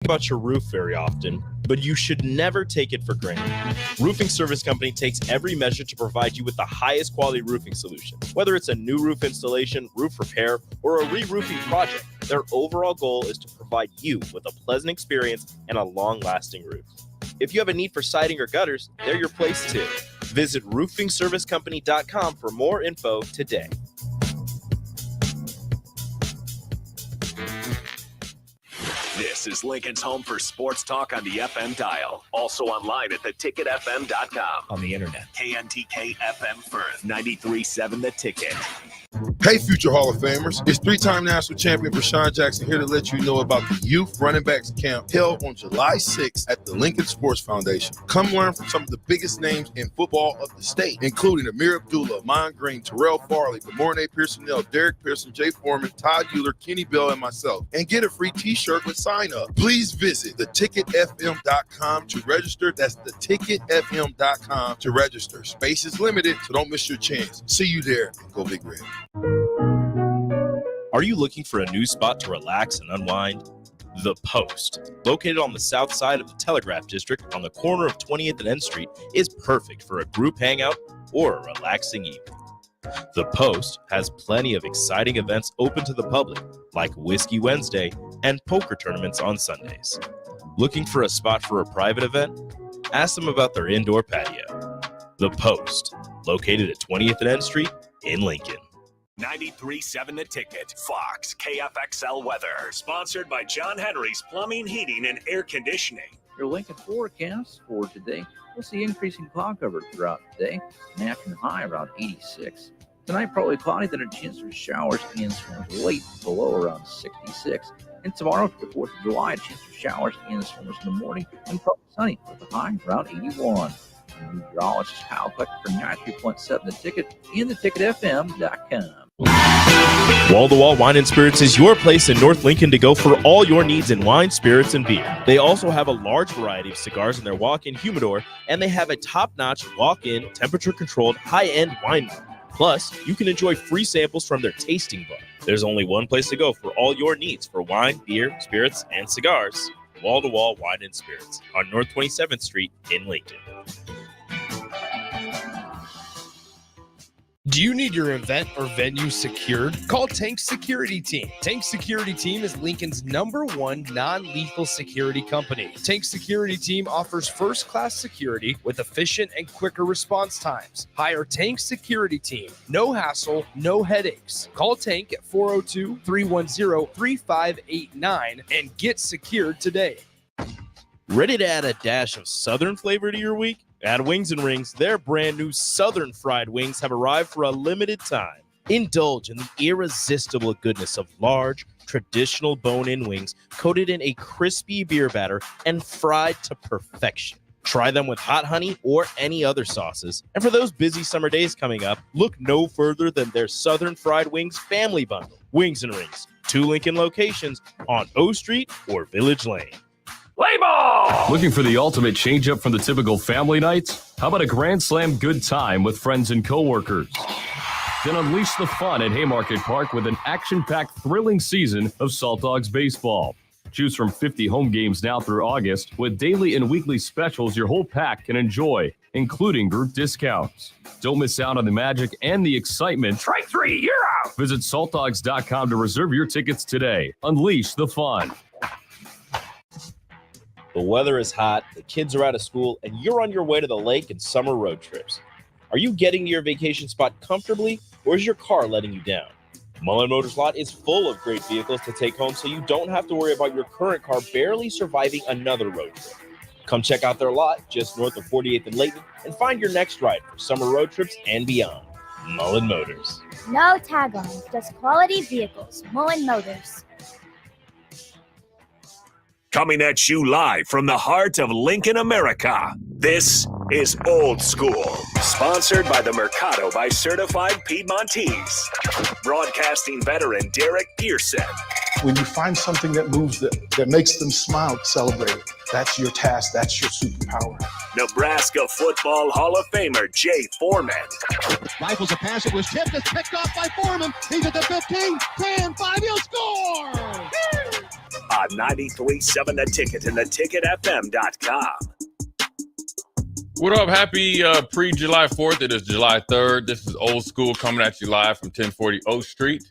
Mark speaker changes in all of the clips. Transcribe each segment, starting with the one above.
Speaker 1: About your roof very often, but you should never take it for granted. Roofing Service Company takes every measure to provide you with the highest quality roofing solution. Whether it's a new roof installation, roof repair, or a re-roofing project, their overall goal is to provide you with a pleasant experience and a long-lasting roof. If you have a need for siding or gutters, they're your place too. Visit roofingservicecompany.com for more info today.
Speaker 2: This is Lincoln's home for sports talk on the FM dial. Also online at theticketfm.com.
Speaker 3: On the internet.
Speaker 2: KNTK FM Firth, 93.7 The Ticket.
Speaker 4: Hey, future Hall of Famers. It's three-time national champion Rashawn Jackson here to let you know about the Youth Running Backs Camp held on July 6th at the Lincoln Sports Foundation. Come learn from some of the biggest names in football of the state, including Amir Abdullah, Mon Green, Terrell Farley, Demorne Pearson-Nell, Derek Pearson, Jay Foreman, Todd Euler, Kenny Bell, and myself. And get a free t-shirt with sign-up. Please visit theticketfm.com to register. That's theticketfm.com to register. Space is limited, so don't miss your chance. See you there, and go Big Red.
Speaker 1: Are you looking for a new spot to relax and unwind? The Post, located on the south side of the Telegraph District on the corner of 20th and N Street, is perfect for a group hangout or a relaxing evening. The Post has plenty of exciting events open to the public, like Whiskey Wednesday and poker tournaments on Sundays. Looking for a spot for a private event? Ask them about their indoor patio. The Post, located at 20th and N Street in Lincoln.
Speaker 2: 93.7 The Ticket, Fox, KFXL weather. Sponsored by John Henry's Plumbing, Heating, and Air Conditioning.
Speaker 5: Your Lincoln forecast for today. We'll see increasing cloud cover throughout the day. An afternoon high around 86. Tonight, probably cloudy, then a chance for showers and storms late below around 66. And tomorrow, for the 4th of July, a chance for showers and storms in the morning and probably sunny with a high around 81. Meteorologist Kyle Kleck for 93.7 The Ticket and theticketfm.com.
Speaker 1: Wall-to-Wall Wine and Spirits is your place in North Lincoln to go for all your needs in wine, spirits, and beer. They also have a large variety of cigars in their walk-in humidor, and they have a top-notch walk-in, temperature-controlled, high-end wine bar. Plus, you can enjoy free samples from their tasting bar. There's only one place to go for all your needs for wine, beer, spirits, and cigars. Wall-to-Wall Wine and Spirits on North 27th Street in Lincoln.
Speaker 6: Do you need your event or venue secured? Call Tank Security Team. Tank Security Team is Lincoln's #1 non-lethal security company. Tank Security Team offers first-class security with efficient and quicker response times. Hire Tank Security Team. No hassle, no headaches. Call Tank at 402-310-3589 and get secured today.
Speaker 1: Ready to add a dash of Southern flavor to your week? At Wings and Rings, their brand new Southern fried wings have arrived for a limited time. Indulge in the irresistible goodness of large, traditional bone-in wings coated in a crispy beer batter and fried to perfection. Try them with hot honey or any other sauces. And for those busy summer days coming up, look no further than their Southern Fried Wings Family Bundle. Wings and Rings, 2 Lincoln locations on O Street or Village Lane.
Speaker 2: Play ball!
Speaker 7: Looking for the ultimate change-up from the typical family nights? How about a Grand Slam good time with friends and coworkers? Then unleash the fun at Haymarket Park with an action-packed, thrilling season of Salt Dogs baseball. Choose from 50 home games now through August with daily and weekly specials your whole pack can enjoy, including group discounts. Don't miss out on the magic and the excitement.
Speaker 2: Strike 3, you're out!
Speaker 7: Visit saltdogs.com to reserve your tickets today. Unleash the fun.
Speaker 1: The weather is hot, the kids are out of school, and you're on your way to the lake and summer road trips. Are you getting to your vacation spot comfortably, or is your car letting you down? Mullen Motors Lot is full of great vehicles to take home, so you don't have to worry about your current car barely surviving another road trip. Come check out their lot just north of 48th and Layton and find your next ride for summer road trips and beyond. Mullen Motors.
Speaker 8: No tag-on, just quality vehicles. Mullen Motors.
Speaker 2: Coming at you live from the heart of Lincoln, America. This is Old School, sponsored by the Mercado by Certified Piedmontese. Broadcasting veteran Derek Pearson.
Speaker 9: When you find something that moves that makes them smile, celebrate it. That's your task. That's your superpower.
Speaker 2: Nebraska Football Hall of Famer Jay Foreman.
Speaker 10: Rifles a pass. It was tipped. It's picked off by Foreman. He's at the 15, 10, 5. He'll score!
Speaker 2: on 93.7 The Ticket and theticketfm.com.
Speaker 3: What up? Happy pre-July 4th. It is July 3rd. This is Old School coming at you live from 1040 O Street.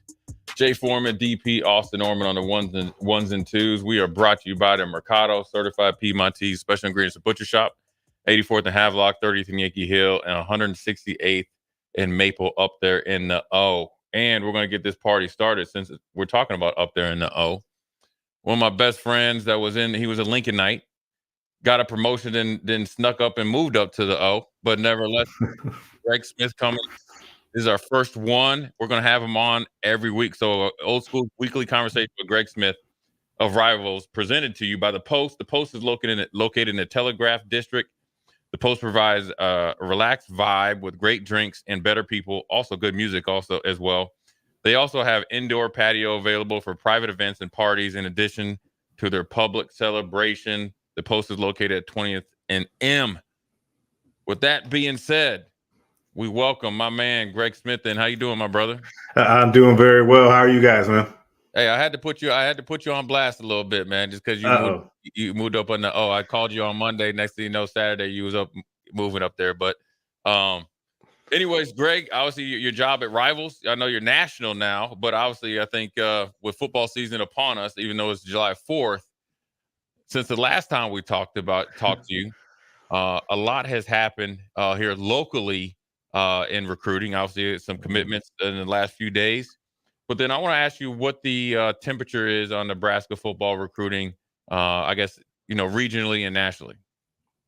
Speaker 3: Jay Foreman, DP, Austin Norman on the ones and twos. We are brought to you by the Mercado, certified Piedmontese special ingredients and butcher shop, 84th and Havelock, 30th and Yankee Hill, and 168th and Maple up there in the O. And we're going to get this party started since we're talking about up there in the O. One of my best friends he was a Lincolnite, got a promotion and then snuck up and moved up to the O, but nevertheless, Greg Smith coming. This is our first one. We're going to have him on every week. So Old School weekly conversation with Greg Smith of Rivals presented to you by The Post. The Post is located in the Telegraph District. The Post provides a relaxed vibe with great drinks and better people, also good music also as well. They also have indoor patio available for private events and parties in addition to their public celebration. The Post is located at 20th and M. With that being said, we welcome my man Greg Smith. And how you doing, my brother?
Speaker 11: I'm doing very well. How are you guys, man?
Speaker 3: Hey, I had to put you on blast a little bit, man, just because you moved up on the O. I called you on Monday. Next thing you know, Saturday you was moving up there. But anyways, Greg, obviously your job at Rivals. I know you're national now, but obviously I think with football season upon us, even though it's July 4th. Since the last time we talked to you, a lot has happened here locally in recruiting. Obviously, some commitments in the last few days. But then I want to ask you what the temperature is on Nebraska football recruiting, I guess, regionally and nationally.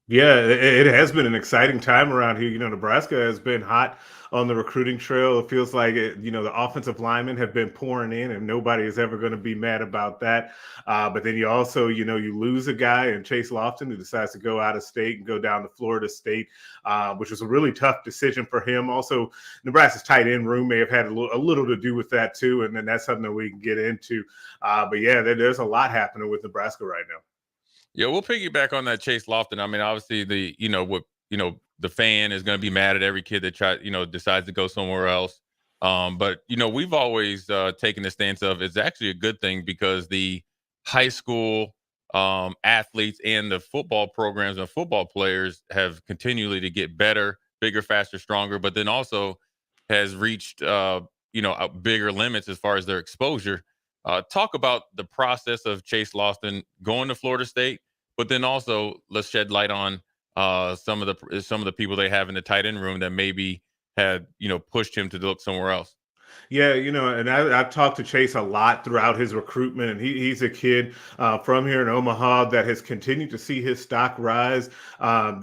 Speaker 11: Yeah, it has been an exciting time around here. Nebraska has been hot on the recruiting trail. It feels like the offensive linemen have been pouring in, and nobody is ever going to be mad about that. But then you also, you lose a guy in Chase Lofton who decides to go out of state and go down to Florida State, which was a really tough decision for him. Also, Nebraska's tight end room may have had a little to do with that too, and then that's something that we can get into. But yeah, there's a lot happening with Nebraska right now.
Speaker 3: Yeah, we'll piggyback on that Chase Lofton. I mean, obviously the fan is going to be mad at every kid that decides to go somewhere else. But we've always taken the stance of it's actually a good thing because the high school athletes and the football programs and football players have continually to get better, bigger, faster, stronger, but then also has reached bigger limits as far as their exposure. Talk about the process of Chase Lofton going to Florida State, but then also let's shed light on some of the people they have in the tight end room that maybe had pushed him to look somewhere else.
Speaker 11: Yeah, and I've talked to Chase a lot throughout his recruitment, and he's a kid from here in Omaha that has continued to see his stock rise.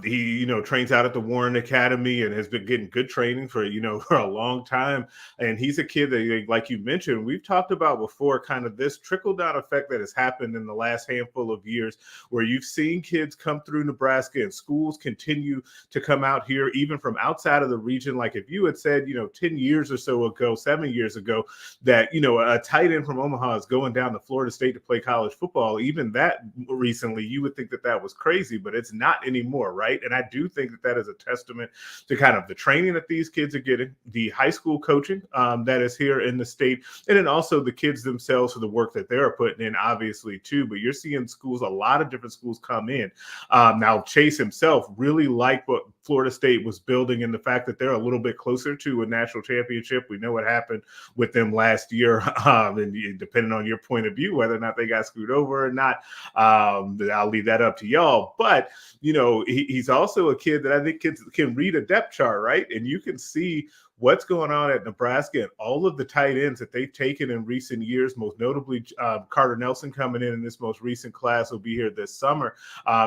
Speaker 11: He, trains out at the Warren Academy and has been getting good training for a long time. And he's a kid that, like you mentioned, we've talked about before, kind of this trickle-down effect that has happened in the last handful of years, where you've seen kids come through Nebraska and schools continue to come out here, even from outside of the region. Like if you had said, 10 years or so ago, 7 years ago, that a tight end from Omaha is going down to Florida State to play college football, even that recently, you would think that was crazy, but it's not anymore, right? And I do think that is a testament to kind of the training that these kids are getting, the high school coaching that is here in the state, and then also the kids themselves for the work that they're putting in, obviously, too. But you're seeing schools, a lot of different schools come in. Now, Chase himself really liked what Florida State was building, and the fact that they're a little bit closer to a national championship. We know what happened with them last year, and depending on your point of view, whether or not they got screwed over or not, I'll leave that up to y'all. But he's also a kid that I think kids can read a depth chart, right? And you can see what's going on at Nebraska and all of the tight ends that they've taken in recent years, most notably Carter Nelson coming in this most recent class will be here this summer.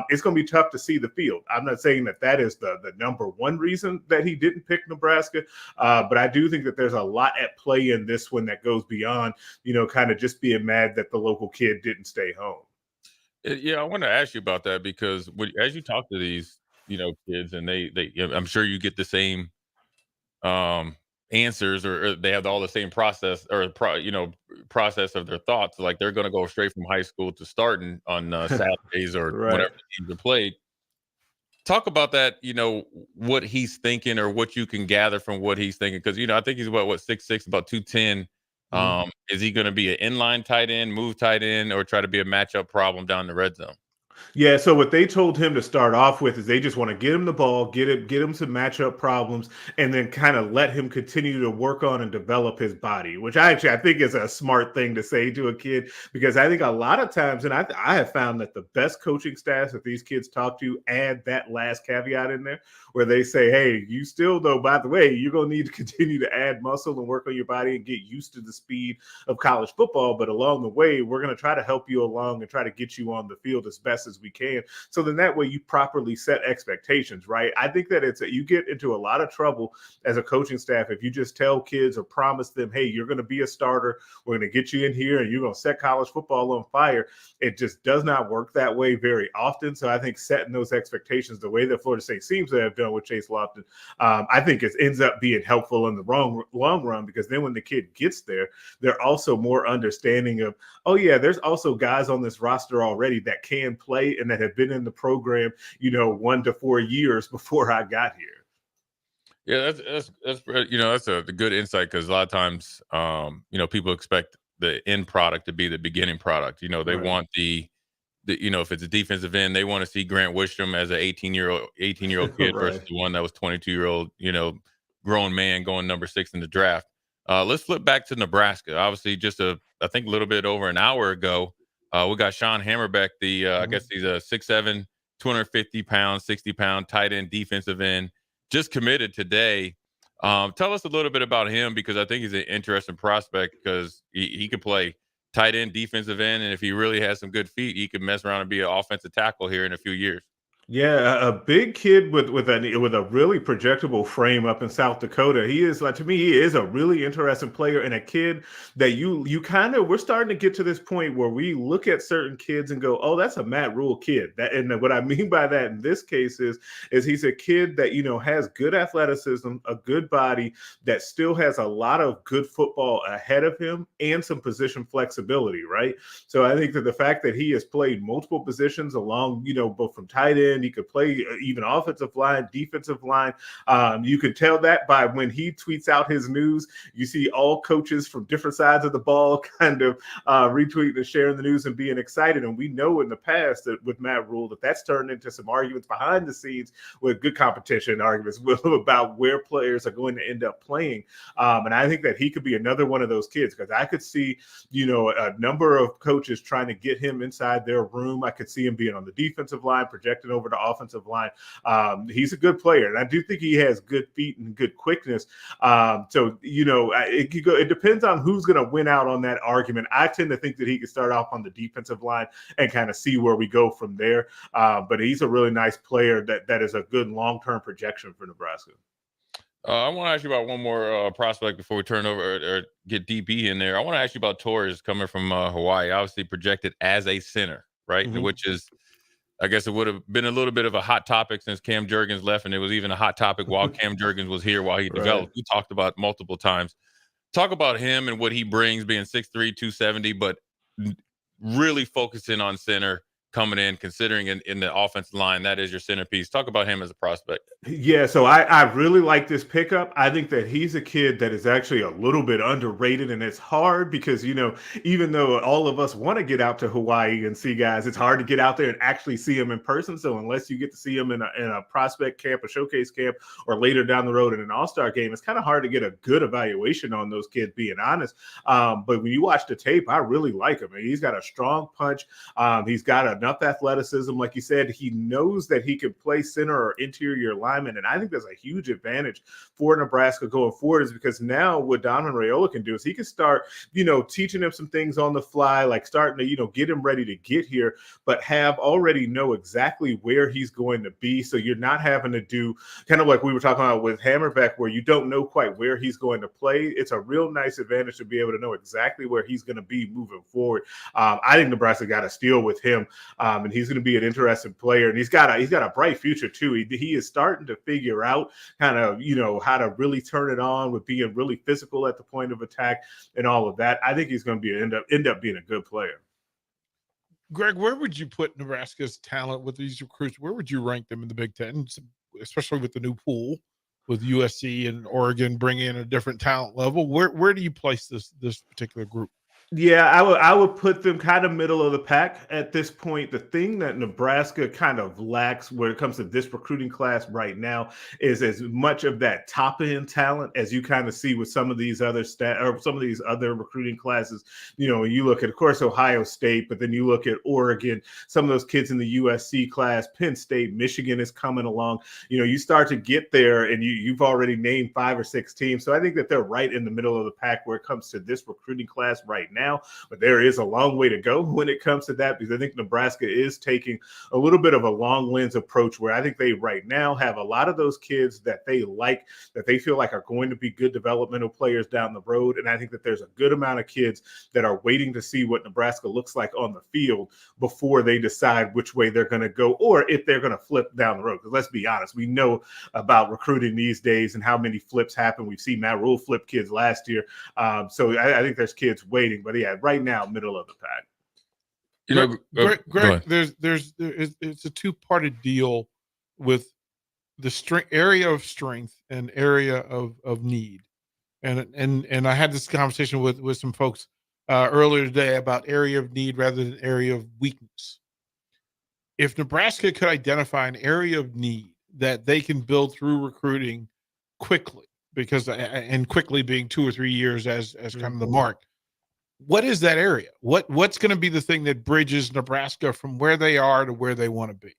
Speaker 11: It's going to be tough to see the field. I'm not saying that is the number one reason that he didn't pick Nebraska, but I do think that there's a lot at play in this one that goes beyond, kind of just being mad that the local kid didn't stay home.
Speaker 3: Yeah, I want to ask you about that because as you talk to these, kids, and they I'm sure you get the same answers, or they have all the same process process of their thoughts. Like they're going to go straight from high school to starting on Saturdays or
Speaker 11: Right.
Speaker 3: whatever teams are played. Talk about that, what he's thinking or what you can gather from what he's thinking. Because, I think he's about 6'6", about 210. Is he going to be an inline tight end, move tight end, or try to be a matchup problem down the red zone?
Speaker 11: Yeah, so what they told him to start off with is they just want to get him the ball, get him some matchup problems, and then kind of let him continue to work on and develop his body, which I think is a smart thing to say to a kid, because I think a lot of times, and I have found that the best coaching staffs that these kids talk to add that last caveat in there, where they say, hey, you still though, by the way, you're gonna need to continue to add muscle and work on your body and get used to the speed of college football, but along the way, we're going to try to help you along and try to get you on the field as best as we can. So then that way you properly set expectations, right? I think that you get into a lot of trouble as a coaching staff if you just tell kids or promise them, hey, you're going to be a starter, we're going to get you in here and you're going to set college football on fire. It just does not work that way very often. So I think setting those expectations the way that Florida State seems to have done with Chase Lofton, I think it ends up being helpful in the long run, because then when the kid gets there, they're also more understanding of, oh yeah, there's also guys on this roster already that can play and that have been in the program, 1 to 4 years before I got here.
Speaker 3: Yeah, that's a good insight, because a lot of times, people expect the end product to be the beginning product. They
Speaker 11: Right.
Speaker 3: want the if it's a defensive end, they want to see Grant Wistrom as an 18-year-old kid versus
Speaker 11: Right.
Speaker 3: the one that was 22-year-old, grown man going number 6 in the draft. Let's flip back to Nebraska. Obviously, just I think a little bit over an hour ago, we got Sean Hammerbeck, I guess he's a 6'7", 250-pound, 60-pound tight end defensive end, just committed today. Tell us a little bit about him, because I think he's an interesting prospect, because he could play tight end, defensive end, and if he really has some good feet, he could mess around and be an offensive tackle here in a few years.
Speaker 11: Yeah, a big kid with a really projectable frame up in South Dakota. He is, like, to me, he is a really interesting player, and a kid that we're starting to get to this point where we look at certain kids and go, oh, that's a Matt Rule kid. And what I mean by that in this case is he's a kid that has good athleticism, a good body, that still has a lot of good football ahead of him, and some position flexibility, right? So I think that the fact that he has played multiple positions along, both from tight end, he could play even offensive line, defensive line. You could tell that by when he tweets out his news. You see all coaches from different sides of the ball kind of retweeting and sharing the news and being excited. And we know in the past that with Matt Rule that's turned into some arguments behind the scenes, with good competition arguments about where players are going to end up playing. And I think that he could be another one of those kids, because I could see, a number of coaches trying to get him inside their room. I could see him being on the defensive line, projecting over the offensive line. He's a good player, and I do think he has good feet and good quickness. It depends on who's going to win out on that argument. I tend to think that he could start off on the defensive line and kind of see where we go from there. But he's a really nice player that is a good long-term projection for Nebraska.
Speaker 3: I want to ask you about one more prospect before we turn over or get DB in there. I want to ask you about Torres, coming from Hawaii, obviously projected as a center, right? Which is, I guess it would have been a little bit of a hot topic since Cam Jurgens left, and it was even a hot topic while Cam Jurgens was here, while he developed. We talked about multiple times. Talk about him and what he brings, being 6'3", 270, but really focusing on center, coming in, considering in the offensive line, that is your centerpiece. Talk about him as a prospect.
Speaker 11: Yeah, so I really like this pickup. I think that he's a kid that is actually a little bit underrated, and it's hard because, even though all of us want to get out to Hawaii and see guys, it's hard to get out there and actually see them in person. So unless you get to see them in a prospect camp, a showcase camp, or later down the road in an all-star game, it's kind of hard to get a good evaluation on those kids, being honest. But when you watch the tape, I really like him. I mean, he's got a strong punch. He's got enough athleticism. Like you said, he knows that he can play center or interior line. And I think that's a huge advantage for Nebraska going forward, is because now what Donovan Raiola can do is he can start, teaching him some things on the fly, like starting to, get him ready to get here, but already know exactly where he's going to be. So you're not having to do kind of like we were talking about with Hammerbeck, where you don't know quite where he's going to play. It's a real nice advantage to be able to know exactly where he's going to be moving forward. I think Nebraska got a steal with him, and he's going to be an interesting player, and he's got a bright future too. He is starting to figure out kind of, how to really turn it on with being really physical at the point of attack and all of that. I think he's going to end up being a good player.
Speaker 12: Greg, where would you put Nebraska's talent with these recruits? Where would you rank them in the Big Ten, especially with the new pool? with USC and Oregon bringing in a different talent level. Where do you place this particular group?
Speaker 11: Yeah, I would put them kind of middle of the pack at this point. The thing that Nebraska kind of lacks when it comes to this recruiting class right now is as much of that top end talent as you kind of see with some of these other some of these other recruiting classes. You know, you look at, of course, Ohio State, but then you look at Oregon, some of those kids in the USC class, Penn State, Michigan is coming along. You know, you start to get there and you've already named 5 or 6 teams. So I think that they're right in the middle of the pack where it comes to this recruiting class right now. But there is a long way to go when it comes to that, because I think Nebraska is taking a little bit of a long lens approach where I think they right now have a lot of those kids that they like, that they feel like are going to be good developmental players down the road. And I think that there's a good amount of kids that are waiting to see what Nebraska looks like on the field before they decide which way they're going to go or if they're going to flip down the road. Because let's be honest, we know about recruiting these days and how many flips happen. We've seen Matt Rule flip kids last year. So I think there's kids waiting. But yeah, right now, middle of the pack.
Speaker 3: You know,
Speaker 12: Greg, it's a two-parted deal with the area of strength and area of need, and I had this conversation with some folks earlier today about area of need rather than area of weakness. If Nebraska could identify an area of need that they can build through recruiting quickly, and quickly being 2 or 3 years as kind of the mark. What is that area? What's going to be the thing that bridges Nebraska from where they are to where they want to be?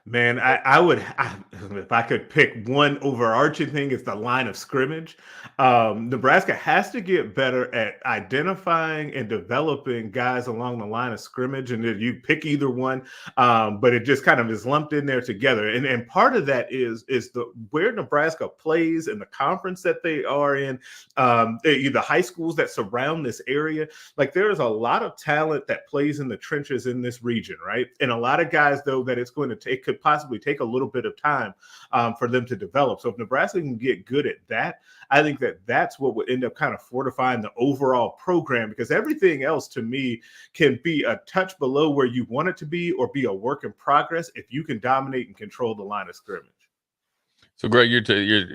Speaker 11: Man, if I could pick one overarching thing, it's the line of scrimmage. Nebraska has to get better at identifying and developing guys along the line of scrimmage, and you pick either one, but it just kind of is lumped in there together. And part of that is where Nebraska plays and the conference that they are in, the high schools that surround this area. Like, there is a lot of talent that plays in the trenches in this region, right? And a lot of guys, though, that it's going to take, could possibly take a little bit of time for them to develop. So if Nebraska can get good at that, I think that that's what would end up kind of fortifying the overall program, because everything else to me can be a touch below where you want it to be or be a work in progress if you can dominate and control the line of scrimmage.
Speaker 3: So, Greg, you're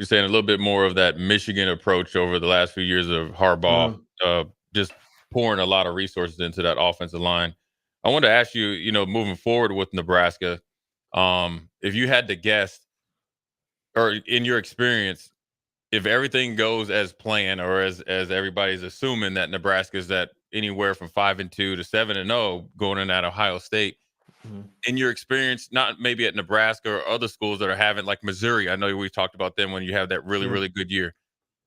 Speaker 3: saying a little bit more of that Michigan approach over the last few years of Harbaugh, just pouring a lot of resources into that offensive line. I wanted to ask you, moving forward with Nebraska, if you had to guess, or in your experience, if everything goes as planned, or as everybody's assuming that Nebraska is at anywhere from 5-2 to 7-0 going in at Ohio State, in your experience, not maybe at Nebraska or other schools that are having, like Missouri, I know we talked about them when you have that really, really good year.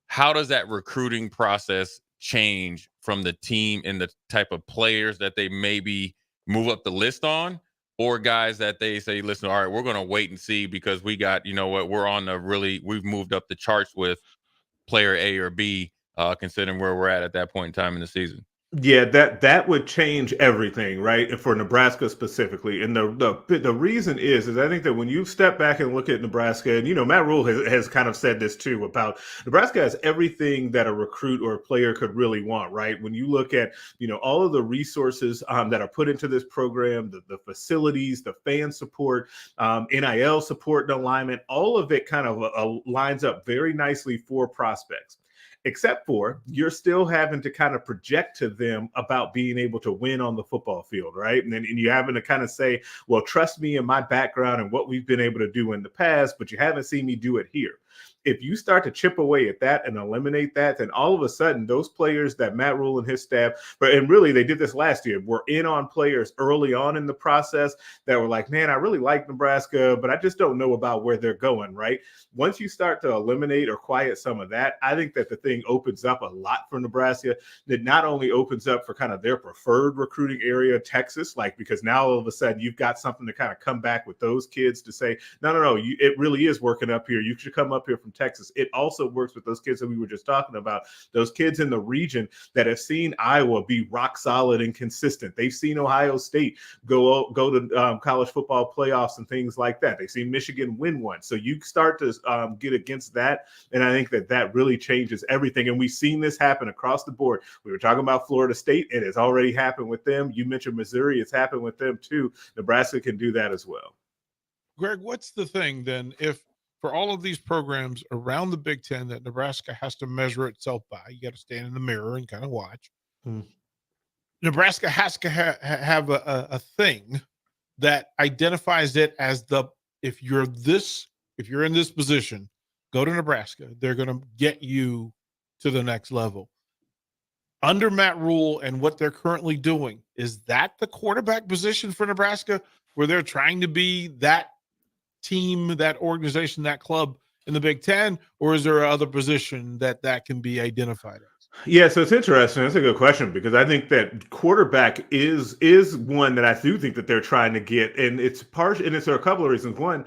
Speaker 3: How does that recruiting process change from the team and the type of players that they maybe move up the list on, or guys that they say, listen, all right, we're going to wait and see because we got, we've moved up the charts with player A or B, considering where we're at that point in time in the season?
Speaker 11: Yeah, that would change everything, right? For Nebraska specifically. And the reason is I think that when you step back and look at Nebraska, and Matt Rule has kind of said this too, about Nebraska has everything that a recruit or a player could really want, right? When you look at, all of the resources that are put into this program, the facilities, the fan support, NIL support and alignment, all of it kind of lines up very nicely for prospects. Except for you're still having to kind of project to them about being able to win on the football field, right? And you having to kind of say, well, trust me in my background and what we've been able to do in the past, but you haven't seen me do it here. If you start to chip away at that and eliminate that, then all of a sudden those players that Matt Rule and his staff, and really they did this last year, were in on players early on in the process that were like, man, I really like Nebraska, but I just don't know about where they're going, right? Once you start to eliminate or quiet some of that, I think that the thing opens up a lot for Nebraska. That not only opens up for kind of their preferred recruiting area, Texas, because now all of a sudden you've got something to kind of come back with those kids to say, no, it really is working up here. You should come up here from Texas. It also works with those kids that we were just talking about, those kids in the region that have seen Iowa be rock solid and consistent. They've seen Ohio State go to college football playoffs and things like that. They've seen Michigan win one. So you start to get against that, and I think that really changes everything. And we've seen this happen across the board. We were talking about Florida State. It has already happened with them. You mentioned Missouri. It's happened with them too. Nebraska can do that as well.
Speaker 12: Greg, what's the thing then? If for all of these programs around the Big Ten that Nebraska has to measure itself by. You got to stand in the mirror and kind of watch. Nebraska has to have a thing that identifies it as if you're in this position, go to Nebraska. They're going to get you to the next level. Under Matt Rule and what they're currently doing, is that the quarterback position for Nebraska, where they're trying to be that team, that organization, that club in the Big Ten, or is there another position that can be identified as?
Speaker 11: Yeah, so it's interesting. That's a good question, because I think that quarterback is one that I do think that they're trying to get, and it's for a couple of reasons. One,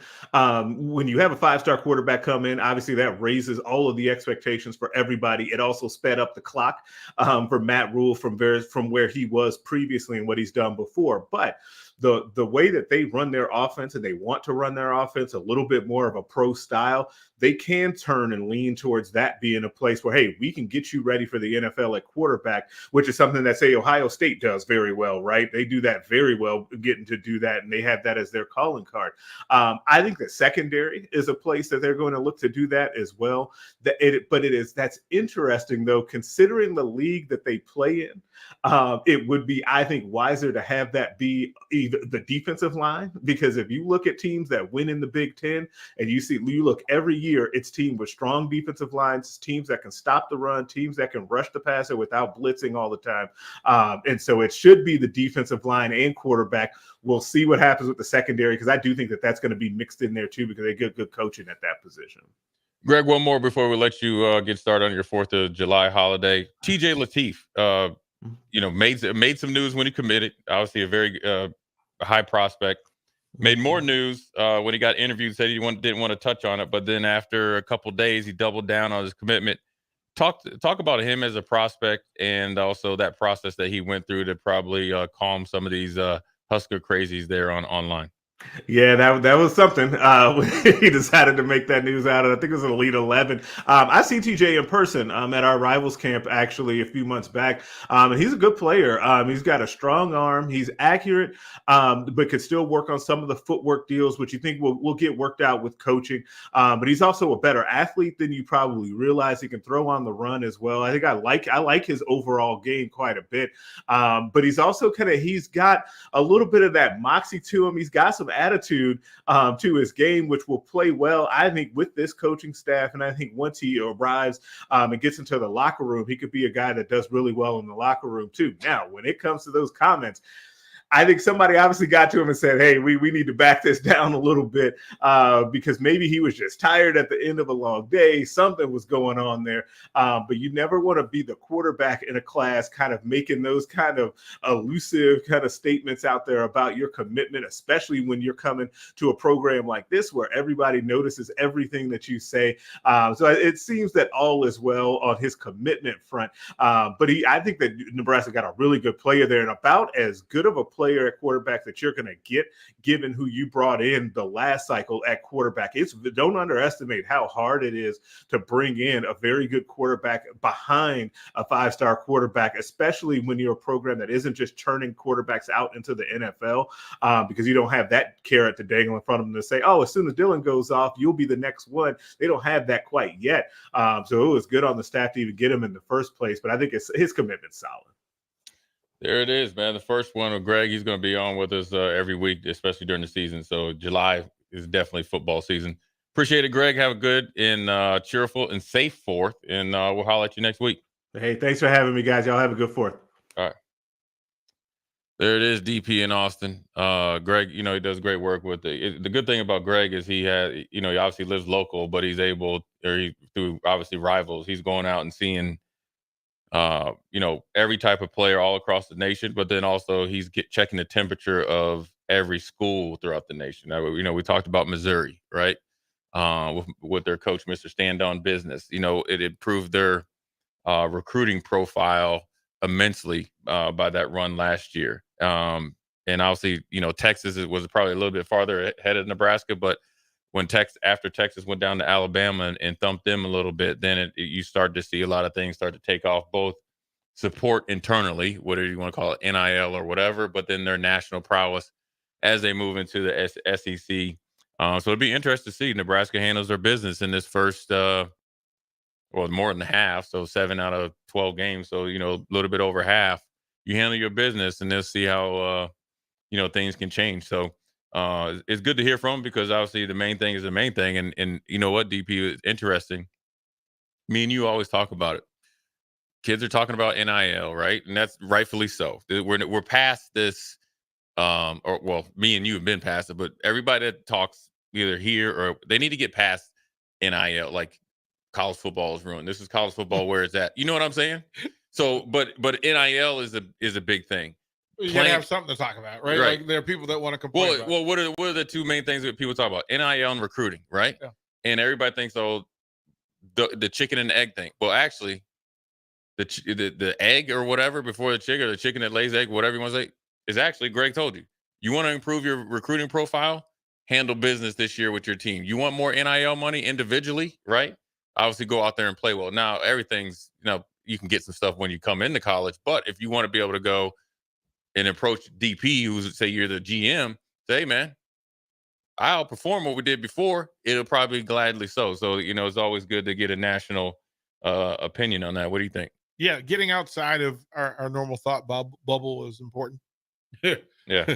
Speaker 11: when you have a 5-star quarterback come in, obviously that raises all of the expectations for everybody. It also sped up the clock for Matt Rule from where he was previously and what he's done before. But the way that they run their offense, and they want to run their offense a little bit more of a pro style, they can turn and lean towards that being a place where, hey, we can get you ready for the NFL at quarterback, which is something that, say, Ohio State does very well, right? They do that very well, getting to do that, and they have that as their calling card. I think the secondary is a place that they're going to look to do that as well. That's interesting, though, considering the league that they play in. It would be, I think, wiser to have that be either the defensive line, because if you look at teams that win in the Big Ten, and you look every year, it's teams with strong defensive lines, teams that can stop the run, teams that can rush the passer without blitzing all the time. And so it should be the defensive line and quarterback. We'll see what happens with the secondary, because I do think that that's going to be mixed in there too, because they get good coaching at that position.
Speaker 3: Greg, one more before we let you get started on your 4th of July holiday. TJ Lateef, made some news when he committed. Obviously, a very high prospect. Made more news when he got interviewed. Said he didn't want to touch on it, but then after a couple days, he doubled down on his commitment. Talk about him as a prospect, and also that process that he went through to probably calm some of these Husker crazies there online.
Speaker 11: Yeah, that was something. He decided to make that news out of, I think it was an Elite 11. I see TJ in person at our Rivals camp actually a few months back, and he's a good player. He's got a strong arm. He's accurate, but could still work on some of the footwork deals, which you think will get worked out with coaching. But he's also a better athlete than you probably realize. He can throw on the run as well. I think I like his overall game quite a bit. But he's also he's got a little bit of that moxie to him. He's got some attitude to his game, which will play well, I think, with this coaching staff. And I think once he arrives and gets into the locker room, he could be a guy that does really well in the locker room too. Now, when it comes to those comments, I think somebody obviously got to him and said, hey, we need to back this down a little bit because maybe he was just tired at the end of a long day. Something was going on there. But you never want to be the quarterback in a class kind of making those kind of elusive kind of statements out there about your commitment, especially when you're coming to a program like this where everybody notices everything that you say. So it seems that all is well on his commitment front. But I think that Nebraska got a really good player there, and about as good of a player at quarterback that you're going to get, given who you brought in the last cycle at quarterback. Don't underestimate how hard it is to bring in a very good quarterback behind a 5-star quarterback, especially when you're a program that isn't just churning quarterbacks out into the NFL, because you don't have that carrot to dangle in front of them to say, oh, as soon as Dylan goes off, you'll be the next one. They don't have that quite yet. So it was good on the staff to even get him in the first place, but I think his commitment's solid.
Speaker 3: There it is, man. The first one with Greg. He's going to be on with us every week, especially during the season. So July is definitely football season. Appreciate it, Greg. Have a good and cheerful and safe 4th, and we'll holler at you next week.
Speaker 11: Hey, thanks for having me, guys. Y'all have a good 4th.
Speaker 3: All right. There it is, DP in Austin. Greg, he does great work with the good thing about Greg is he obviously lives local, but he's able, through obviously Rivals, he's going out and seeing every type of player all across the nation, but then also he's checking the temperature of every school throughout the nation. We talked about Missouri, right? With their coach, Mr. Stand on Business. It improved their recruiting profile immensely by that run last year. And obviously, Texas was probably a little bit farther ahead of Nebraska, but when after Texas went down to Alabama and thumped them a little bit, then you start to see a lot of things start to take off, both support internally, whatever you want to call it, NIL or whatever, but then their national prowess as they move into the SEC So it'd be interesting to see Nebraska handles their business in this first, more than half. So 7 out of 12 games. So, a little bit over half. You handle your business, and they'll see how, things can change. So it's good to hear from them, because obviously the main thing is the main thing. And you know what, DP, is interesting. Me and you always talk about it. Kids are talking about NIL, right? And that's rightfully so. We're past this, me and you have been past it, but everybody that talks either here or they need to get past NIL. Like, college football is ruined. This is college football where it's at. You know what I'm saying? So, but NIL is a big thing.
Speaker 12: You gotta have something to talk about, right? Like, there are people that want to complain.
Speaker 3: Well, what are the two main things that people talk about? NIL and recruiting, right?
Speaker 12: Yeah.
Speaker 3: And everybody thinks, the chicken and egg thing. Well, actually, the egg or whatever before the chicken, or the chicken that lays egg, whatever you want to say, is actually, Greg told you. You want to improve your recruiting profile? Handle business this year with your team. You want more NIL money individually, right? Obviously, go out there and play well. Now, everything's, you can get some stuff when you come into college, but if you want to be able to go and approach DP, who's, say, you're the GM, say, hey, man, I outperform what we did before. It'll probably gladly so. So, it's always good to get a national opinion on that. What do you think?
Speaker 12: Yeah, getting outside of our normal thought bubble is important.
Speaker 3: Yeah.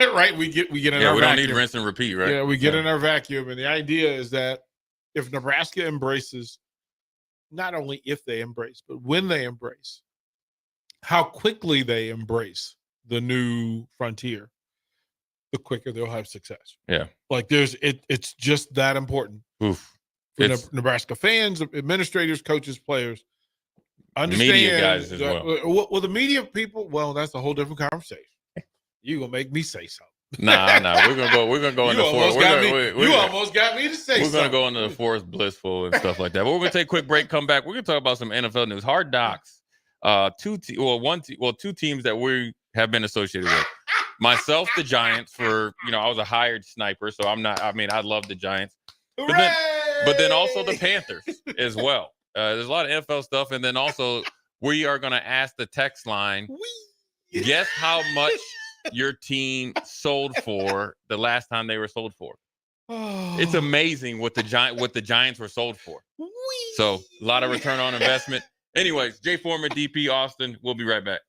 Speaker 12: Right? We get in our vacuum.
Speaker 3: We don't need rinse and repeat, right?
Speaker 12: Yeah, we get in our vacuum. And the idea is that if Nebraska embraces, not only if they embrace, but when they embrace, how quickly they embrace the new frontier, the quicker they'll have success.
Speaker 3: Yeah.
Speaker 12: Like, it's just that important.
Speaker 3: Oof.
Speaker 12: For Nebraska fans, administrators, coaches, players. Understand,
Speaker 3: media guys as well.
Speaker 12: Well, the media people, that's a whole different conversation. You gonna make me say something.
Speaker 3: Nah. We're gonna go into the fourth.
Speaker 12: You almost got me to say something.
Speaker 3: We're gonna go into the fourth blissful and stuff like that. But we're gonna take a quick break, come back. We're gonna talk about some NFL news. Hard Knocks. Two teams that we have been associated with. Myself, the Giants, for I was a hired sniper, so I'm not. I mean, I love the Giants, but then also the Panthers as well. There's a lot of NFL stuff, and then also we are going to ask the text line. Guess how much your team sold for the last time they were sold for. It's amazing what the Giants were sold for. So a lot of return on investment. Anyways, Jay Foreman, DP, Austin. We'll be right back.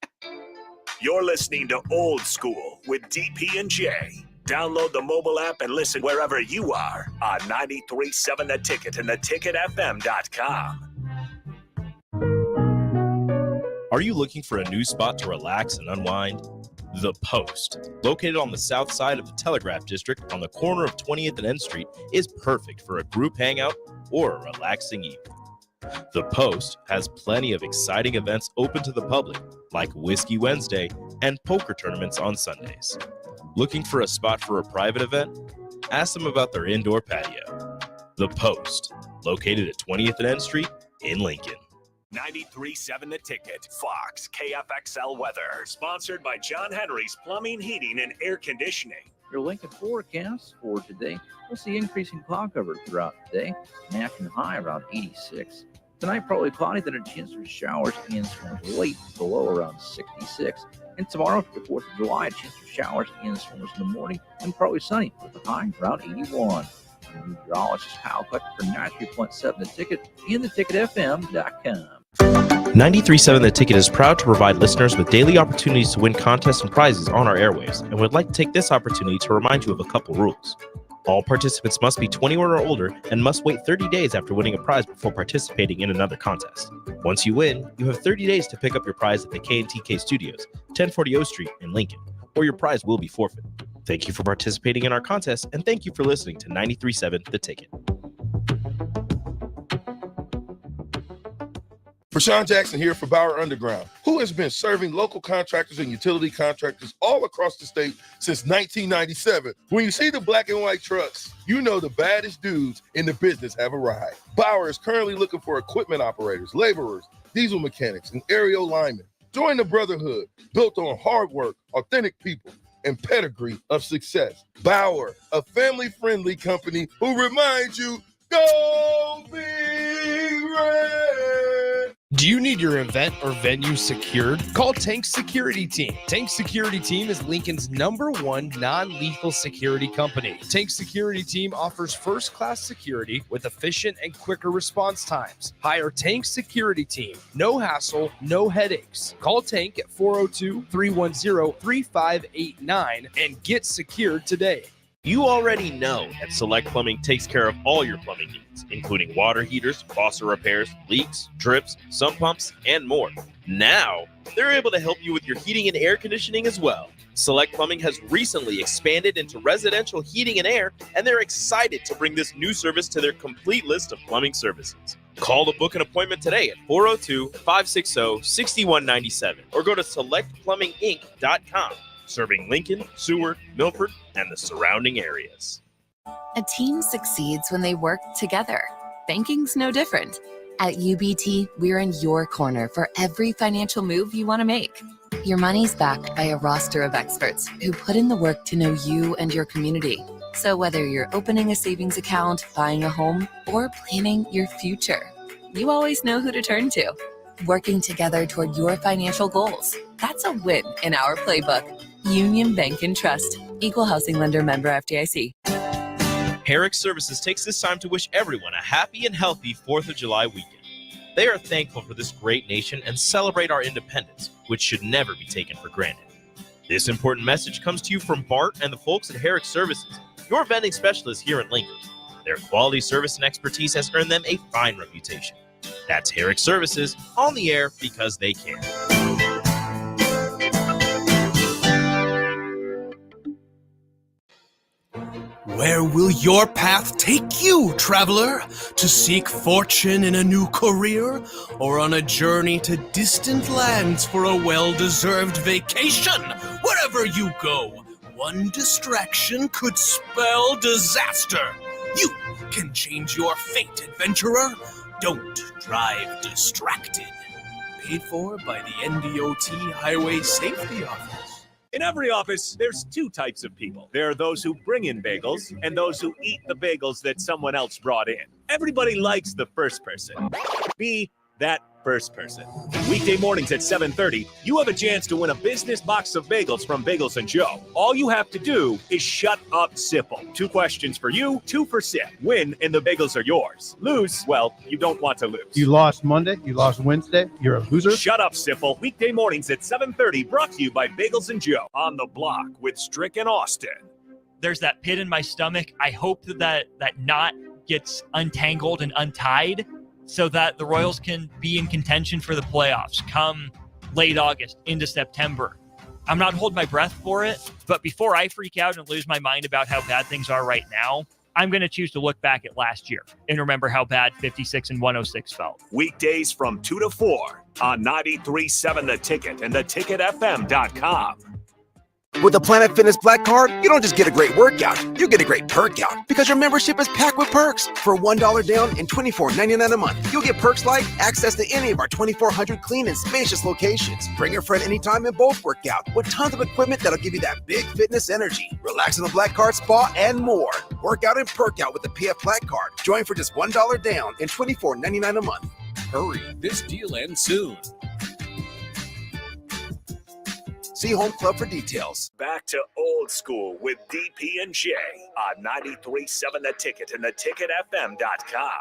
Speaker 2: You're listening to Old School with DP and Jay. Download the mobile app and listen wherever you are on 93.7 The Ticket and theticketfm.com.
Speaker 1: Are you looking for a new spot to relax and unwind? The Post, located on the south side of the Telegraph District on the corner of 20th and N Street, is perfect for a group hangout or a relaxing evening. The Post has plenty of exciting events open to the public, like Whiskey Wednesday and poker tournaments on Sundays. Looking for a spot for a private event? Ask them about their indoor patio. The Post, located at 20th and N Street in Lincoln.
Speaker 2: 93.7 The Ticket, Fox, KFXL weather. Sponsored by John Henry's Plumbing, Heating, and Air Conditioning.
Speaker 5: Your Lincoln forecast for today, we'll see increasing cloud cover throughout the day. National high around 86. Tonight, probably cloudy, then a chance for showers and storms late, below around 66. And tomorrow, the 4th of July, a chance for showers and storms in the morning, and probably sunny with a high around 81. Meteorologist Hal Cluck for 93.7 The Ticket and theticketfm.com.
Speaker 1: 93.7 The Ticket is proud to provide listeners with daily opportunities to win contests and prizes on our airwaves, and would like to take this opportunity to remind you of a couple rules. All participants must be 21 or older and must wait 30 days after winning a prize before participating in another contest. Once you win, you have 30 days to pick up your prize at the K&TK Studios, 1040 O Street in Lincoln, or your prize will be forfeited. Thank you for participating in our contest, and thank you for listening to 93.7 The Ticket.
Speaker 4: Rashawn Jackson here for Bauer Underground, who has been serving local contractors and utility contractors all across the state since 1997. When you see the black and white trucks, you know the baddest dudes in the business have arrived. Bauer is currently looking for equipment operators, laborers, diesel mechanics, and aerial linemen. Join the brotherhood built on hard work, authentic people, and pedigree of success. Bauer, a family-friendly company who reminds you, go Big Red!
Speaker 6: Do you need your event or venue secured? Call Tank Security Team. Tank Security Team is Lincoln's #1 non-lethal security company. Tank Security Team offers first-class security with efficient and quicker response times. Hire Tank Security Team. No hassle, no headaches. Call Tank at 402-310-3589 and get secured today.
Speaker 1: You already know that Select Plumbing takes care of all your plumbing needs, including water heaters, faucet repairs, leaks, drips, sump pumps, and more. Now, they're able to help you with your heating and air conditioning as well. Select Plumbing has recently expanded into residential heating and air, and they're excited to bring this new service to their complete list of plumbing services. Call to book an appointment today at 402-560-6197 or go to selectplumbinginc.com. Serving Lincoln, Seward, Milford, and the surrounding areas.
Speaker 13: A team succeeds when they work together. Banking's no different. At UBT, we're in your corner for every financial move you want to make. Your money's backed by a roster of experts who put in the work to know you and your community. So whether you're opening a savings account, buying a home, or planning your future, you always know who to turn to. Working together toward your financial goals. That's a win in our playbook. Union Bank and Trust. Equal housing lender, member FDIC.
Speaker 1: Herrick Services takes this time to wish everyone a happy and healthy 4th of July weekend. They are thankful for this great nation and celebrate our independence, which should never be taken for granted. This important message comes to you from Bart and the folks at Herrick Services, your vending specialists here in Lincoln. Their quality service and expertise has earned them a fine reputation. That's Herrick Services, on the air because they care.
Speaker 14: Where will your path take you, traveler? To seek fortune in a new career? Or on a journey to distant lands for a well-deserved vacation? Wherever you go, one distraction could spell disaster. You can change your fate, adventurer. Don't drive distracted. Paid for by the NDOT Highway Safety Office.
Speaker 2: In every office, there's two types of people. There are those who bring in bagels and those who eat the bagels that someone else brought in. Everybody likes the first person. Be that first person. Weekday mornings at 7:30, you have a chance to win a business box of bagels from Bagels & Joe. All you have to do is shut up, Sipple. 2 questions for you, 2 for Sip. Win, and the bagels are yours. Lose, well, you don't want to lose.
Speaker 15: You lost Monday, you lost Wednesday, you're a loser.
Speaker 2: Shut up, Sipple. Weekday mornings at 7:30, brought to you by Bagels & Joe. On the block with Strick and Austin.
Speaker 16: There's that pit in my stomach. I hope that knot gets untangled and untied, so that the Royals can be in contention for the playoffs come late August into September. I'm not holding my breath for it, but before I freak out and lose my mind about how bad things are right now, I'm going to choose to look back at last year and remember how bad 56 and 106 felt.
Speaker 2: Weekdays from 2 to 4 on 93.7 The Ticket and theticketfm.com.
Speaker 17: With the Planet Fitness Black Card, you don't just get a great workout, you get a great perk out because your membership is packed with perks. For $1 down and $24.99 a month, you'll get perks like access to any of our 2,400 clean and spacious locations. Bring your friend anytime and both work out with tons of equipment that'll give you that big fitness energy. Relax in the Black Card spa and more. Work out and perk out with the PF Black Card. Join for just $1 down and $24.99 a month. Hurry, this deal ends soon. See Home Club for details.
Speaker 2: Back to old school with DP and J on 93.7 The Ticket and theticketfm.com.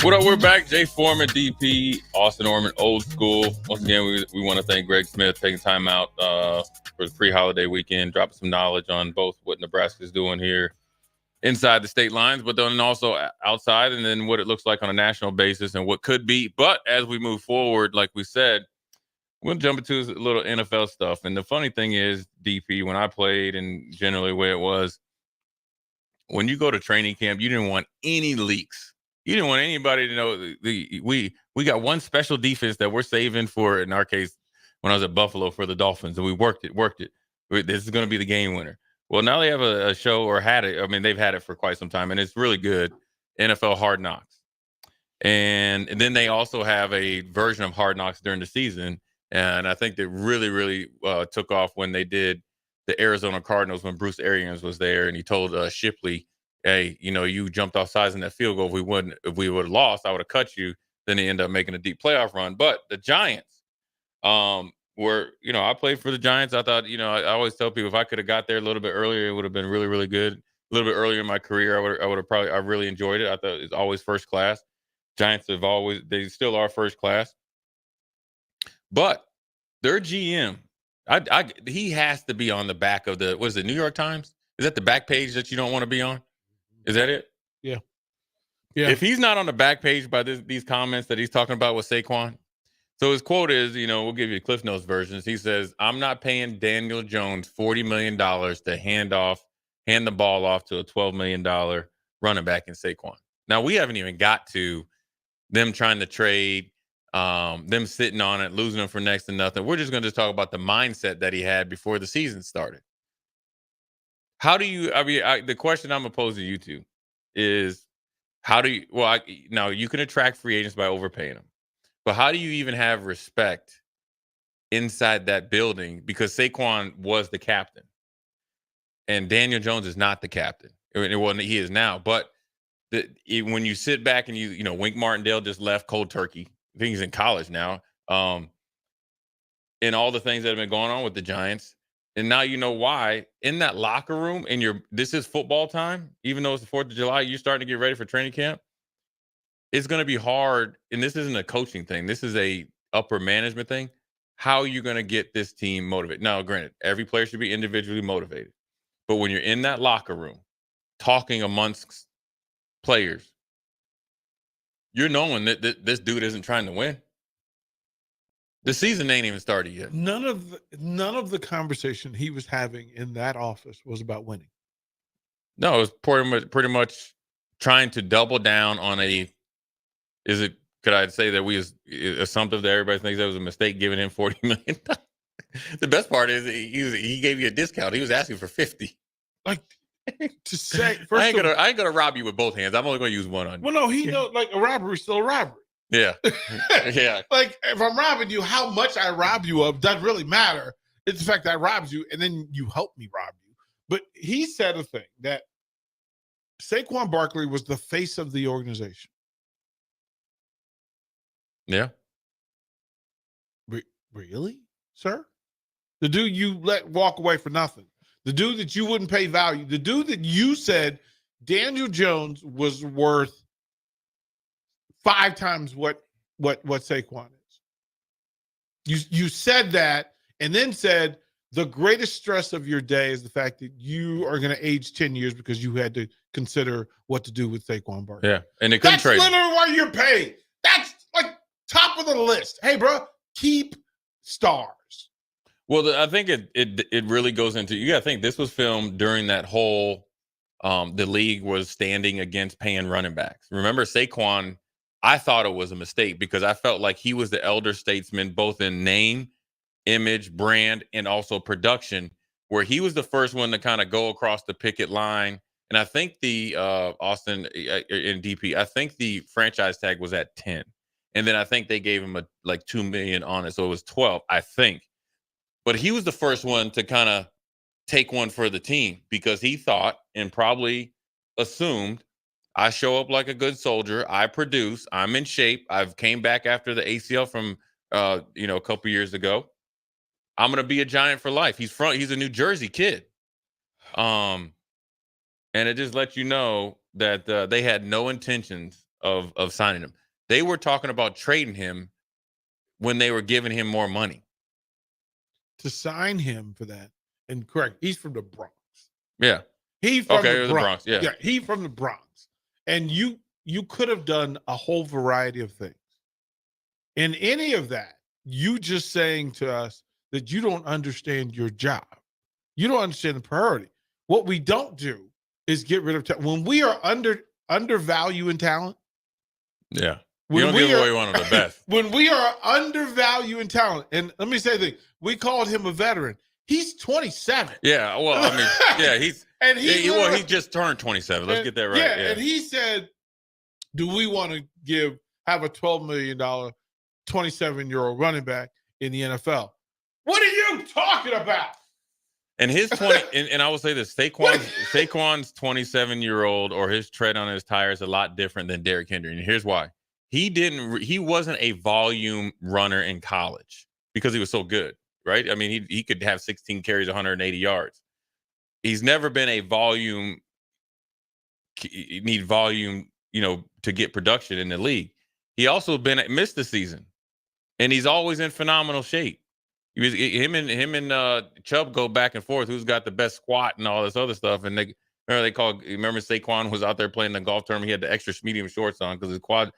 Speaker 3: What up? We're back. Jay Foreman, DP, Austin Norman, old school. Once again, we want to thank Greg Smith taking time out for the pre-holiday weekend, dropping some knowledge on both what Nebraska's doing here inside the state lines, but then also outside, and then what it looks like on a national basis and what could be. But as we move forward, like we said, we'll jump into a little NFL stuff. And the funny thing is, DP, when I played and generally the way it was, when you go to training camp, you didn't want any leaks. You didn't want anybody to know we got one special defense that we're saving for, in our case, when I was at Buffalo for the Dolphins, and we worked it. This is going to be the game winner. Well, now they have a show, or had it. I mean, they've had it for quite some time, and it's really good. NFL Hard Knocks. And then they also have a version of Hard Knocks during the season. And I think that really, really took off when they did the Arizona Cardinals when Bruce Arians was there, and he told Shipley, hey, you jumped off sides in that field goal. If we would have lost, I would have cut you. Then they end up making a deep playoff run. But the Giants, were, I played for the Giants. I thought, I always tell people if I could have got there a little bit earlier, it would have been really, really good. A little bit earlier in my career, I would have I really enjoyed it. I thought it's always first class. Giants they still are first class. But their GM, he has to be on the back of the, what is it, New York Times? Is that the back page that you don't want to be on? Is that it?
Speaker 12: Yeah.
Speaker 3: If he's not on the back page by these comments that he's talking about with Saquon, so his quote is, we'll give you Cliff Notes versions. He says, "I'm not paying Daniel Jones $40 million to hand the ball off to a $12 million running back in Saquon." Now, we haven't even got to them trying to trade, them sitting on it, losing them for next to nothing. We're just going to talk about the mindset that he had before the season started. How do you, the question I'm going to pose to you two is, now you can attract free agents by overpaying them, but how do you even have respect inside that building? Because Saquon was the captain and Daniel Jones is not the captain. Well, he is now, but when you sit back and Wink Martindale just left cold turkey. I think he's in college now. And all the things that have been going on with the Giants. And now you know why. In that locker room, this is football time, even though it's the 4th of July, you're starting to get ready for training camp. It's going to be hard. And this isn't a coaching thing. This is a upper management thing. How are you going to get this team motivated? Now, granted, every player should be individually motivated. But when you're in that locker room, talking amongst players, you're knowing that this dude isn't trying to win. The season ain't even started yet.
Speaker 12: None of the conversation he was having in that office was about winning.
Speaker 3: No, it was pretty much trying to double down on could I say that we is assumptive that everybody thinks that was a mistake giving him $40 million? The best part is he gave you a discount. He was asking for 50.
Speaker 12: Like, to say,
Speaker 3: I ain't gonna rob you with both hands. I'm only gonna use one on you.
Speaker 12: Well, no, he knows, like, a robbery is still a robbery.
Speaker 3: Yeah. Yeah.
Speaker 12: Like, if I'm robbing you, how much I rob you of doesn't really matter. It's the fact that I robbed you and then you help me rob you. But he said a thing that Saquon Barkley was the face of the organization.
Speaker 3: Yeah.
Speaker 12: Really, sir? The dude you let walk away for nothing. The dude that you wouldn't pay value. The dude that you said Daniel Jones was worth 5 times what Saquon is. You said that and then said the greatest stress of your day is the fact that you are going to age 10 years because you had to consider what to do with Saquon Barkley.
Speaker 3: Yeah, and they couldn't trade.
Speaker 12: That's literally why you're paid. That's like top of the list. Hey, bro, keep stars.
Speaker 3: Well, I think it really goes into, you got to think this was filmed during that whole, the league was standing against paying running backs. Remember Saquon, I thought it was a mistake because I felt like he was the elder statesman, both in name, image, brand, and also production, where he was the first one to kind of go across the picket line. And I think the Austin in DP, I think the franchise tag was at 10. And then I think they gave him like $2 million on it. So it was 12, I think. But he was the first one to kind of take one for the team because he thought and probably assumed I show up like a good soldier. I produce. I'm in shape. I've came back after the ACL from, a couple years ago. I'm going to be a Giant for life. He's a New Jersey kid. And it just lets you know that they had no intentions of signing him. They were talking about trading him when they were giving him more money.
Speaker 12: To sign him for that, and correct, he's from the Bronx.
Speaker 3: Yeah.
Speaker 12: He's from the
Speaker 3: Bronx. Yeah.
Speaker 12: Yeah, he's from the Bronx. And you could have done a whole variety of things. In any of that, you just saying to us that you don't understand your job. You don't understand the priority. What we don't do is get rid of talent. When we are undervaluing talent.
Speaker 3: Yeah. You don't give away one of the best.
Speaker 12: When we are undervaluing talent, and let me say this, we called him a veteran. He's 27.
Speaker 3: Yeah, well, I mean, yeah, he just turned 27. Let's get that right.
Speaker 12: Yeah, and he said, do we want to have a $12 million 27-year-old running back in the NFL? What are you talking about?
Speaker 3: And his 20, and I will say this: Saquon's 27-year-old or his tread on his tire is a lot different than Derrick Henry, and here's why: he wasn't a volume runner in college because he was so good, right? I mean, he could have 16 carries, 180 yards. He's never been a volume. You need volume, to get production in the league. He also missed the season, and he's always in phenomenal shape. Him and Chubb go back and forth. Who's got the best squat and all this other stuff? And remember Saquon was out there playing the golf tournament. He had the extra medium shorts on because his quad,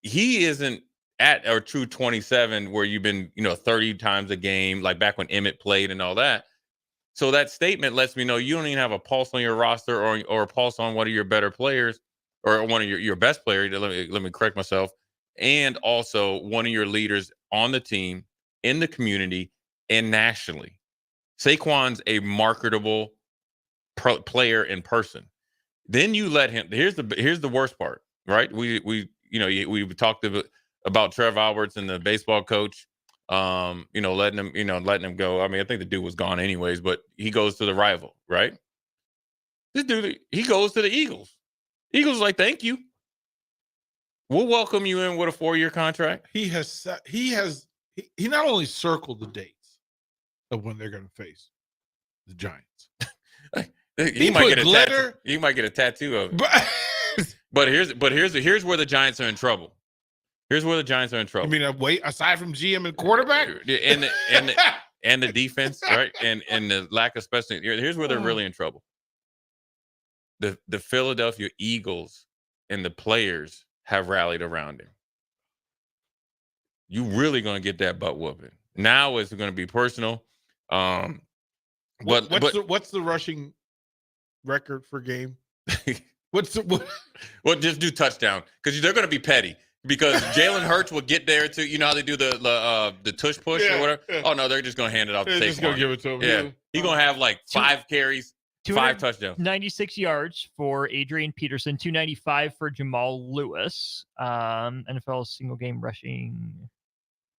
Speaker 3: he isn't at a true 27 where you've been 30 times a game like back when Emmett played and all that. So that statement lets me know you don't even have a pulse on your roster or a pulse on one of your better players or one of your best players. Let me correct myself. And also one of your leaders on the team, in the community, and nationally. Saquon's a marketable player in person. Then you let him. Here's the worst part, right? We talked about Trev Alberts and the baseball coach, letting him go. I mean, I think the dude was gone anyways, but he goes to the rival, right? This dude, he goes to the Eagles. Eagles like, thank you. We'll welcome you in with a 4-year contract.
Speaker 12: He not only circled the dates of when they're going to face the Giants.
Speaker 3: He might get a tattoo. You might get a tattoo of it. But here's where the Giants are in trouble. Here's where the Giants are in trouble.
Speaker 12: You mean aside from GM and quarterback?
Speaker 3: And the defense, right? And the lack of special. Here's where they're really in trouble. The Philadelphia Eagles and the players have rallied around him. You really going to get that butt whooping. Now it's going to be personal.
Speaker 12: What's the rushing record for game?
Speaker 3: Well, just do touchdown because they're going to be petty because Jalen Hurts will get there too. You know how they do the tush push or whatever. Yeah. Oh no, they're just going to hand it off to Saquon.
Speaker 12: Just going to give it to him.
Speaker 3: Yeah, he's going to have like 5 carries. 5 touchdowns.
Speaker 16: 96 yards for Adrian Peterson, 295 for Jamal Lewis. NFL single game rushing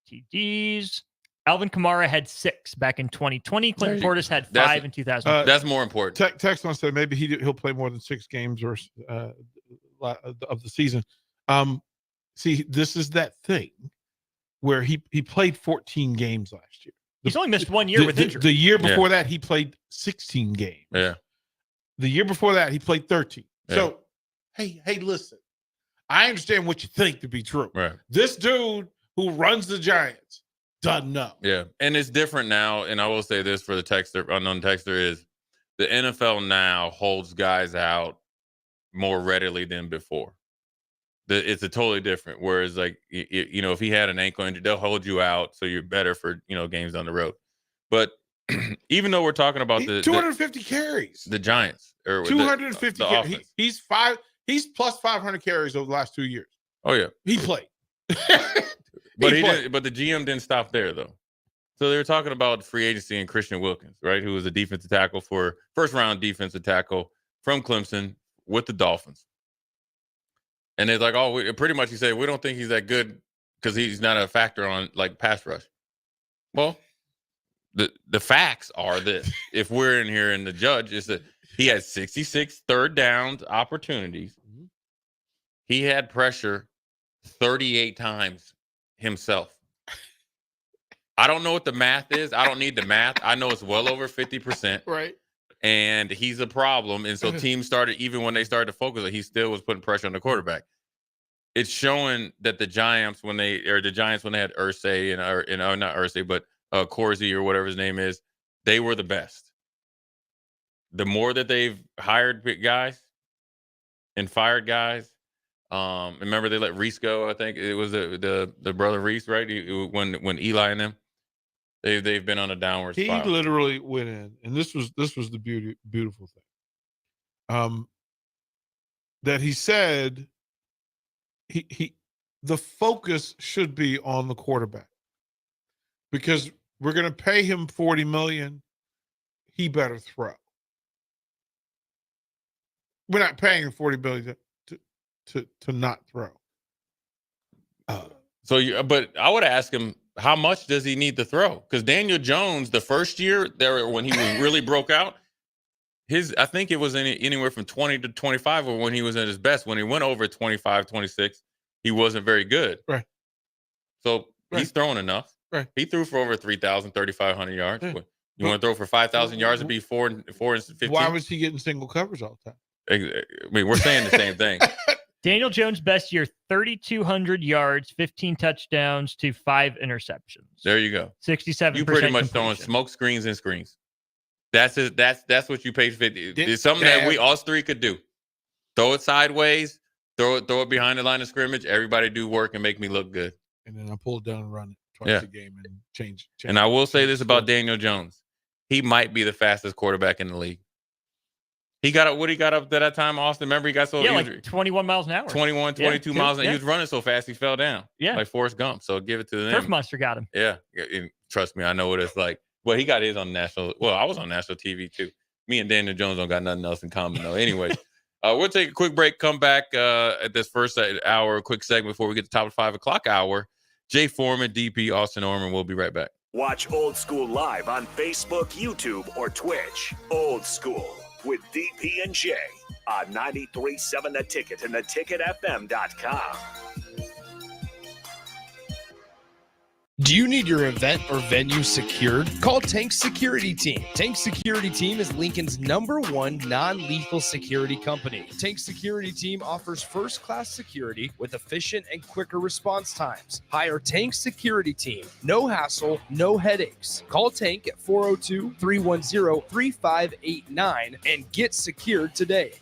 Speaker 16: TDs. Alvin Kamara had 6 back in 2020. Clinton Portis had 5 in 2000.
Speaker 3: That's more important.
Speaker 12: Text on said maybe he'll play more than 6 games or of the season. See, this is that thing where he played 14 games last year.
Speaker 16: He's only missed 1 year with injury.
Speaker 12: The year before that, he played 16 games.
Speaker 3: Yeah.
Speaker 12: The year before that, he played 13. Yeah. So, hey, listen. I understand what you think to be true.
Speaker 3: Right.
Speaker 12: This dude who runs the Giants doesn't know.
Speaker 3: Yeah, and it's different now. And I will say this for the unknown texter is the NFL now holds guys out more readily than before. It's a totally different. Whereas, like, if he had an ankle injury, they'll hold you out so you're better for games on the road. But even though we're talking about
Speaker 12: 250 carries,
Speaker 3: the Giants or
Speaker 12: 250 carries, he's plus 500 carries over the last 2 years.
Speaker 3: Oh yeah,
Speaker 12: he played.
Speaker 3: But the GM didn't stop there though. So they were talking about free agency and Christian Wilkins, right? Who was a defensive tackle first round defensive tackle from Clemson with the Dolphins. And they're like, pretty much he said, we don't think he's that good because he's not a factor on like pass rush. Well, the facts are this. If we're in here and the judge is that he had 66 third downs opportunities. Mm-hmm. He had pressure 38 times himself. I don't know what the math is. I don't need the math. I know it's well over 50%.
Speaker 12: Right.
Speaker 3: And he's a problem. And so teams started, even when they started to focus, he still was putting pressure on the quarterback. It's showing that the Giants, when they had Irsay and not Irsay, but Corsi or whatever his name is, they were the best. The more that they've hired guys and fired guys, remember they let Reese go. I think it was the brother Reese, right? When Eli and them. They've been on a downward spiral.
Speaker 12: He literally went in, and this was the beautiful thing. That he said the focus should be on the quarterback because we're going to pay him $40 million. He better throw. We're not paying him $40 million to not throw.
Speaker 3: But I would ask him. how much does he need to throw? Because Daniel Jones, the first year there when he was really broke out, I think it was anywhere from 20 to 25 or when he was at his best. When he went over 25, 26, he wasn't very good.
Speaker 12: Right.
Speaker 3: So he's throwing enough.
Speaker 12: Right.
Speaker 3: He threw for over 3,000, 3,500 yards.
Speaker 12: Yeah.
Speaker 3: You want to throw for 5,000 yards and be 4 and 15?
Speaker 12: Why was he getting single coverage all the time?
Speaker 3: I mean, we're saying the same thing.
Speaker 16: Daniel Jones' best year, 3,200 yards, 15 touchdowns to 5 interceptions.
Speaker 3: There you go.
Speaker 16: 67%.
Speaker 3: You pretty much throwing smoke screens and screens. That's it. That's what you paid 50. It's something that we us three could do. Throw it sideways, throw it behind the line of scrimmage. Everybody do work and make me look good.
Speaker 12: And then I pull it down and run it twice a game and change.
Speaker 3: And I will say this about Daniel Jones. He might be the fastest quarterback in the league. He got up to that time, Austin. Remember, he got so
Speaker 16: like 21 miles an hour.
Speaker 3: 21, 22 miles, and he was running so fast he fell down.
Speaker 16: Yeah.
Speaker 3: Like Forrest Gump. So give it to them.
Speaker 16: Turf Monster got him.
Speaker 3: Yeah. And trust me, I know what it's like. Well, he got his on national. Well, I was on national TV too. Me and Daniel Jones don't got nothing else in common though. Anyway, we'll take a quick break. Come back at this first hour, a quick segment before we get to top of 5 o'clock hour. Jay Foreman, DP, Austin Norman. We'll be right back.
Speaker 2: Watch Old School live on Facebook, YouTube, or Twitch. Old School with DP and J on 93.7 The Ticket and theticketfm.com.
Speaker 6: Do you need your event or venue secured? Call Tank Security Team. Tank Security Team is Lincoln's #1 non-lethal security company. Tank Security Team offers first-class security with efficient and quicker response times. Hire Tank Security Team. No hassle, no headaches. Call Tank at 402-310-3589 and get secured today.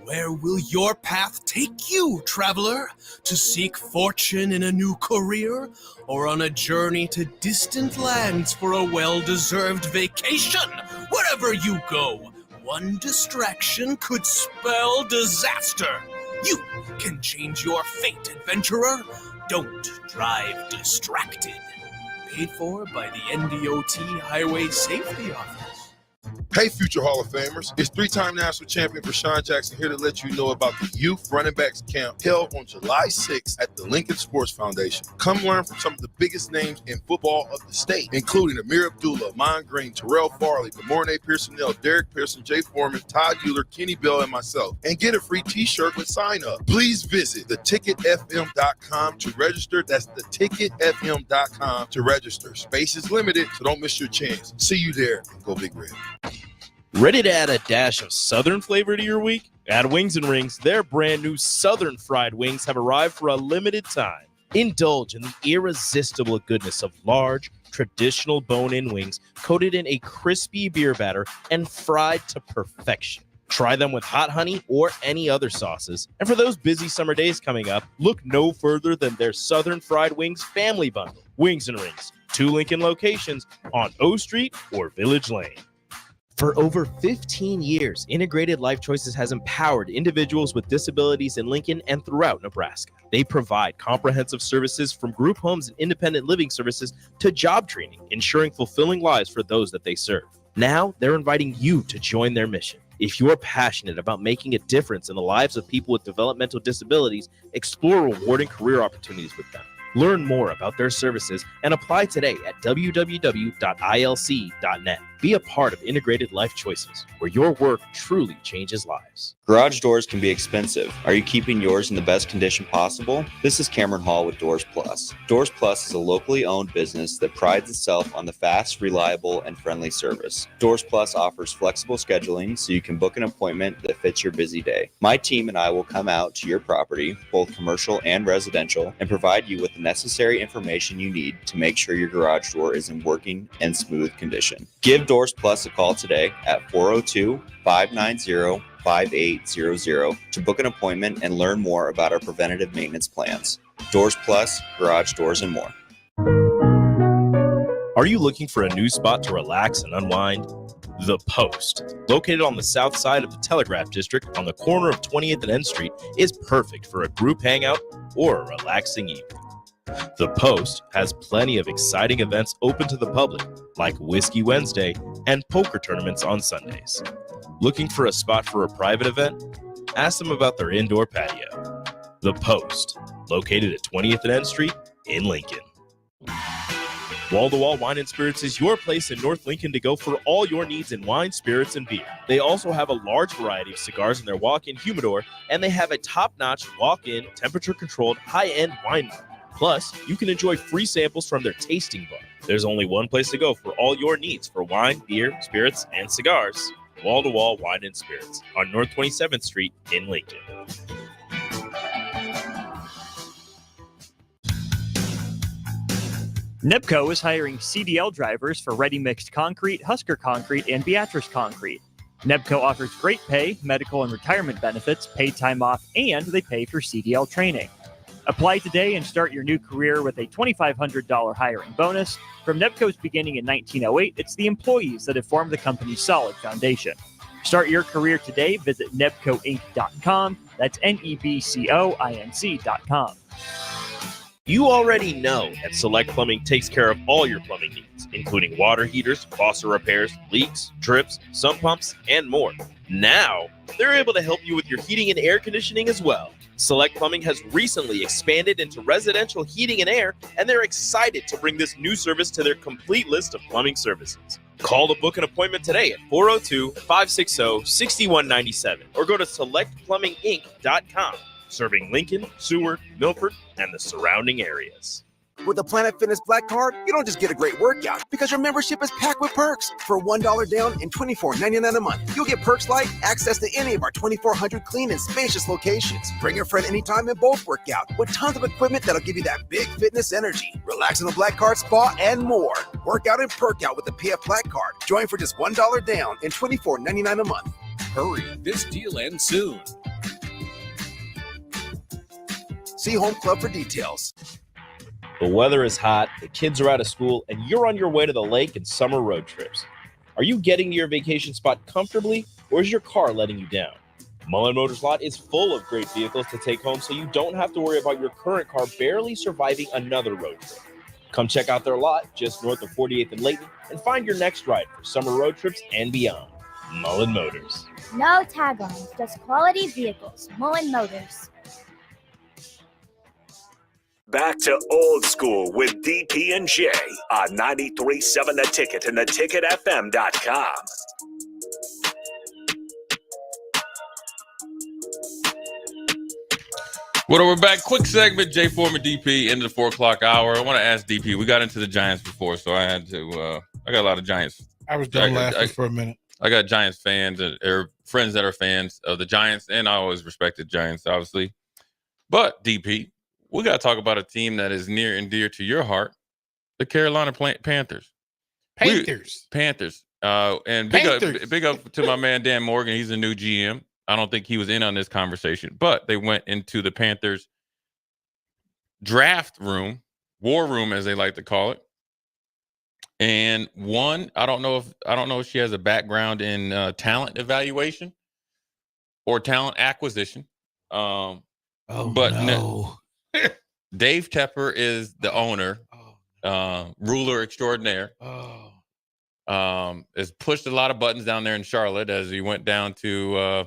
Speaker 14: Where will your path take you, traveler? To seek fortune in a new career? Or on a journey to distant lands for a well-deserved vacation? Wherever you go, one distraction could spell disaster. You can change your fate, adventurer. Don't drive distracted. Paid for by the NDOT Highway Safety Office.
Speaker 4: Hey, future Hall of Famers. It's 3-time national champion Rashawn Jackson here to let you know about the Youth Running Backs Camp held on July 6th at the Lincoln Sports Foundation. Come learn from some of the biggest names in football of the state, including Amir Abdullah, Amon Green, Terrell Farley, Demorne Pearsonell, Derek Pearson, Jay Foreman, Todd Euler, Kenny Bell, and myself, and get a free t-shirt with sign-up. Please visit theticketfm.com to register. That's theticketfm.com to register. Space is limited, so don't miss your chance. See you there, and go Big Red.
Speaker 1: Ready to add a dash of Southern flavor to your week? At Wings and Rings, their brand new Southern fried wings have arrived for a limited time. Indulge in the irresistible goodness of large, traditional bone-in wings coated in a crispy beer batter and fried to perfection. Try them with hot honey or any other sauces. And for those busy summer days coming up, look no further than their Southern Fried Wings Family Bundle. Wings and Rings, 2 Lincoln locations on O Street or Village Lane. For over 15 years, Integrated Life Choices has empowered individuals with disabilities in Lincoln and throughout Nebraska. They provide comprehensive services from group homes and independent living services to job training, ensuring fulfilling lives for those that they serve. Now, they're inviting you to join their mission. If you're passionate about making a difference in the lives of people with developmental disabilities, explore rewarding career opportunities with them. Learn more about their services and apply today at www.ilc.net. Be a part of Integrated Life Choices, where your work truly changes lives.
Speaker 18: Garage doors can be expensive. Are you keeping yours in the best condition possible? This is Cameron Hall with Doors Plus. Doors Plus is a locally owned business that prides itself on the fast, reliable, and friendly service. Doors Plus offers flexible scheduling so you can book an appointment that fits your busy day. My team and I will come out to your property, both commercial and residential, and provide you with the necessary information you need to make sure your garage door is in working and smooth condition. Give Doors Plus a call today at 402-590-5800 to book an appointment and learn more about our preventative maintenance plans. Doors Plus, garage doors, and more.
Speaker 1: Are you looking for a new spot to relax and unwind? The Post, located on the south side of the Telegraph District on the corner of 20th and N Street, is perfect for a group hangout or a relaxing evening. The Post has plenty of exciting events open to the public, like Whiskey Wednesday and poker tournaments on Sundays. Looking for a spot for a private event? Ask them about their indoor patio. The Post, located at 20th and N Street in Lincoln. Wall to Wall Wine and Spirits is your place in North Lincoln to go for all your needs in wine, spirits, and beer. They also have a large variety of cigars in their walk-in humidor, and they have a top-notch walk-in, temperature-controlled, high-end wine bar. Plus, you can enjoy free samples from their tasting bar. There's only one place to go for all your needs for wine, beer, spirits, and cigars. Wall to Wall Wine and Spirits on North 27th Street in Lincoln.
Speaker 16: NEBCO is hiring CDL drivers for Ready Mixed Concrete, Husker Concrete, and Beatrice Concrete. NEBCO offers great pay, medical and retirement benefits, paid time off, and they pay for CDL training. Apply today and start your new career with a $2,500 hiring bonus. From NEBCO's beginning in 1908, it's the employees that have formed the company's solid foundation. Start your career today. Visit nebcoinc.com. That's NEBCOINC.com.
Speaker 1: You already know that Select Plumbing takes care of all your plumbing needs, including water heaters, faucet repairs, leaks, drips, sump pumps, and more. Now, they're able to help you with your heating and air conditioning as well. Select Plumbing has recently expanded into residential heating and air, and they're excited to bring this new service to their complete list of plumbing services. Call to book an appointment today at 402-560-6197 or go to selectplumbinginc.com. Serving Lincoln, Seward, Milford, and the surrounding areas.
Speaker 17: With the Planet Fitness Black Card, you don't just get a great workout because your membership is packed with perks. For $1 down and $24.99 a month, you'll get perks like access to any of our 2,400 clean and spacious locations. Bring your friend anytime and both work out with tons of equipment that'll give you that big fitness energy. Relax in the Black Card spa and more. Work out and perk out with the PF Black Card. Join for just $1 down and $24.99 a month. Hurry,
Speaker 19: this deal ends soon.
Speaker 17: See Home Club for details.
Speaker 1: The weather is hot, the kids are out of school, and you're on your way to the lake and summer road trips. Are you getting to your vacation spot comfortably, or is your car letting you down? Mullen Motors Lot is full of great vehicles to take home, so you don't have to worry about your current car barely surviving another road trip. Come check out their lot just north of 48th and Layton and find your next ride for summer road trips and beyond. Mullen Motors.
Speaker 8: No tag-ons, just quality vehicles. Mullen Motors.
Speaker 2: Back to Old School with DP and J on 93.7 The Ticket and theticketfm.com.
Speaker 3: Well, we're back. Quick segment, J Foreman, DP, into the 4 o'clock hour. I want to ask DP. We got into the Giants before, so I had to. I got a lot of Giants.
Speaker 12: I was done laughing for a minute.
Speaker 3: I got Giants fans or friends that are fans of the Giants, and I always respected Giants, obviously. But DP, we got to talk about a team that is near and dear to your heart, the Carolina Panthers. Panthers. And big up to my man Dan Morgan. He's a new GM. I don't think he was in on this conversation, but they went into the Panthers draft room, war room as they like to call it, and one. I don't know if she has a background in talent evaluation or talent acquisition. Dave Tepper is the owner, ruler extraordinaire. Has pushed a lot of buttons down there in Charlotte as he went down to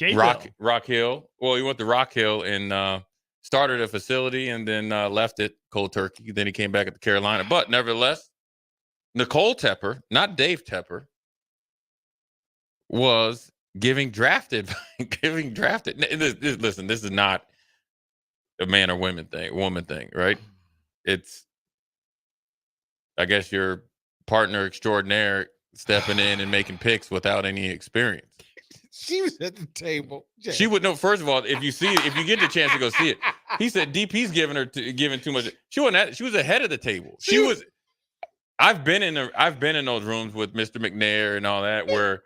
Speaker 3: Rock Hill. Well, he went to Rock Hill and started a facility and then left it cold turkey. Then he came back at the Carolina. But nevertheless, Nicole Tepper, not Dave Tepper, was giving drafted. Listen, this is not a man or woman thing, right? It's, I guess, your partner extraordinaire stepping in and making picks without any experience.
Speaker 12: She was at the table. Jay.
Speaker 3: She would know. First of all, if you get the chance to go see it, he said DP's giving too much. She was ahead of the table. She was. I've been in those rooms with Mr. McNair and all that where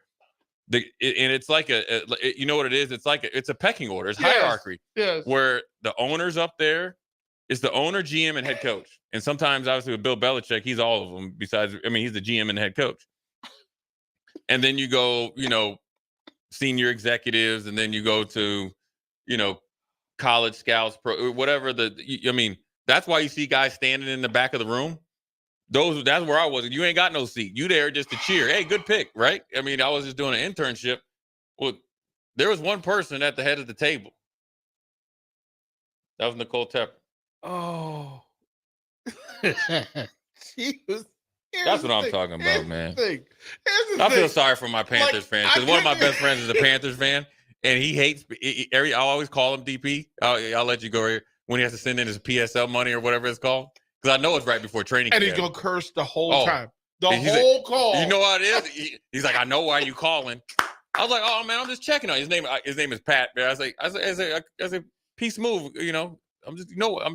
Speaker 3: and it's like you know what it is? It's like it's a pecking order. It's hierarchy.
Speaker 12: Yes.
Speaker 3: Where the owner's up there. It's the owner, GM, and head coach. And sometimes, obviously, with Bill Belichick, he's all of them. Besides, he's the GM and the head coach. And then you go, senior executives, and then you go to, college scouts, whatever. That's why you see guys standing in the back of the room. That's where I was. You ain't got no seat. You there just to cheer. Hey, good pick, right? I was just doing an internship. Well, there was one person at the head of the table. That was Nicole Tepper.
Speaker 12: Oh.
Speaker 3: That's what I'm talking about, man. I feel sorry for my Panthers fans because one of my best friends is a Panthers fan, and he hates. I always call him DP. I'll let you go here when he has to send in his PSL money or whatever it's called because I know it's right before training camp.
Speaker 12: And he's gonna curse the whole time. The
Speaker 3: And
Speaker 12: whole call.
Speaker 3: You know what it is? He's like, I know why you calling. I was like, oh man, I'm just checking on you. His name is Pat. Man. I was like, as a peace move, I'm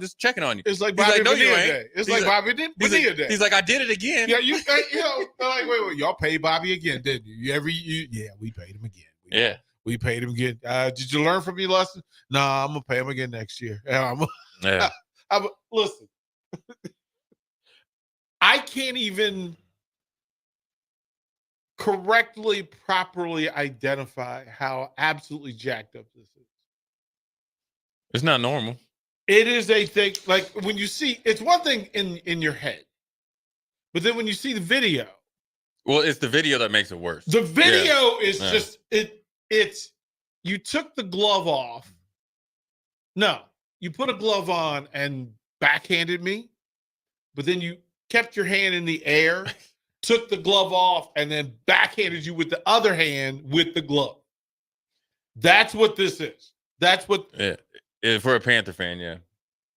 Speaker 3: just checking on you.
Speaker 12: It's like Bobby Bonilla Day. It's like Bobby Bonilla Day.
Speaker 3: He's like, I did it again.
Speaker 12: Yeah, like, wait, y'all paid Bobby again, didn't you? Yeah, we paid him again. We paid him again. Did you learn from your lesson? No, I'm gonna pay him again next year. Listen, I can't even correctly, properly identify how absolutely jacked up this is.
Speaker 3: It's not normal.
Speaker 12: It is a thing. Like when you see, it's one thing in your head, but then when you see the video,
Speaker 3: well, it's the video that makes it worse.
Speaker 12: The video is just it's you took the glove off. No, you put a glove on and backhanded me, but then you kept your hand in the air, took the glove off, and then backhanded you with the other hand with the glove. That's what this is. That's what.
Speaker 3: Yeah, for a Panther fan, yeah.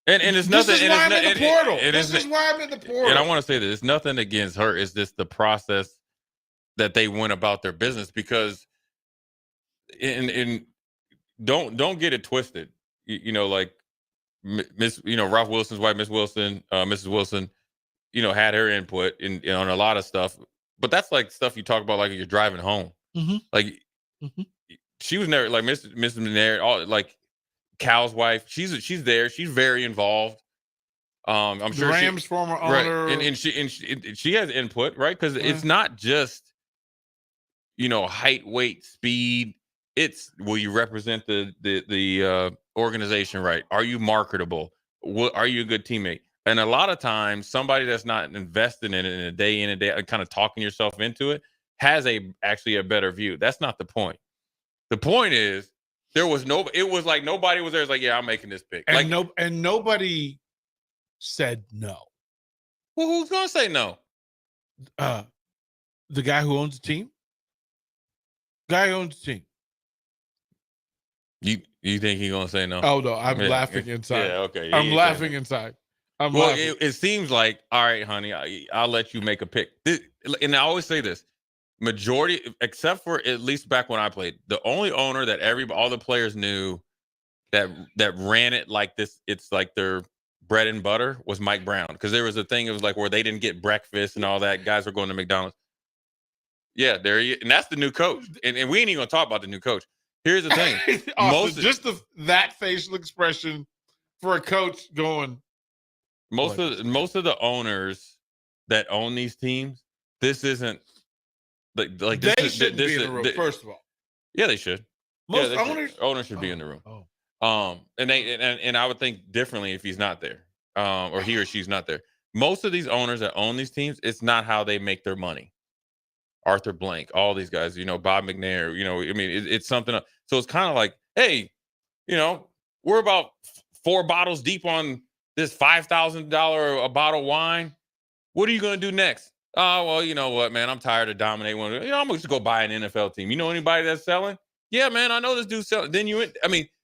Speaker 3: And it's
Speaker 12: this
Speaker 3: nothing.
Speaker 12: Is why I'm in the portal. This is why I'm in the portal.
Speaker 3: And I want to say this: it's nothing against her. It's just the process that they went about their business because, don't get it twisted. Like Miss, Ralph Wilson's wife, Miss Wilson, Mrs. Wilson, had her input on a lot of stuff. But that's like stuff you talk about like you're driving home.
Speaker 12: Mm-hmm.
Speaker 3: Like she was never like Mrs. McNair, all like. Cal's wife, she's there. She's very involved. I'm sure
Speaker 12: Rams former owner,
Speaker 3: right. and she has input, right? Because it's not just height, weight, speed. It's will you represent the organization right? Are you marketable? Are you a good teammate? And a lot of times, somebody that's not invested in it in a day, kind of talking yourself into it, has actually a better view. That's not the point. The point is. There was it was like nobody was there. It's like, yeah, I'm making this pick.
Speaker 12: And nobody said no.
Speaker 3: Well, who's gonna say no?
Speaker 12: The guy who owns the team. Guy who owns the team.
Speaker 3: You think he's gonna say no?
Speaker 12: Oh no, I'm laughing inside.
Speaker 3: Yeah, okay.
Speaker 12: I'm laughing inside.
Speaker 3: It seems like, all right, honey, I'll let you make a pick. And I always say this. Majority, except for at least back when I played, the only owner that all the players knew that ran it like this, it's like their bread and butter was Mike Brown. Because there was a thing, it was like where they didn't get breakfast and all that. Guys were going to McDonald's. Yeah, and that's the new coach. And we ain't even gonna talk about the new coach. Here's the thing.
Speaker 12: That facial expression for a coach going.
Speaker 3: Most of the owners that own these teams, this isn't. Like
Speaker 12: they shouldn't be in the room. First of all,
Speaker 3: yeah, they should.
Speaker 12: Most
Speaker 3: owners should be in the room. And I would think differently if he's not there, or he or she's not there. Most of these owners that own these teams, it's not how they make their money. Arthur Blank, all these guys, Bob McNair, it's something. So it's kind of like, hey, we're about 4 bottles deep on this $5,000 a bottle wine. What are you going to do next? Oh, well, you know what, man? I'm tired of dominating one. I'm going to go buy an NFL team. You know anybody that's selling? Yeah, man, I know this dude's selling. Then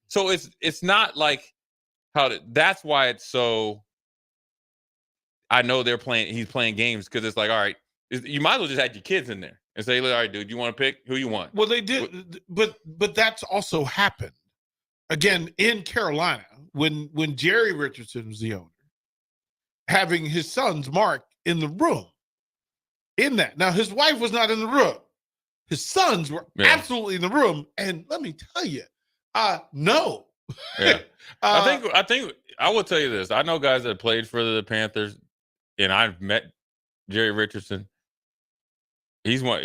Speaker 3: so it's not like that's why it's so. I know he's playing games because it's like, all right, you might as well just add your kids in there and say, all right, dude, you want to pick who you want?
Speaker 12: Well, they did, but that's also happened again in Carolina when Jerry Richardson was the owner, having his sons Mark in the room. In that. Now, his wife was not in the room. His sons were absolutely in the room. And let me tell you, no.
Speaker 3: Yeah. I think I will tell you this. I know guys that played for the Panthers, and I've met Jerry Richardson. He's a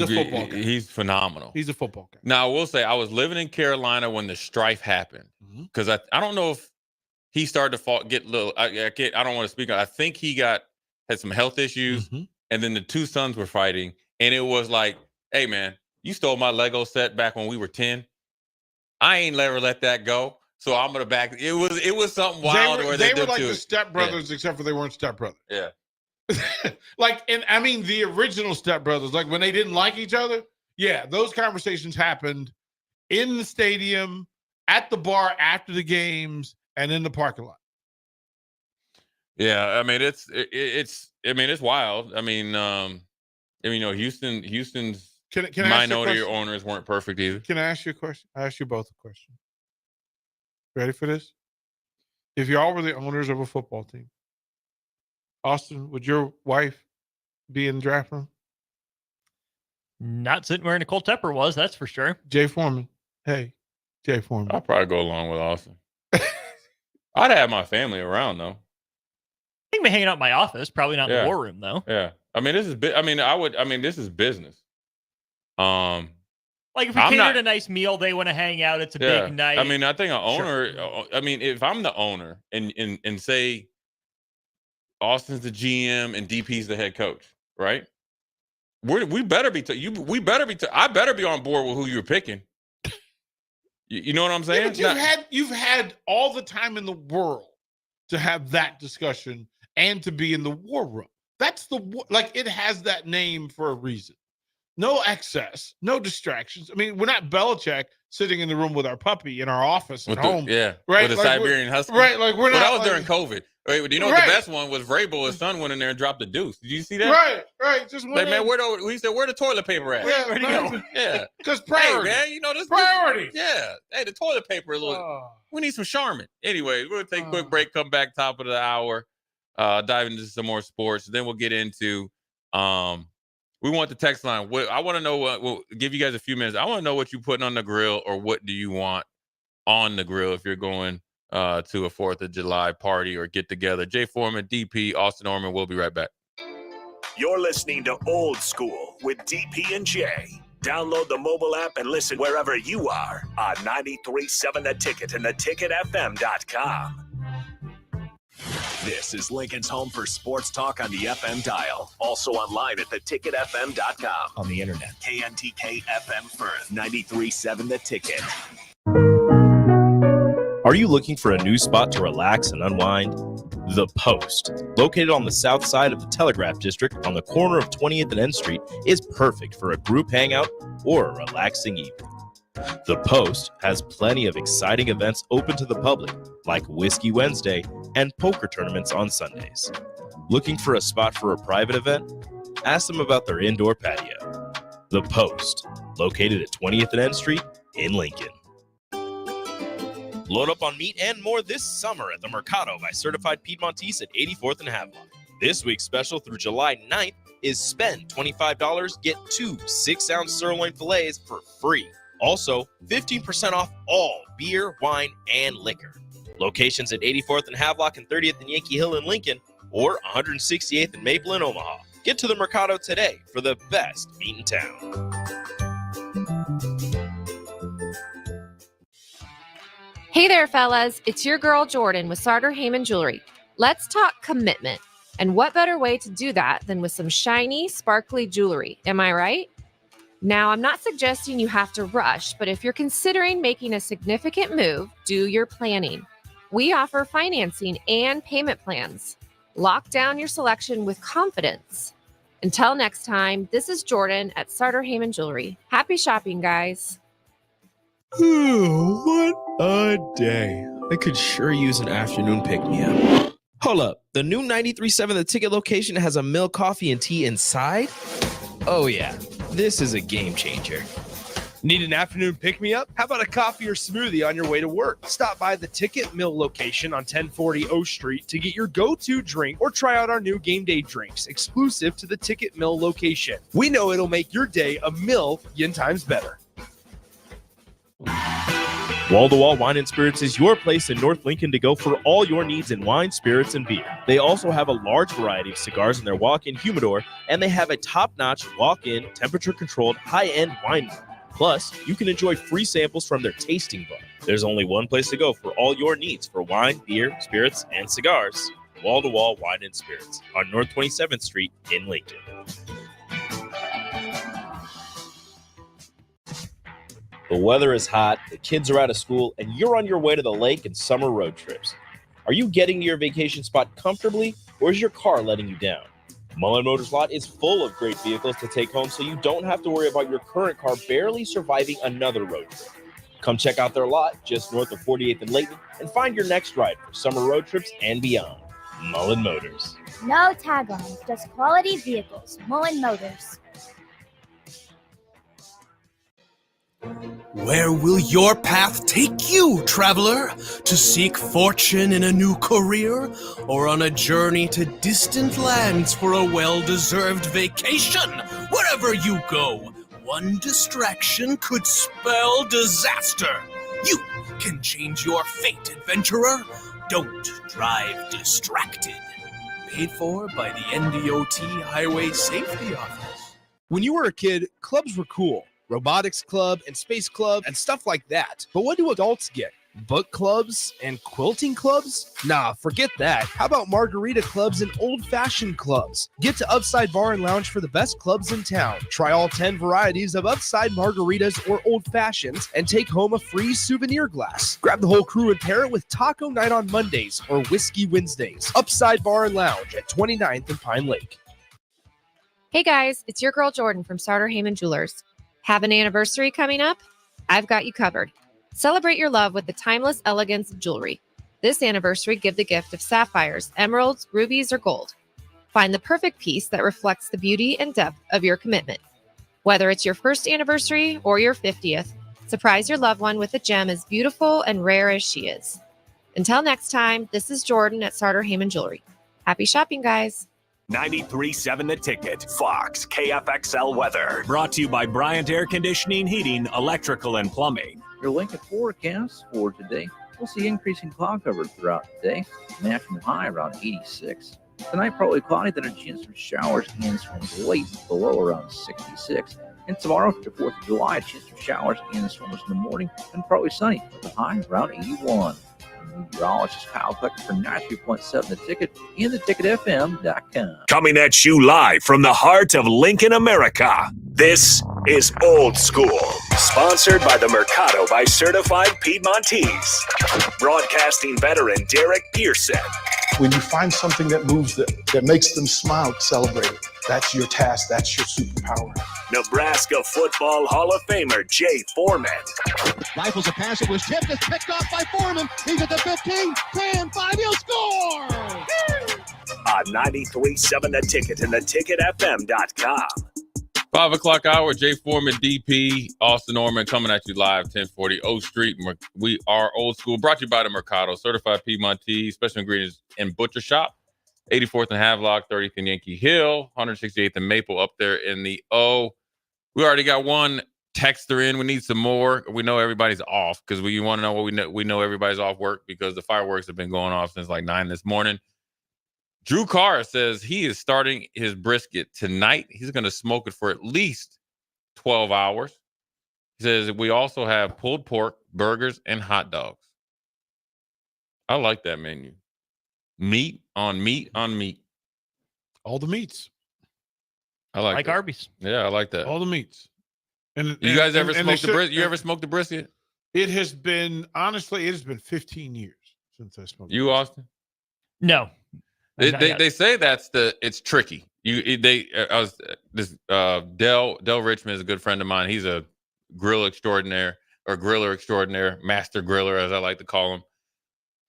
Speaker 3: football guy. He's phenomenal.
Speaker 12: He's a football guy.
Speaker 3: Now, I will say I was living in Carolina when the strife happened. Because I don't know if he started to get a little I don't want to speak. I think he had some health issues, and then the 2 sons were fighting, and it was like, hey, man, you stole my Lego set back when we were 10. I ain't never let that go. So I'm gonna back. It was something wild.
Speaker 12: They were like the stepbrothers, except for they weren't stepbrothers.
Speaker 3: Yeah.
Speaker 12: Like, and I mean the original stepbrothers, like when they didn't like each other. Yeah, those conversations happened in the stadium, at the bar after the games, and in the parking lot.
Speaker 3: Yeah, I mean it's wild. I mean, Houston's
Speaker 12: Can I
Speaker 3: minority
Speaker 12: ask you a
Speaker 3: owners weren't perfect either.
Speaker 12: Can I ask you a question? I ask you both a question. Ready for this? If y'all were the owners of a football team, Austin, would your wife be in the draft room?
Speaker 16: Not sitting where Nicole Tepper was, that's for sure.
Speaker 12: Jay Foreman. Hey, Jay Foreman.
Speaker 3: I'll probably go along with Austin. I'd have my family around though.
Speaker 16: I think we're hanging out in my office, probably not in the war room though.
Speaker 3: Yeah. I mean, this is this is business.
Speaker 16: Like if we catered a nice meal, they want to hang out. It's a big night.
Speaker 3: I mean, I think an owner. Sure. I mean, if I'm the owner and say Austin's the GM and DP's the head coach, right? We better be. I better be on board with who you're picking. You know what I'm saying?
Speaker 12: Yeah, but you've had all the time in the world to have that discussion and to be in the war room. That's it has that name for a reason. No excess, no distractions. I mean, we're not Belichick sitting in the room with our puppy in our office at home.
Speaker 3: Right?
Speaker 12: With
Speaker 3: a Siberian Husky.
Speaker 12: Right, like we're not.
Speaker 3: That was during COVID. Right, do you know what the best one was? Vrabel, his son, went in there and dropped the deuce. Did you see that?
Speaker 12: Right. Just
Speaker 3: like, man, where the toilet paper at?
Speaker 12: Yeah,
Speaker 3: where'd he go? Yeah,
Speaker 12: because priority.
Speaker 3: Hey, man, this
Speaker 12: priority.
Speaker 3: Yeah, hey, the toilet paper. We need some Charmin. Anyway, we're gonna take a quick break. Come back top of the hour. Dive into some more sports. Then we'll get into. We want the text line. I want to know we'll give you guys a few minutes. I want to know what you're putting on the grill, or what do you want on the grill if you're going to a 4th of July party or get together. Jay Foreman, DP, Austin Norman. We'll be right back.
Speaker 2: You're listening to Old School with DP and Jay. Download the mobile app and listen wherever you are on 93.7 The Ticket and theticketfm.com. This is Lincoln's home for sports talk on the FM dial. Also online at theticketfm.com.
Speaker 1: On the internet.
Speaker 2: KNTK FM Firth, 93.7 The Ticket.
Speaker 1: Are you looking for a new spot to relax and unwind? The Post, located on the south side of the Telegraph District on the corner of 20th and N Street, is perfect for a group hangout or a relaxing evening. The Post has plenty of exciting events open to the public, like Whiskey Wednesday and poker tournaments on Sundays. Looking for a spot for a private event? Ask them about their indoor patio. The Post, located at 20th and N Street in Lincoln. Load up on meat and more this summer at the Mercado by Certified Piedmontese at 84th and Havelock. This week's special through July 9th is spend $25, get 2 6-ounce sirloin fillets for free. Also, 15% off all beer, wine, and liquor. Locations at 84th and Havelock and 30th and Yankee Hill in Lincoln, or 168th and Maple in Omaha. Get to the Mercado today for the best meat in town.
Speaker 19: Hey there, fellas. It's your girl, Jordan, with Sartor Heyman Jewelry. Let's talk commitment. And what better way to do that than with some shiny, sparkly jewelry? Am I right? Now, I'm not suggesting you have to rush, but if you're considering making a significant move, do your planning. We offer financing and payment plans. Lock down your selection with confidence. Until next time, this is Jordan at Sartor Heyman Jewelry. Happy shopping, guys.
Speaker 1: What a day. I could sure use an afternoon pick-me-up. Hold up. The new 93.7 The Ticket location has a milk, coffee, and tea inside? Oh, yeah. This is a game changer.
Speaker 6: Need an afternoon pick-me-up? How about a coffee or smoothie on your way to work? Stop by the Ticket Mill location on 1040 O Street to get your go-to drink or try out our new game day drinks exclusive to the Ticket Mill location. We know it'll make your day a million times better.
Speaker 1: Wall-to-Wall Wine and Spirits is your place in North Lincoln to go for all your needs in wine, spirits, and beer. They also have a large variety of cigars in their walk-in humidor, and they have a top-notch walk-in, temperature-controlled, high-end wine room. Plus, you can enjoy free samples from their tasting bar. There's only one place to go for all your needs for wine, beer, spirits, and cigars. Wall-to-Wall Wine and Spirits on North 27th Street in Lincoln. The weather is hot, the kids are out of school, and you're on your way to the lake and summer road trips. Are you getting to your vacation spot comfortably, or is your car letting you down? Mullen Motors Lot is full of great vehicles to take home, so you don't have to worry about your current car barely surviving another road trip. Come check out their lot just north of 48th and Layton and find your next ride for summer road trips and beyond. Mullen Motors.
Speaker 8: No tag-ons, just quality vehicles. Mullen Motors.
Speaker 14: Where will your path take you, traveler? To seek fortune in a new career? Or on a journey to distant lands for a well-deserved vacation? Wherever you go, one distraction could spell disaster. You can change your fate, adventurer. Don't drive distracted. Paid for by the NDOT Highway Safety Office.
Speaker 6: When you were a kid, clubs were cool. Robotics club and space club and stuff like that. But what do adults get? Book clubs and quilting clubs? Nah, forget that. How about margarita clubs and old-fashioned clubs? Get to Upside Bar and Lounge for the best clubs in town. Try all 10 varieties of Upside margaritas or old fashions and take home a free souvenir glass. Grab the whole crew and pair it with taco night on Mondays or whiskey Wednesdays. Upside Bar and Lounge at 29th and Pine Lake.
Speaker 19: Hey guys, it's your girl Jordan from Sartor Heyman Jewelers. Have an anniversary coming up? I've got you covered. Celebrate your love with the timeless elegance of jewelry. This anniversary, give the gift of sapphires, emeralds, rubies, or gold. Find the perfect piece that reflects the beauty and depth of your commitment. Whether it's your first anniversary or your 50th, surprise your loved one with a gem as beautiful and rare as she is. Until next time, this is Jordan at Sartor Heyman Jewelry. Happy shopping, guys.
Speaker 2: 93.7 The Ticket, Fox, KFXL weather. Brought to you by Bryant Air Conditioning, Heating, Electrical, and Plumbing.
Speaker 5: Your Lincoln forecast for today. We'll see increasing cloud cover throughout the day. National high around 86. Tonight, probably cloudy, then a chance for showers and storms late below around 66. And tomorrow, the 4th of July, a chance for showers and storms in the morning and probably sunny with a high around 81. Meteorologist Kyle Klecker for 93.7 The Ticket and theticketfm.com.
Speaker 2: Coming at you live from the heart of Lincoln, America. This is Old School, sponsored by the Mercado by Certified Piedmontese. Broadcasting veteran Derek Pearson.
Speaker 9: When you find something that moves that makes them smile, celebrate it. That's your task. That's your superpower.
Speaker 2: Nebraska Football Hall of Famer Jay Foreman.
Speaker 10: Rifles a pass. It was tipped. It's picked off by Foreman. He's at the 15, 10, 5. He'll score!
Speaker 2: On 93.7 The Ticket and theticketfm.com.
Speaker 3: 5 o'clock hour, Jay Foreman, DP, Austin Norman coming at you live, 1040 O Street. We are Old School, brought to you by the Mercado, Certified Piedmontese, special ingredients in Butcher Shop, 84th and Havelock, 30th and Yankee Hill, 168th and Maple up there in the O. We already got one texter in. We need some more. We know everybody's off because we want to know what we know everybody's off work because the fireworks have been going off since like 9 this morning. Drew Carr says he is starting his brisket tonight. He's going to smoke it for at least 12 hours. He says we also have pulled pork, burgers, and hot dogs. I like that menu. Meat on meat on meat.
Speaker 12: All the meats.
Speaker 3: I like that.
Speaker 16: Arby's.
Speaker 3: Yeah, I like that.
Speaker 12: All the meats. And
Speaker 3: you guys ever
Speaker 12: and
Speaker 3: smoked the brisket? You ever smoked the brisket?
Speaker 12: It has been, honestly, it has been 15 years since I smoked.
Speaker 3: You, Austin?
Speaker 16: No.
Speaker 3: They say it's tricky. Dell Richmond is a good friend of mine. He's a grill extraordinaire or griller extraordinaire, master griller as I like to call him.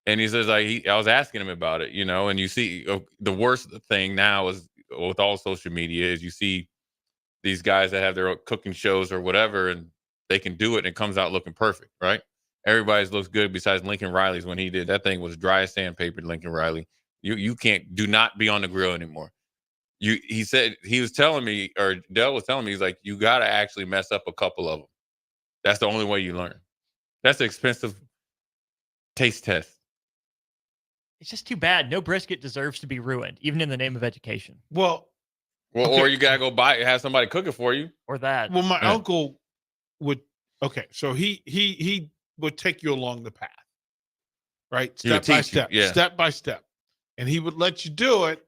Speaker 3: And he says I was asking him about it, and you see the worst thing now is with all social media is you see these guys that have their own cooking shows or whatever, and they can do it and it comes out looking perfect, right? Everybody's looks good besides Lincoln Riley's when he did that thing was dry as sandpaper. Lincoln Riley. You do not be on the grill anymore. He said he was telling me, or Dell was telling me, he's like, you got to actually mess up a couple of them. That's the only way you learn. That's an expensive taste test.
Speaker 16: It's just too bad. No brisket deserves to be ruined, even in the name of education.
Speaker 12: Well,
Speaker 3: okay. Or you got to go buy it, have somebody cook it for you.
Speaker 16: Or that.
Speaker 12: Well, my uncle would, so he would take you along the path, right? Step by step. And he would let you do it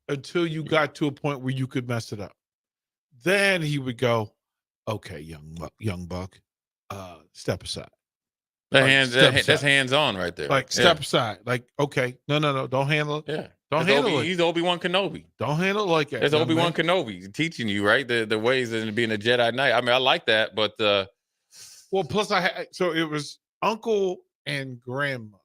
Speaker 12: until you got to a point where you could mess it up. Then he would go, okay, young buck, step aside.
Speaker 3: That's hands on right there.
Speaker 12: Like step aside. Like, okay, no, don't handle it.
Speaker 3: Yeah,
Speaker 12: don't handle it.
Speaker 3: He's Obi-Wan Kenobi.
Speaker 12: Don't handle it like that.
Speaker 3: That's Obi-Wan Kenobi teaching you right the ways of being a Jedi Knight. I mean, I like that, but
Speaker 12: well, plus so it was uncle and grandma.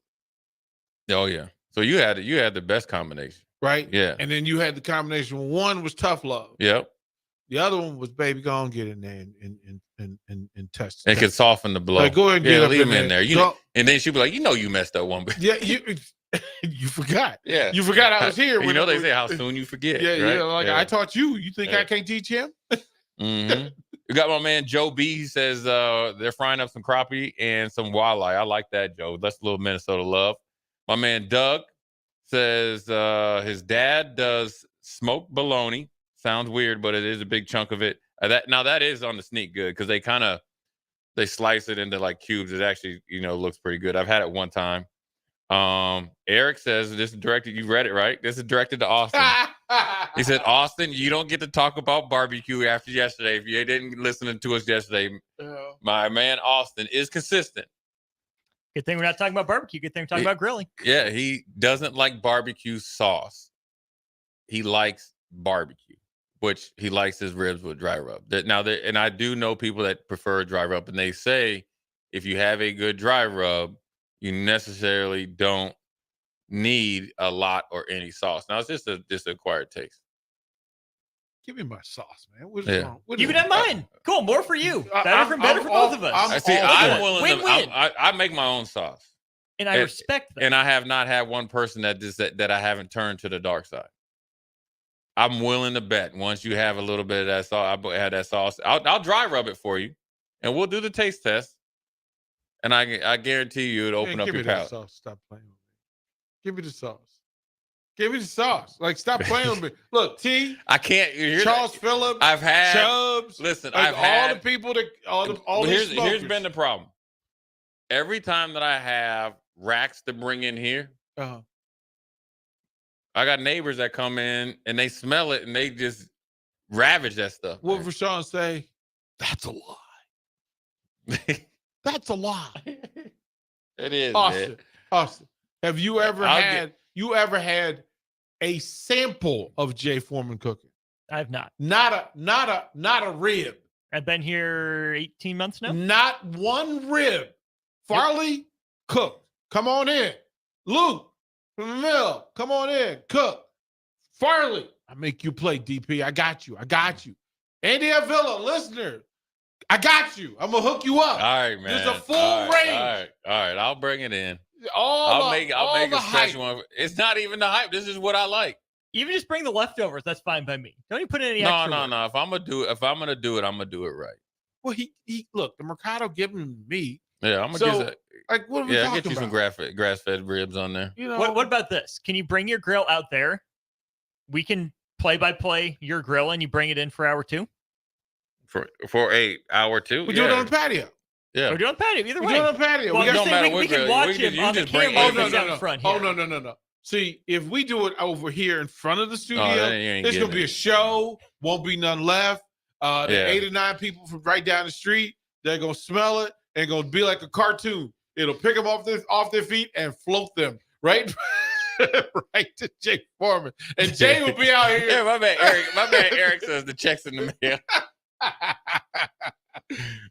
Speaker 3: Oh yeah, so you had the best combination,
Speaker 12: right?
Speaker 3: Yeah,
Speaker 12: and then you had the combination. One was tough love.
Speaker 3: Yep.
Speaker 12: The other one was baby, go and get in there and test.
Speaker 3: It could soften the blow.
Speaker 12: Like, go ahead and get up
Speaker 3: leave him in
Speaker 12: there.
Speaker 3: there. And then she'd be like, you messed up one.
Speaker 12: Yeah, you forgot.
Speaker 3: Yeah,
Speaker 12: you forgot I was here.
Speaker 3: You know they say how soon you forget.
Speaker 12: Yeah,
Speaker 3: right?
Speaker 12: yeah. Like I taught you. You think
Speaker 3: Yeah.
Speaker 12: I can't teach him?
Speaker 3: Mm-hmm. We got my man Joe B. He says they're frying up some crappie and some walleye. I like that, Joe. That's a little Minnesota love. My man Doug says his dad does smoked bologna. Sounds weird, but it is a big chunk of it. That is on the sneak good because they slice it into like cubes. It actually looks pretty good. I've had it one time. Eric says this is directed. You read it right. This is directed to Austin. He said, Austin, you don't get to talk about barbecue after yesterday. If you didn't listen to us yesterday, my man Austin is consistent.
Speaker 16: Good thing we're not talking about barbecue. Good thing we're talking about grilling.
Speaker 3: Yeah, he doesn't like barbecue sauce. He likes barbecue, which he likes his ribs with dry rub. And I do know people that prefer dry rub, and they say if you have a good dry rub, you necessarily don't need a lot or any sauce. Now it's just a acquired taste.
Speaker 12: Give me my sauce, man. What's
Speaker 3: Yeah.
Speaker 12: wrong?
Speaker 16: You can have mine. Cool, more for you. Better for both of us.
Speaker 3: I'm willing
Speaker 16: Win-win.
Speaker 3: I make my own sauce.
Speaker 16: And I respect that.
Speaker 3: And I have not had one person that I haven't turned to the dark side. I'm willing to bet once you have a little bit of that sauce, I had that sauce. I'll dry rub it for you, and we'll do the taste test. And I guarantee you it'll open up your palate.
Speaker 12: Sauce. Stop playing with me. Give me the sauce. Give me the sauce. Like, stop playing with me. Look, T.
Speaker 3: I can't.
Speaker 12: Charles Phillips.
Speaker 3: I've had
Speaker 12: Chubbs.
Speaker 3: Listen,
Speaker 12: like
Speaker 3: I've had
Speaker 12: all the people that all
Speaker 3: here's
Speaker 12: these smokers.
Speaker 3: been the problem. Every time that I have racks to bring in here, I got neighbors that come in and they smell it and they just ravage that stuff.
Speaker 12: What would Rashawn say? That's a lie. That's a lie.
Speaker 3: It is.
Speaker 12: Austin, have you ever had a sample of Jay Foreman cooking?
Speaker 16: I have not.
Speaker 12: Not a rib.
Speaker 16: I've been here 18 months now.
Speaker 12: Not one rib. Farley, cooked. Come on in. Luke from the mill, come on in. Cook. Farley, I make you play, DP. I got you. Andy Avila, listener, I got you. I'm gonna hook you up.
Speaker 3: All right, man.
Speaker 12: There's a full range.
Speaker 3: All right. I'll bring it in.
Speaker 12: I'll
Speaker 3: make a special one. It's not even the hype. This is what I like.
Speaker 16: Even just bring the leftovers. That's fine by me. Don't even put in any extra.
Speaker 3: No. If I'm gonna do it, I'm gonna do it right.
Speaker 12: Well, he look, the Mercado giving him meat.
Speaker 3: Yeah, I'm gonna get
Speaker 12: like what are we talking
Speaker 3: I'll get you
Speaker 12: about?
Speaker 3: some grass-fed ribs on there.
Speaker 12: You know,
Speaker 16: What about this? Can you bring your grill out there? We can play-by-play your grill and you bring it in for hour 2?
Speaker 3: For a hour 2?
Speaker 12: We do it on the patio.
Speaker 3: Yeah.
Speaker 16: We're doing patio either way.
Speaker 12: We do it on the patio.
Speaker 16: Well, we can watch him on the camera down the front here.
Speaker 12: No. See, if we do it over here in front of the studio,
Speaker 3: then
Speaker 12: there's going to be a show. Won't be none left. The 8 or 9 people from right down the street, they're going to smell it and going to be like a cartoon. It'll pick them off their feet and float them right to Jay Foreman. And Jay will be out here.
Speaker 3: Yeah, my man Eric says the check's in the mail.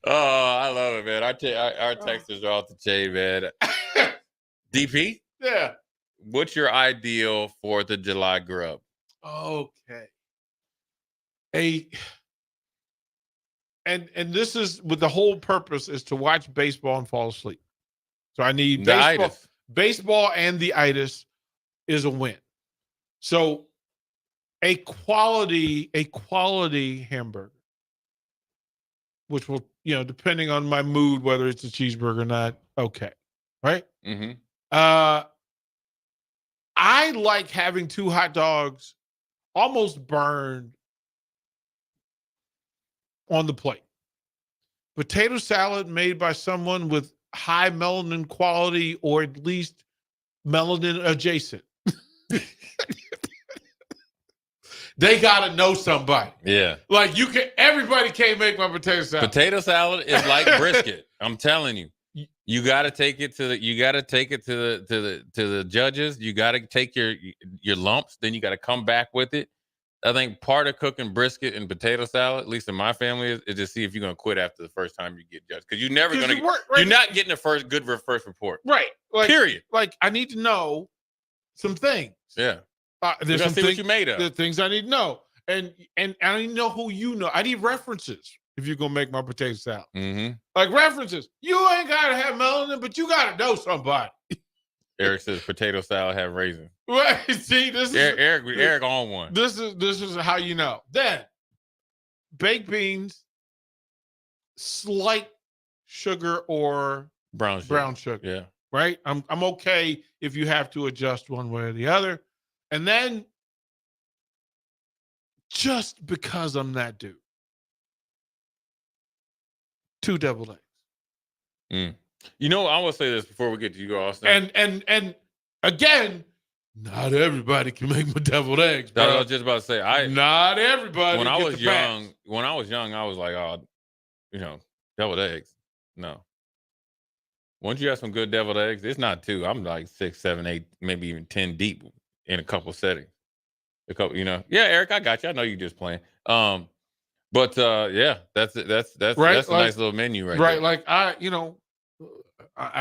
Speaker 3: Oh, I love it, man. Our texters are off the chain, man. DP?
Speaker 12: Yeah.
Speaker 3: What's your ideal 4th of July grub?
Speaker 12: Okay. And this is with the whole purpose is to watch baseball and fall asleep. So I need baseball and the itis is a win. So a quality hamburger, which will, depending on my mood, whether it's a cheeseburger or not, okay. Right?
Speaker 3: Mm-hmm.
Speaker 12: I like having 2 hot dogs almost burned on the plate. Potato salad made by someone with high melanin quality or at least melanin adjacent. they gotta know somebody.
Speaker 3: Yeah.
Speaker 12: Like everybody can't make my potato salad.
Speaker 3: Potato salad is like brisket. I'm telling you. You got to take it to the judges. You got to take your lumps, then you got to come back with it. I think part of cooking brisket and potato salad, at least in my family, is to see if you're going to quit after the first time you get judged, because you're never going to. You're not getting a first report.
Speaker 12: Right.
Speaker 3: Period.
Speaker 12: Like I need to know some things.
Speaker 3: Yeah.
Speaker 12: There's some
Speaker 3: see
Speaker 12: things,
Speaker 3: what you made of.
Speaker 12: the things I need to know, and I need to know who you know. I need references if you're gonna make my potato salad.
Speaker 3: Mm-hmm.
Speaker 12: Like references. You ain't gotta have melanin, but you gotta know somebody.
Speaker 3: Eric says potato salad have raisins.
Speaker 12: Right. See, this is
Speaker 3: Eric on one.
Speaker 12: This is how you know. Then baked beans, slight sugar or
Speaker 3: brown
Speaker 12: sugar.
Speaker 3: Yeah.
Speaker 12: Right? I'm okay if you have to adjust one way or the other. And then just because I'm that dude, 2 deviled eggs.
Speaker 3: Mm. You know, I will say this before we get to you, Austin.
Speaker 12: And again, not everybody can make my deviled eggs, bro.
Speaker 3: I was just about to say,
Speaker 12: not everybody.
Speaker 3: When I was
Speaker 12: young,
Speaker 3: I was like, deviled eggs. No. Once you have some good deviled eggs, it's not 2. I'm like 6, 7, 8, maybe even 10 deep in a couple settings. Yeah, Eric, I got you. I know you just playing. But that's
Speaker 12: right?
Speaker 3: a nice little menu right
Speaker 12: there.
Speaker 3: There.
Speaker 12: Like I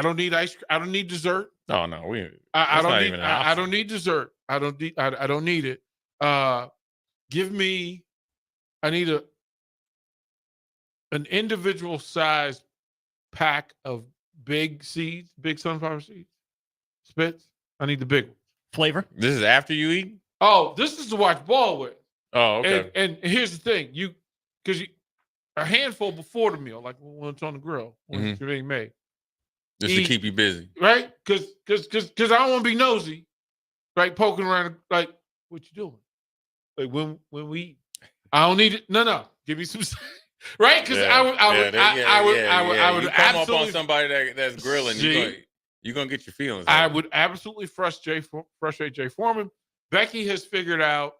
Speaker 12: don't need ice cream. I don't need dessert.
Speaker 3: Oh no,
Speaker 12: I don't need dessert. I don't need it. I need an individual sized pack of big seeds, big sunflower seeds. Spits. I need the big one.
Speaker 16: Flavor.
Speaker 3: This is after you eat?
Speaker 12: Oh, this is to watch ball with.
Speaker 3: Oh, okay.
Speaker 12: And here's the thing. Because a handful before the meal, like when it's on the grill, when it's being made.
Speaker 3: Just to keep you busy.
Speaker 12: Right? Because I don't want to be nosy, right? Poking around, like, what you doing? Like when we eat. I don't need it. No. Give me some right? Because I would
Speaker 3: you come
Speaker 12: absolutely
Speaker 3: up on somebody that's grilling, you're gonna get your feelings.
Speaker 12: I would absolutely frustrate Jay Foreman. Becky has figured out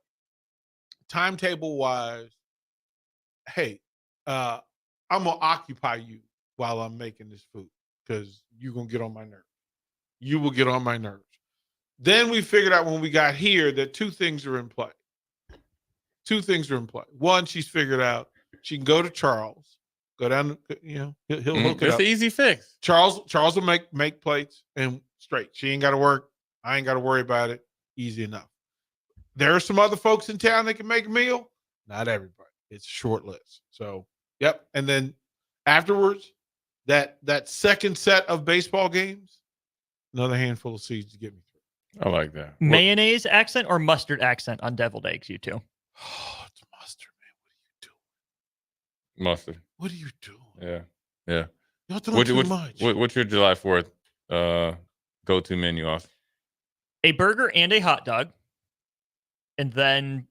Speaker 12: timetable wise, hey, I'm gonna occupy you while I'm making this food because you're gonna get on my nerves. You will get on my nerves. Then we figured out when we got here that 2 things are in play. 2 things are in play. One, she's figured out she can go to Charles, go down, he'll hook it up.
Speaker 3: It's an easy fix.
Speaker 12: Charles will make plates and straight. She ain't got to work. I ain't got to worry about it. Easy enough. There are some other folks in town that can make a meal. Not everybody. It's a short list. So, yep. And then afterwards, that second set of baseball games, another handful of seeds to get me through.
Speaker 3: I like that.
Speaker 16: Mayonnaise accent or mustard accent on deviled eggs, you two?
Speaker 12: Oh, it's mustard, man.
Speaker 3: Mustard.
Speaker 12: What are you doing?
Speaker 3: Yeah.
Speaker 12: Y'all doing too much.
Speaker 3: What's your July 4th go-to menu off?
Speaker 16: A burger and a hot dog. And then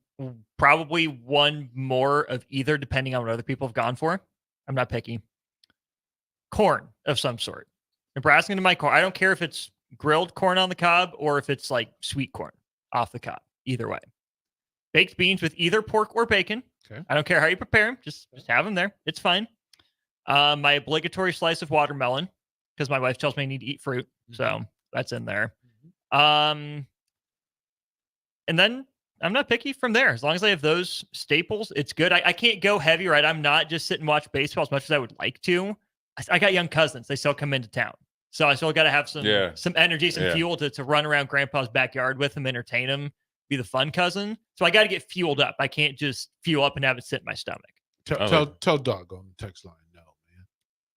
Speaker 16: probably one more of either, depending on what other people have gone for. I'm not picky. Corn of some sort. Nebraska into my corn. I don't care if it's grilled corn on the cob or if it's like sweet corn off the cob. Either way. Baked beans with either pork or bacon.
Speaker 12: Okay.
Speaker 16: I don't care how you prepare them. Just have them there. It's fine. My obligatory slice of watermelon because my wife tells me I need to eat fruit. So that's in there. And then I'm not picky from there. As long as I have those staples, it's good. I can't go heavy, right? I'm not just sit and watch baseball as much as I would like to. I got young cousins. They still come into town. So I still got to have some energy, some fuel to run around grandpa's backyard with them, entertain them, be the fun cousin. So I got to get fueled up. I can't just fuel up and have it sit in my stomach.
Speaker 12: Tell Doug on the text line, no, man.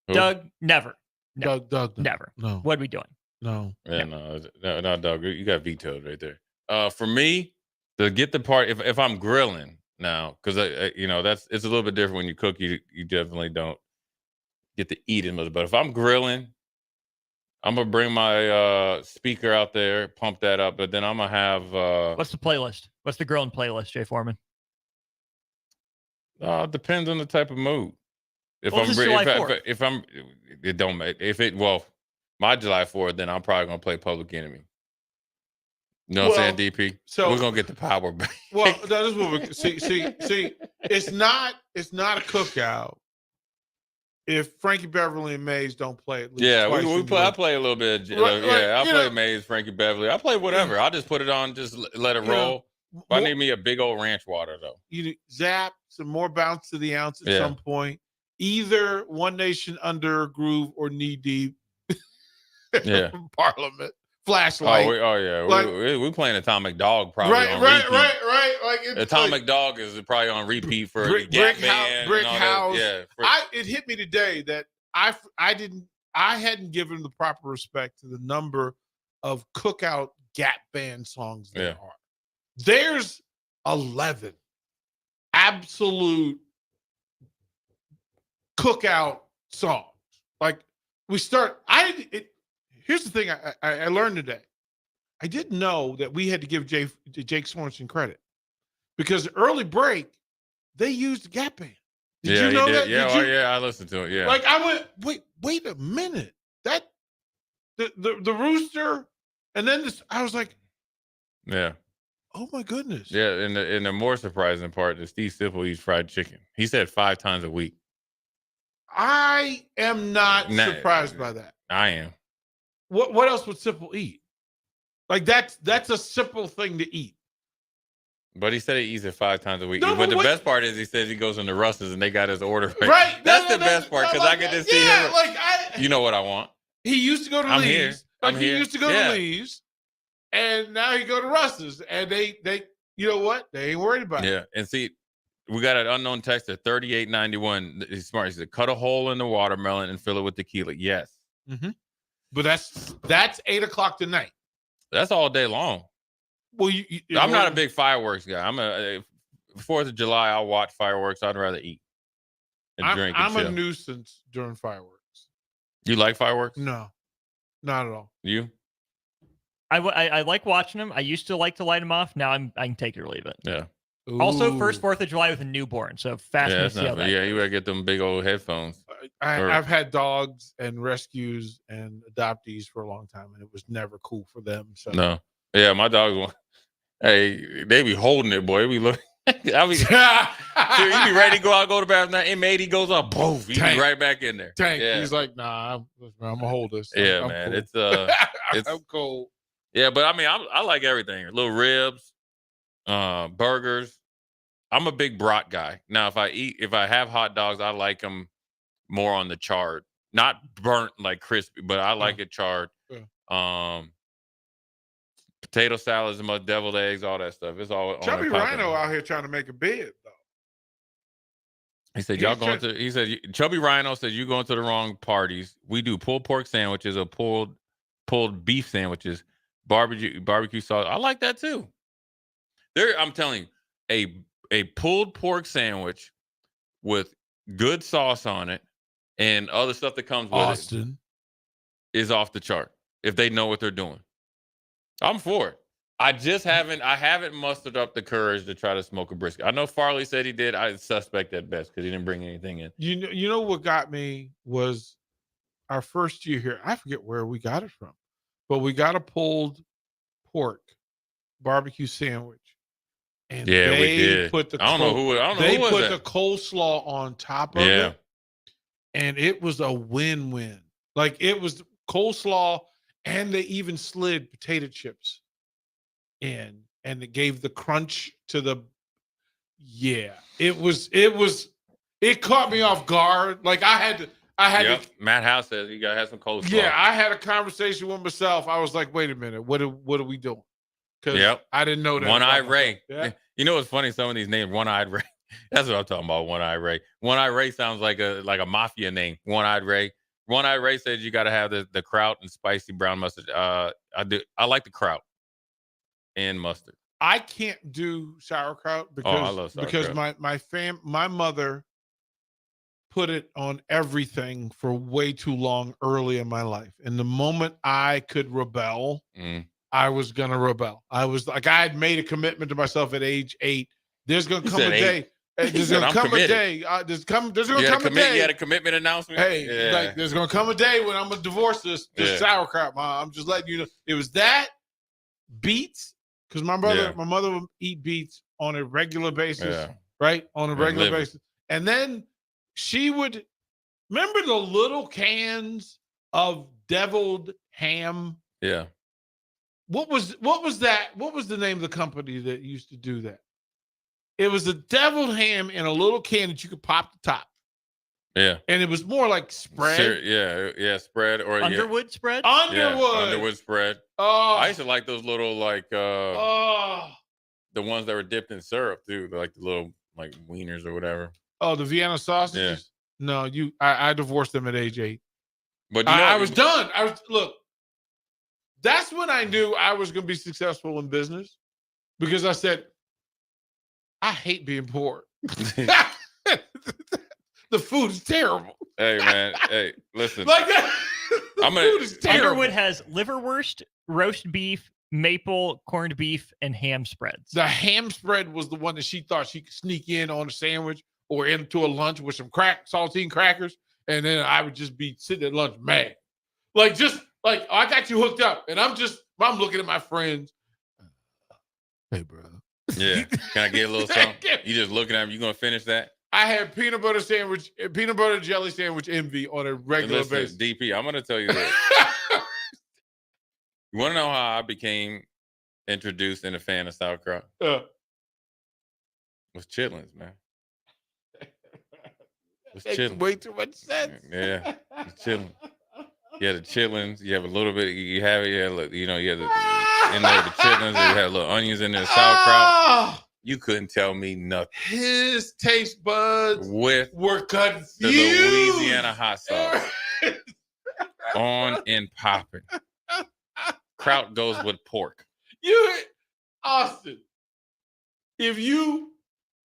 Speaker 3: Who?
Speaker 16: Doug, never. No.
Speaker 12: Doug,
Speaker 16: never.
Speaker 12: No.
Speaker 16: What are we doing?
Speaker 12: No.
Speaker 3: Yeah, no, Doug, you got vetoed right there. For me, to get the part, if I'm grilling now, because it's a little bit different when you cook. You definitely don't get to eat it, but if I'm grilling, I'm gonna bring my speaker out there, pump that up, but then I'm gonna have.
Speaker 16: What's the playlist? What's the grilling playlist, Jay Foreman?
Speaker 3: Depends on the type of mood. My July 4th, then I'm probably gonna play Public Enemy. You know what I'm saying, DP?
Speaker 12: So
Speaker 3: we're gonna get the power back.
Speaker 12: Well, that is what we see. It's not a cookout if Frankie Beverly and Mays don't play at least twice.
Speaker 3: I play a little bit. I play Mays, Frankie Beverly. I play whatever. I'll just put it on, just let it roll. I need me a big old ranch water though.
Speaker 12: You zap some more bounce to the ounce at some point. Either One Nation Under Groove or Knee Deep. Parliament. Flashlight.
Speaker 3: We playing Atomic Dog probably on repeat.
Speaker 12: Right. Like
Speaker 3: Atomic Dog is probably on repeat for
Speaker 12: Brick House. It hit me today that I hadn't given the proper respect to the number of cookout Gap Band songs there are. There's 11 absolute cookout songs. Like we start. Here's the thing I learned today. I didn't know that we had to give Jake Sorensen credit because early break they used the Gap Band. Did you know that?
Speaker 3: I listened to it. Yeah.
Speaker 12: Like I went, wait a minute. That the rooster, and then I was like,
Speaker 3: yeah.
Speaker 12: Oh my goodness.
Speaker 3: Yeah, and the more surprising part is Steve Sipple eats fried chicken. He said 5 times a week.
Speaker 12: I am not surprised by that.
Speaker 3: I am.
Speaker 12: What else would Sipple eat? Like that's a simple thing to eat.
Speaker 3: But he said he eats it 5 times a week. But the best part is he says he goes into Russ's and they got his order.
Speaker 12: Right.
Speaker 3: That's the best part because I get to see him. You know what I want.
Speaker 12: He used to go to Lee's.
Speaker 3: He
Speaker 12: used to go to Lee's. And now he go to Russ's. And they you know what? They ain't worried about it.
Speaker 3: Yeah. And see, we got an unknown texter, 3891. He's smart. He said, cut a hole in the watermelon and fill it with tequila. Yes.
Speaker 12: Mm-hmm. But that's 8:00 tonight.
Speaker 3: That's all day long.
Speaker 12: Well,
Speaker 3: I'm not a big fireworks guy. I'm 4th of July. I'll watch fireworks. I'd rather eat and drink.
Speaker 12: I'm a nuisance during fireworks.
Speaker 3: You like fireworks?
Speaker 12: No, not at all.
Speaker 3: You?
Speaker 16: I like watching them. I used to like to light them off. Now I can take it or leave it.
Speaker 3: Yeah.
Speaker 12: Ooh.
Speaker 16: Also, first 4th of July with a newborn. So fascinating to see how that goes.
Speaker 3: You gotta get them big old headphones.
Speaker 12: I've had dogs and rescues and adoptees for a long time, and it was never cool for them. So
Speaker 3: no. Yeah, my dogs. Hey, they be holding it, boy. They be looking. I mean, he be ready to go out, go to the bathroom. M8, he goes up, boom, he be right back in there.
Speaker 12: Tank,
Speaker 3: yeah.
Speaker 12: He's like, nah, I'm gonna hold this.
Speaker 3: Yeah,
Speaker 12: I'm
Speaker 3: man,
Speaker 12: cool.
Speaker 3: it's
Speaker 12: I'm cool.
Speaker 3: Yeah, but I mean, I like everything. Little ribs, burgers. I'm a big brat guy. Now, if I have hot dogs, I like them more on the charred, not burnt like crispy, but I like it charred.
Speaker 12: Yeah.
Speaker 3: Potato salads and deviled eggs, all that stuff. It's all
Speaker 12: Chubby Rhino out here trying to make a bed though.
Speaker 3: He said, he said, Chubby Rhino said, you going to the wrong parties. We do pulled pork sandwiches or pulled beef sandwiches, barbecue sauce. I like that too. I'm telling you, a pulled pork sandwich with good sauce on it and other stuff that comes with it is off the chart if they know what they're doing. I'm for it. I haven't mustered up the courage to try to smoke a brisket. I know Farley said he did. I suspect at best because he didn't bring anything in.
Speaker 12: You know what got me was our first year here. I forget where we got it from, but we got a pulled pork barbecue sandwich. And
Speaker 3: we did.
Speaker 12: Put the
Speaker 3: I don't know who
Speaker 12: put the coleslaw on top of it. And it was a win-win. Like it was coleslaw, and they even slid potato chips in, and it gave the crunch to the. Yeah, it caught me off guard. Like I had to.
Speaker 3: Matt House says you gotta have some coleslaw.
Speaker 12: Yeah, I had a conversation with myself. I was like, wait a minute, what are we doing? Because I didn't know that.
Speaker 3: One-Eyed Ray. Yeah. You know what's funny? Some of these names, One-Eyed Ray. That's what I'm talking about. One-Eyed Ray. One-Eyed Ray sounds like a mafia name. One-Eyed Ray. One-Eyed Ray says you got to have the kraut and spicy brown mustard. I do. I like the kraut and mustard.
Speaker 12: I can't do sauerkraut because
Speaker 3: I love sauerkraut.
Speaker 12: Because my mother put it on everything for way too long early in my life. And the moment I could rebel, I was gonna rebel. I was like, I had made a commitment to myself at age 8. There's gonna come a day. There's gonna come a day. There's gonna come a day.
Speaker 3: You had a commitment announcement.
Speaker 12: Hey, like there's gonna come a day when I'm gonna divorce this sauerkraut, Mom. I'm just letting you know. It was that beets because my mother would eat beets on a regular basis,
Speaker 3: Yeah.
Speaker 12: right? On a regular
Speaker 3: liver.
Speaker 12: basis. And then she would remember the little cans of deviled ham.
Speaker 3: Yeah.
Speaker 12: What was that? What was the name of the company that used to do that? It was a deviled ham in a little can that you could pop the top.
Speaker 3: Yeah.
Speaker 12: And it was more like spread.
Speaker 3: Spread or
Speaker 16: Underwood spread?
Speaker 3: Underwood spread.
Speaker 12: Oh,
Speaker 3: I used to like those little like the ones that were dipped in syrup too, like the little like wieners or whatever.
Speaker 12: Oh, the Vienna sausages? No, I divorced them at age 8.
Speaker 3: But
Speaker 12: I was done. Look, that's when I knew I was going to be successful in business, because I said, I hate being poor. The food is terrible.
Speaker 3: Hey man, hey, listen.
Speaker 12: Like that. Food is terrible.
Speaker 16: Underwood has liverwurst, roast beef, maple, corned beef, and ham spreads.
Speaker 12: The ham spread was the one that she thought she could sneak in on a sandwich or into a lunch with some saltine crackers, and then I would just be sitting at lunch mad. I got you hooked up, and I'm looking at my friends. Hey, bro.
Speaker 3: Yeah. Can I get a little something? You just looking at me. You gonna finish that?
Speaker 12: I had peanut butter jelly sandwich envy on a regular basis.
Speaker 3: DP, I'm gonna tell you this. You want to know how I became introduced and a fan of sauerkraut? Was chitlins, man. Was chitlins.
Speaker 12: Way too much sense.
Speaker 3: Yeah, it's chitlins. You have the chitlins. You have a little bit. You have the in there the chitlins. You have little onions in there, sauerkraut. You couldn't tell me nothing.
Speaker 12: His taste buds were confused.
Speaker 3: The Louisiana hot sauce. On and popping. Kraut goes with pork.
Speaker 12: Austin, if you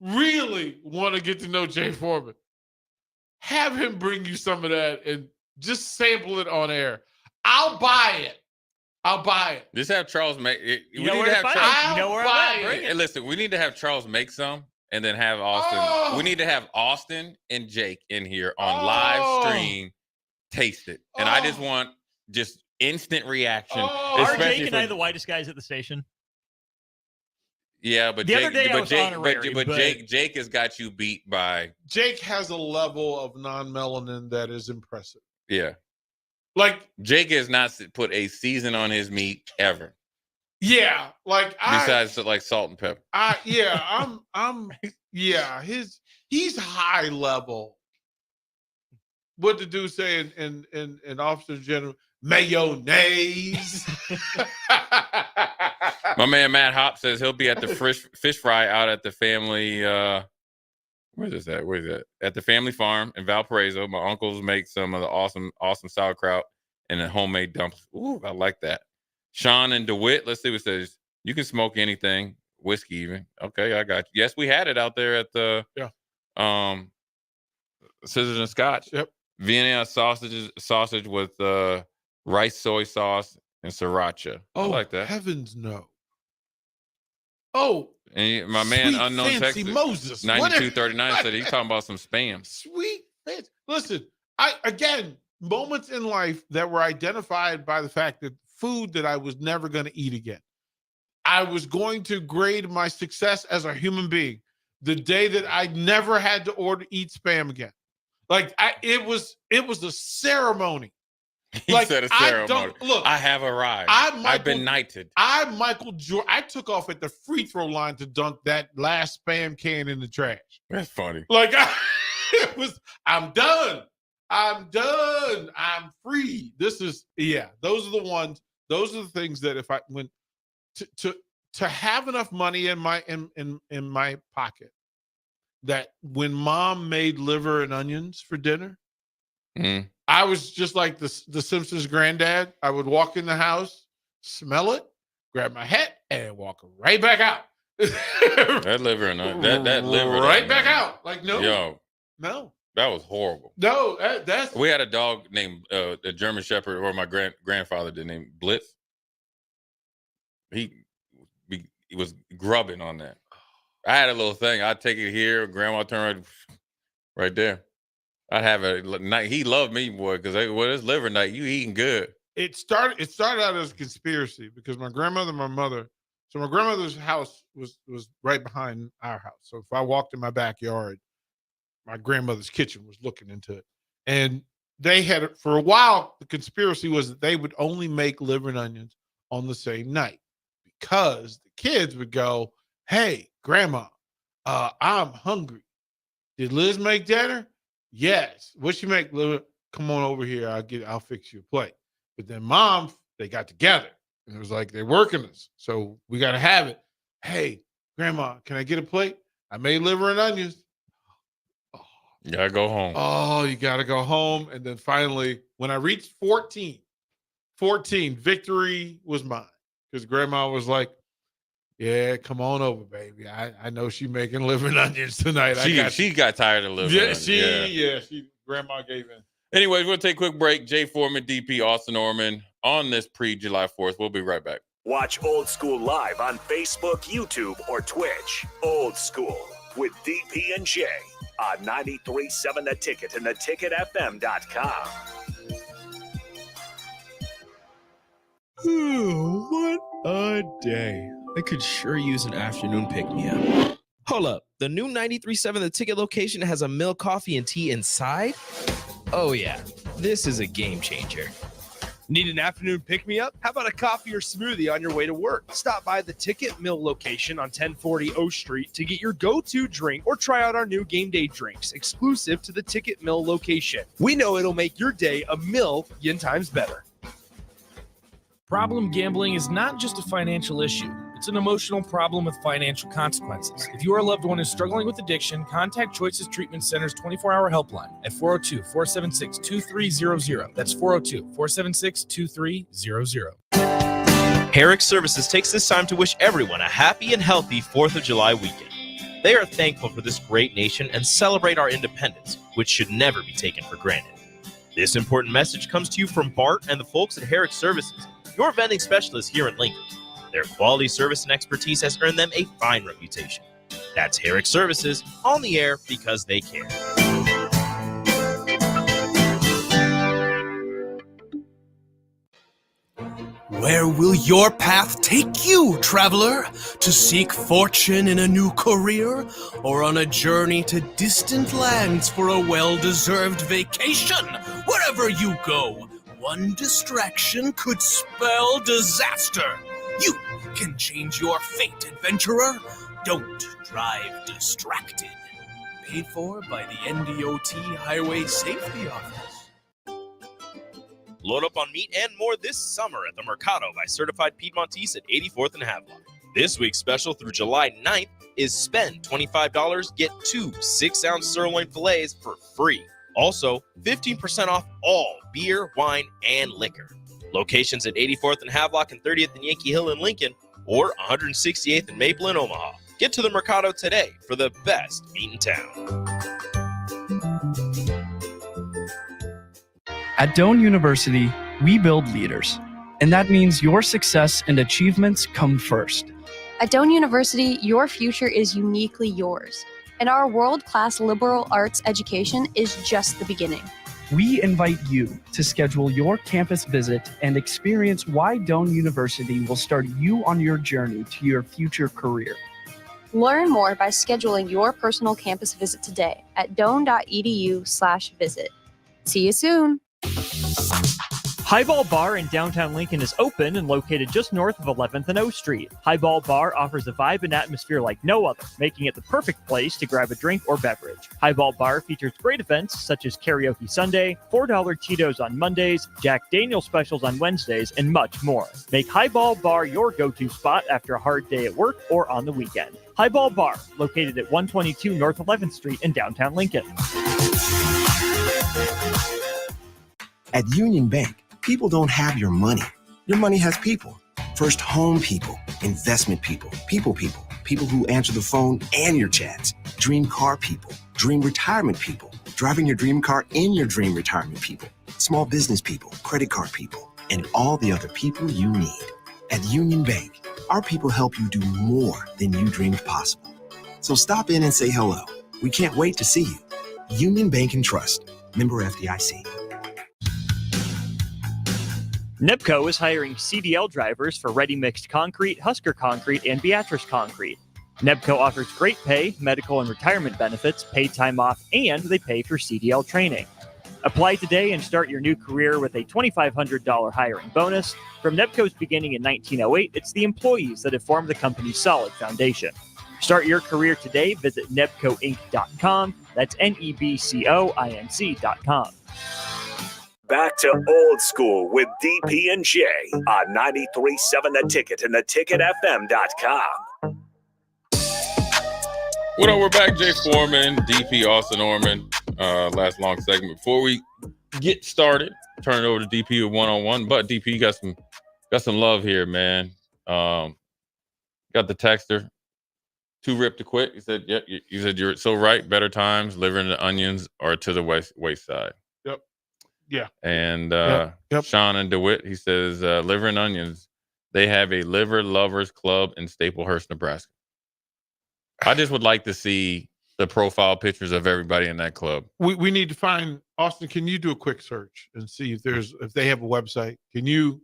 Speaker 12: really want to get to know Jay Foreman, have him bring you some of that and just sample it on air. I'll buy it.
Speaker 3: Just have Charles make it.
Speaker 16: You know where I'm at. Bring it.
Speaker 3: Listen, we need to have Charles make some and then have Austin. We need to have Austin and Jake in here on live stream. Taste it. And I just want instant reaction.
Speaker 16: Are Jake and I the whitest guys at the station?
Speaker 3: Yeah, but
Speaker 16: the other day I was honorary,
Speaker 3: but Jake has got you beat by.
Speaker 12: Jake has a level of non-melanin that is impressive.
Speaker 3: Yeah.
Speaker 12: Like
Speaker 3: Jake has not put a season on his meat ever.
Speaker 12: Yeah,
Speaker 3: besides like salt and pepper.
Speaker 12: He's high level. What the dude say in Officer General? Mayonnaise.
Speaker 3: My man Matt Hop says he'll be at the fish fry out at the family. Where's this at? Where's that? At the family farm in Valparaiso. My uncles make some of the awesome sauerkraut and the homemade dumplings. Ooh, I like that. Sean and DeWitt, let's see what it says. You can smoke anything, whiskey even. Okay, I got you. Yes, we had it out there at the Scissors and Scotch.
Speaker 12: Yep.
Speaker 3: Vienna sausage with rice, soy sauce, and sriracha. I like that.
Speaker 12: Heavens no. Oh,
Speaker 3: and my man
Speaker 12: sweet
Speaker 3: Unknown
Speaker 12: fancy
Speaker 3: Texas
Speaker 12: Moses.
Speaker 3: 9239 said he's talking about some spam.
Speaker 12: Sweet fancy. Listen, moments in life that were identified by the fact that food that I was never going to eat again. I was going to grade my success as a human being the day that I never had to eat spam again. It was a ceremony.
Speaker 3: He said a ceremony. I have arrived. I've been knighted.
Speaker 12: Michael Jordan. I took off at the free throw line to dunk that last spam can in the trash.
Speaker 3: That's funny.
Speaker 12: I'm done. I'm free. Those are the ones. Those are the things that if I went to have enough money in my pocket that when mom made liver and onions for dinner, I was just like the Simpsons granddad. I would walk in the house, smell it, grab my hat, and walk right back out.
Speaker 3: That liver and that liver
Speaker 12: right back out.
Speaker 3: No. That was horrible.
Speaker 12: No, that's.
Speaker 3: We had a dog named a German Shepherd, or my grandfather did, named Blitz. He was grubbing on that. I had a little thing. I'd take it here. Grandma turned right there. I'd have a night. He loved me, boy, because it's liver night. You eating good.
Speaker 12: It started out as a conspiracy because my grandmother and my mother So my grandmother's house was right behind our house. So if I walked in my backyard, my grandmother's kitchen was looking into it. And they had, for a while, the conspiracy was that they would only make liver and onions on the same night because the kids would go, "Hey, grandma, I'm hungry. Did Liz make dinner? Yes. What'd she make, Liz? Come on over here. I'll fix you a plate." But then mom, they got together and it was like, they're working us. So we got to have it. "Hey, grandma, can I get a plate? I made liver and onions."
Speaker 3: You gotta go home.
Speaker 12: Oh, you got to go home. And then finally, when I reached 14, victory was mine. Because grandma was like, "Yeah, come on over, baby. I know she making liver and onions tonight."
Speaker 3: She got tired of liver.
Speaker 12: Grandma gave in.
Speaker 3: Anyways, we'll take a quick break. Jay Foreman, DP, Austin Norman on this pre-July 4th. We'll be right back.
Speaker 2: Watch Old School live on Facebook, YouTube, or Twitch. Old School with DP and J on 93.7 The Ticket and theticketfm.com.
Speaker 1: What a day. I could sure use an afternoon pick-me-up. Hold up. The new 93.7 The Ticket location has a milk, coffee, and tea inside? Oh, yeah. This is a game changer.
Speaker 6: Need an afternoon pick-me-up? How about a coffee or smoothie on your way to work? Stop by the Ticket Mill location on 1040 O Street to get your go-to drink or try out our new game day drinks exclusive to the Ticket Mill location. We know it'll make your day a million times better.
Speaker 20: Problem gambling is not just a financial issue. It's an emotional problem with financial consequences. If your loved one is struggling with addiction, contact Choices Treatment Center's 24-hour helpline at 402-476-2300. That's 402-476-2300.
Speaker 1: Herrick Services takes this time to wish everyone a happy and healthy 4th of July weekend. They are thankful for this great nation and celebrate our independence, which should never be taken for granted. This important message comes to you from Bart and the folks at Herrick Services, your vending specialists here in Lincoln. Their quality service and expertise has earned them a fine reputation. That's Herrick Services, on the air because they care.
Speaker 14: Where will your path take you, traveler? To seek fortune in a new career? Or on a journey to distant lands for a well-deserved vacation? Wherever you go, one distraction could spell disaster. You can change your fate, adventurer. Don't drive distracted. Paid for by the NDOT Highway Safety Office.
Speaker 1: Load up on meat and more this summer at the Mercado by Certified Piedmontese at 84th and Havelock. This week's special through July 9th is spend $25, get 2 6-ounce sirloin fillets for free. Also, 15% off all beer, wine, and liquor. Locations at 84th and Havelock and 30th and Yankee Hill in Lincoln, or 168th and Maple in Omaha. Get to the Mercado today for the best meat in town.
Speaker 21: At Doane University, we build leaders, and that means your success and achievements come first.
Speaker 22: At Doane University, your future is uniquely yours, and our world-class liberal arts education is just the beginning.
Speaker 21: We invite you to schedule your campus visit and experience why Doane University will start you on your journey to your future career.
Speaker 22: Learn more by scheduling your personal campus visit today at doane.edu/visit. See you soon.
Speaker 16: Highball Bar in downtown Lincoln is open and located just north of 11th and O Street. Highball Bar offers a vibe and atmosphere like no other, making it the perfect place to grab a drink or beverage. Highball Bar features great events such as Karaoke Sunday, $4 Tito's on Mondays, Jack Daniel's specials on Wednesdays, and much more. Make Highball Bar your go-to spot after a hard day at work or on the weekend. Highball Bar, located at 122 North 11th Street in downtown Lincoln.
Speaker 17: At Union Bank, people don't have your money. Your money has people. First home people, investment people, people who answer the phone and your chats, dream car people, dream retirement people, driving your dream car in your dream retirement people, small business people, credit card people, and all the other people you need. At Union Bank, our people help you do more than you dreamed possible. So stop in and say hello. We can't wait to see you. Union Bank and Trust, member FDIC.
Speaker 16: Nebco is hiring CDL drivers for ready-mixed concrete, Husker concrete, and Beatrice concrete. Nebco offers great pay, medical and retirement benefits, paid time off, and they pay for CDL training. Apply today and start your new career with a $2,500 hiring bonus. From Nebco's beginning in 1908, it's the employees that have formed the company's solid foundation. Start your career today. Visit nebcoinc.com. That's NEBCOINC.com.
Speaker 2: Back to Old School with DP and J on 93.7 The Ticket and theticketfm.com.
Speaker 3: What up? We're back. Jay Foreman, DP, Austin Norman. Last long segment. Before we get started, turn it over to DP with one-on-one. But DP, you got some love here, man. Got the texter. Too ripped to quit. He said, "Yep." You said you're so right. Better times, liver and the onions are to the waist side.
Speaker 12: Yep. Yeah.
Speaker 3: And
Speaker 12: Yep.
Speaker 3: Sean and DeWitt, he says, liver and onions. They have a liver lovers club in Staplehurst, Nebraska. I just would like to see the profile pictures of everybody in that club.
Speaker 12: We need to find Austin. Can you do a quick search and see if they have a website? Can you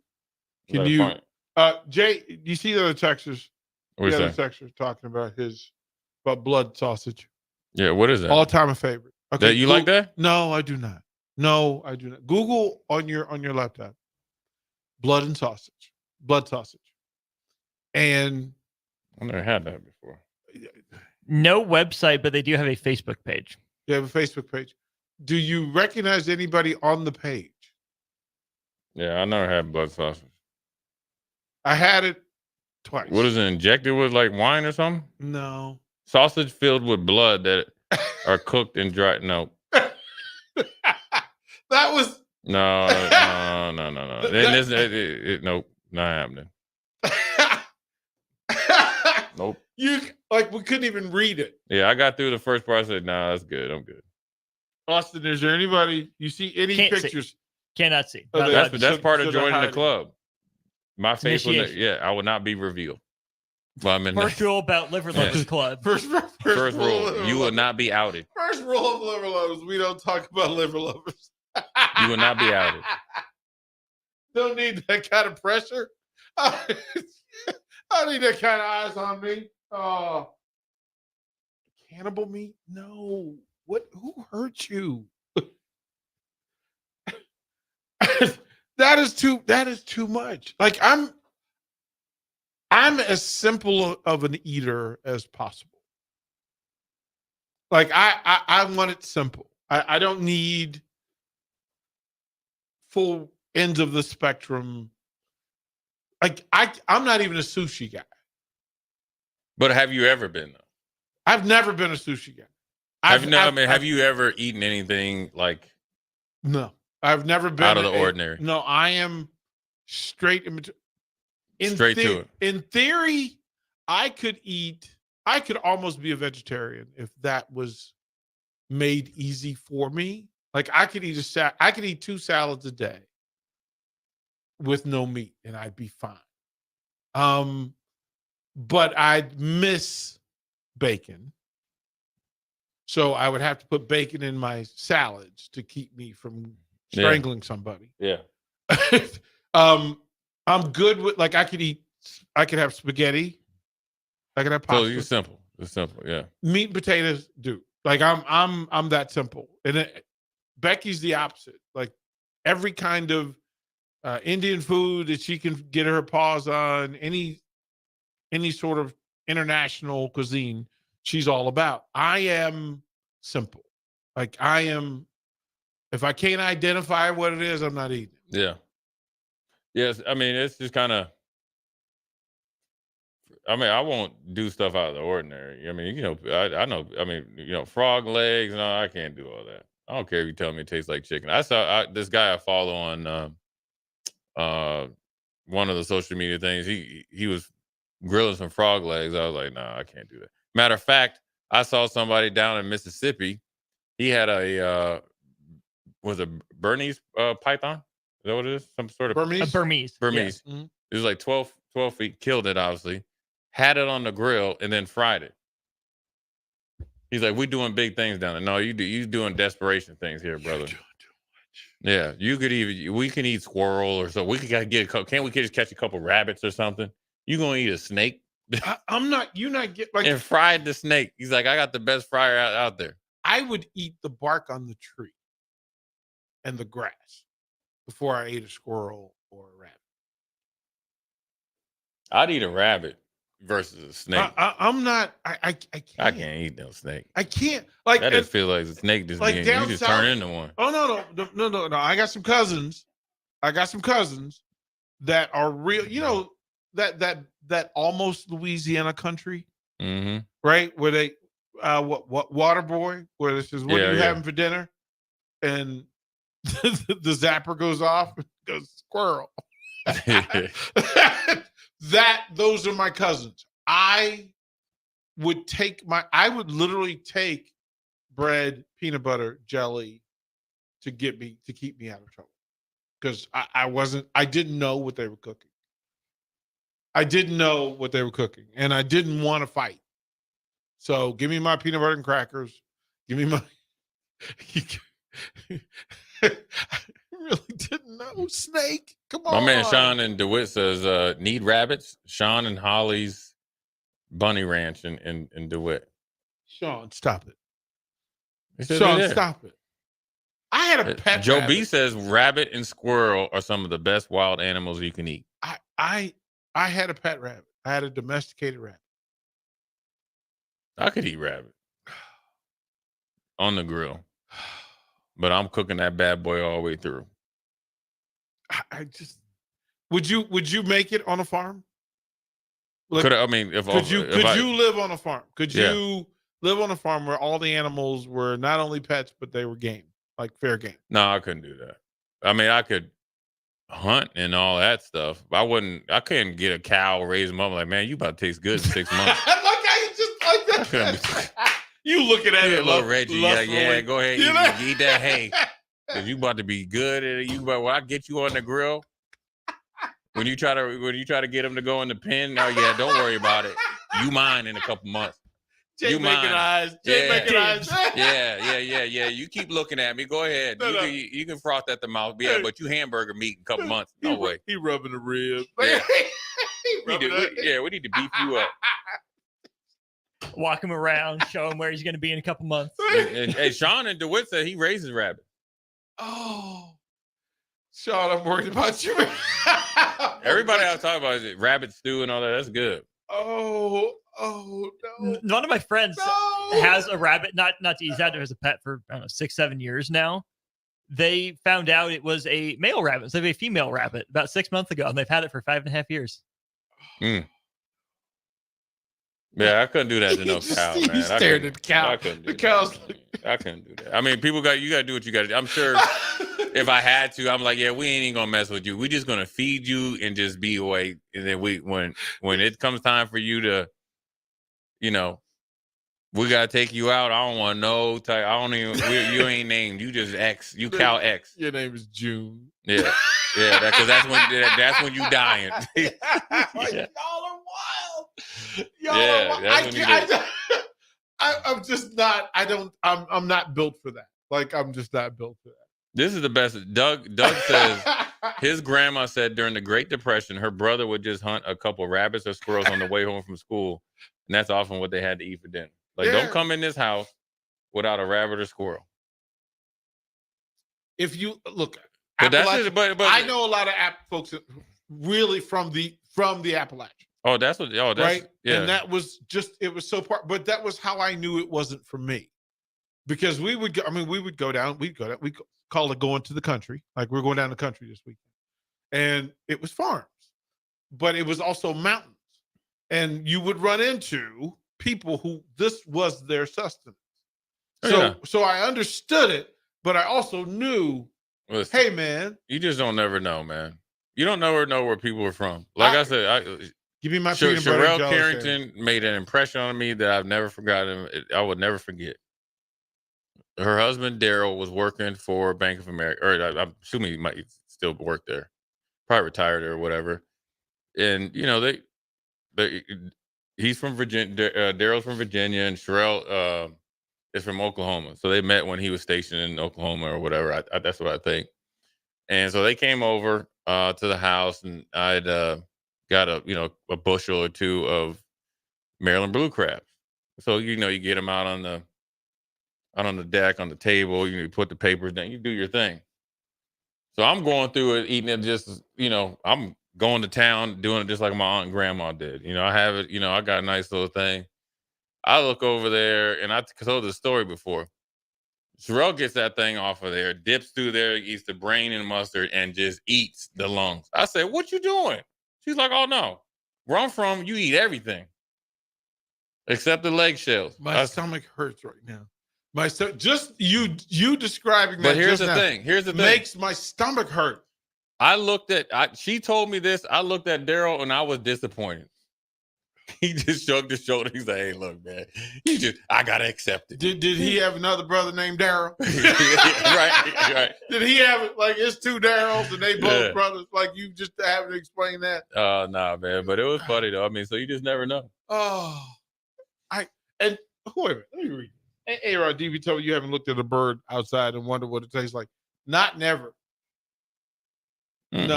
Speaker 12: Jay, do you see the other texters?
Speaker 3: What
Speaker 12: The
Speaker 3: is
Speaker 12: other
Speaker 3: that?
Speaker 12: texters talking about blood sausage.
Speaker 3: Yeah, what is that?
Speaker 12: All time favorite. Okay,
Speaker 3: That you like that?
Speaker 12: No, I do not. No, I do not. Google on your laptop. Blood sausage. And
Speaker 3: I never had that before.
Speaker 16: No website, but they do have a Facebook page.
Speaker 12: You have a Facebook page. Do you recognize anybody on the page?
Speaker 3: Yeah, I never had blood sausage.
Speaker 12: I had it twice.
Speaker 3: What is it, injected with like wine or something?
Speaker 12: No.
Speaker 3: Sausage filled with blood that are cooked and dried. No.
Speaker 12: That was
Speaker 3: No. Nope, not happening. Nope.
Speaker 12: We couldn't even read it.
Speaker 3: Yeah, I got through the first part. I said, "Nah, that's good. I'm good."
Speaker 12: Austin, is there anybody you see any
Speaker 16: Can't see.
Speaker 12: pictures?
Speaker 16: Cannot see.
Speaker 3: That's part of joining the
Speaker 12: hiding.
Speaker 3: club. My face will,
Speaker 16: Initiation.
Speaker 3: I will not be revealed. Well, I'm in
Speaker 16: First rule about Liver Lovers Club.
Speaker 12: First
Speaker 3: rule: you will not be outed.
Speaker 12: First rule of liver lovers: we don't talk about liver lovers.
Speaker 3: You will not be outed.
Speaker 12: Don't need that kind of pressure. I don't need that kind of eyes on me. Cannibal meat? No. What? Who hurt you? That is too much. Like I'm as simple of an eater as possible. Like I want it simple. I don't need full ends of the spectrum. Like I'm not even a sushi guy.
Speaker 3: But have you ever been though?
Speaker 12: I've never been a sushi guy.
Speaker 3: Have you ever eaten anything like?
Speaker 12: No, I've never been
Speaker 3: out of the ordinary.
Speaker 12: No, I am straight in between.
Speaker 3: Straight to it.
Speaker 12: In theory, I could almost be a vegetarian if that was made easy for me. Like I could eat 2 salads a day with no meat and I'd be fine. But I'd miss bacon. So I would have to put bacon in my salads to keep me from strangling somebody.
Speaker 3: Yeah.
Speaker 12: I'm good with I could have spaghetti. I could have pasta.
Speaker 3: So you're simple. It's simple, yeah.
Speaker 12: Meat and potatoes, dude. Like I'm that simple. And Becky's the opposite. Like every kind of Indian food that she can get her paws on, any sort of international cuisine, she's all about. I am simple. Like if I can't identify what it is, I'm not eating it.
Speaker 3: Yeah. Yes, I mean, it's just kind of, I won't do stuff out of the ordinary. I mean, I know, frog legs, no, I can't do all that. I don't care if you tell me it tastes like chicken. I saw this guy I follow on one of the social media things. He was grilling some frog legs. I was like, nah, I can't do that. Matter of fact, I saw somebody down in Mississippi. He had a Bernese python? Is that what it is? Some sort of
Speaker 12: Burmese?
Speaker 16: Burmese.
Speaker 3: Yes. Mm-hmm. It was like 12 feet. Killed it, obviously. Had it on the grill and then fried it. He's like, we doing big things down there. No, you doing desperation things here, brother. Yeah, we can eat squirrel or so. We could get can't we just catch a couple rabbits or something? You gonna eat a snake?
Speaker 12: I'm not. You not get like
Speaker 3: and fried the snake. He's like, I got the best fryer out there.
Speaker 12: I would eat the bark on the tree and the grass before I ate a squirrel or a rabbit.
Speaker 3: I'd eat a rabbit versus a snake.
Speaker 12: I'm not. I can't.
Speaker 3: I can't eat no snake.
Speaker 12: I can't. Like
Speaker 3: I just feel like the snake just
Speaker 12: like
Speaker 3: being,
Speaker 12: down
Speaker 3: you just
Speaker 12: south,
Speaker 3: turn into one.
Speaker 12: Oh no. I got some cousins. That are real. You know that almost Louisiana country,
Speaker 3: Mm-hmm.
Speaker 12: right? Where they what Waterboy, where this is what are you having for dinner, and the zapper goes off and goes squirrel. Those are my cousins. I would literally take bread, peanut butter, jelly to keep me out of trouble. Because I didn't know what they were cooking. And I didn't want to fight. So give me my peanut butter and crackers. Give me my I really didn't know. Snake. Come on.
Speaker 3: My man Sean in DeWitt says, need rabbits? Sean and Holly's Bunny Ranch in DeWitt.
Speaker 12: Sean, stop it.
Speaker 3: Sean,
Speaker 12: Sean, stop it. I had a pet
Speaker 3: Joe
Speaker 12: rabbit.
Speaker 3: B says rabbit and squirrel are some of the best wild animals you can eat.
Speaker 12: I had a pet rabbit. I had a domesticated rabbit.
Speaker 3: I could eat rabbit on the grill, but I'm cooking that bad boy all the way through.
Speaker 12: I just would you make it on a farm? Like,
Speaker 3: could you
Speaker 12: live on a farm? Could you live on a farm where all the animals were not only pets but they were game, like fair game?
Speaker 3: No, I couldn't do that. I mean, I could hunt and all that stuff. But I couldn't get a cow, raise them up. Like, man, you about to taste good in 6 months.
Speaker 12: You looking at it,
Speaker 3: little Reggie. Yeah, go ahead. You eat that hay. Cause you about to be good at it. When I get you on the grill, when you try to get them to go in the pen, oh yeah, don't worry about it. You mine in a couple months.
Speaker 12: Jay making eyes.
Speaker 3: Yeah. You keep looking at me. Go ahead. You can froth at the mouth. Yeah, but you hamburger meat in a couple months. No way.
Speaker 12: He rubbing the ribs.
Speaker 3: Yeah. We need to beef you up.
Speaker 16: Walk him around, show him where he's going to be in a couple months.
Speaker 3: Hey, Sean in DeWitt said he raises rabbits.
Speaker 12: Oh, Sean, I'm worried about you.
Speaker 3: Everybody I was talking about is rabbit stew and all that. That's good.
Speaker 12: Oh no!
Speaker 16: One of my friends has a rabbit. Not to use that as a pet for 6-7 years now. They found out it was a male rabbit. So they have a female rabbit about 6 months ago, and they've had it for 5.5 years.
Speaker 3: Yeah, I couldn't do that to no cow, man.
Speaker 12: He stared at the cow.
Speaker 3: I couldn't do that. I couldn't do that. I mean, you got to do what you got to do. I'm sure if I had to, I'm like, yeah, we ain't even gonna mess with you. We just gonna feed you and just be away. And then when it comes time for you to, we gotta take you out. I don't want no type. I don't even. You ain't named. You just X. You cow X.
Speaker 12: Your name is June.
Speaker 3: Yeah. Because that's when you dying.
Speaker 12: Y'all are wild. I'm just not. I'm not built for that. Like I'm just not built for that.
Speaker 3: This is the best. Doug says his grandma said during the Great Depression, her brother would just hunt a couple rabbits or squirrels on the way home from school, and that's often what they had to eat for dinner. Like, don't come in this house without a rabbit or squirrel.
Speaker 12: If you look,
Speaker 3: but
Speaker 12: I know a lot of folks really from the Appalachians.
Speaker 3: Oh, that's
Speaker 12: right.
Speaker 3: Yeah.
Speaker 12: And that was it was so part, but that was how I knew it wasn't for me, because we would go down, we call it going to the country. Like we're going down the country this weekend, and it was farms, but it was also mountains, and you would run into people who this was their sustenance. So I understood it, but I also knew,
Speaker 3: listen,
Speaker 12: hey man,
Speaker 3: you just don't never know, man. You don't never know where people are from. Like I said,
Speaker 12: give me my peanut butter.
Speaker 3: Sherelle Carrington made an impression on me that I've never forgotten. I would never forget. Her husband Daryl was working for Bank of America, or I'm assuming he might still work there, probably retired or whatever. And he's from Virginia. Daryl's from Virginia, and Sherelle is from Oklahoma. So they met when he was stationed in Oklahoma or whatever. That's what I think. And so they came over to the house, and I'd got a bushel or two of Maryland blue crabs. So you get them out on the deck, on the table. You put the papers down. You do your thing. So I'm going through it, eating it. Just I'm going to town, doing it just like my aunt and grandma did. I have it. I got a nice little thing. I look over there, and I told the story before. Sherelle gets that thing off of there, dips through there, eats the brain and mustard, and just eats the lungs. I said, "What you doing?" She's like, "Oh no, where I'm from, you eat everything except the leg shells."
Speaker 12: My stomach hurts right now. Just you describing that.
Speaker 3: But here's the thing.
Speaker 12: Makes my stomach hurt.
Speaker 3: She told me this. I looked at Daryl and I was disappointed. He just shrugged his shoulder. He's like, "Hey, look, man, I gotta accept it."
Speaker 12: Did he have another brother named Daryl?
Speaker 3: right.
Speaker 12: Did he have it like it's two Daryls and they both brothers? Like you just haven't explained that?
Speaker 3: Nah, man. But it was funny though. I mean, so you just never know.
Speaker 12: Wait a minute. Let me read. Hey, Rod, DV told you haven't looked at a bird outside and wondered what it tastes like. Not never.
Speaker 3: Mm-hmm.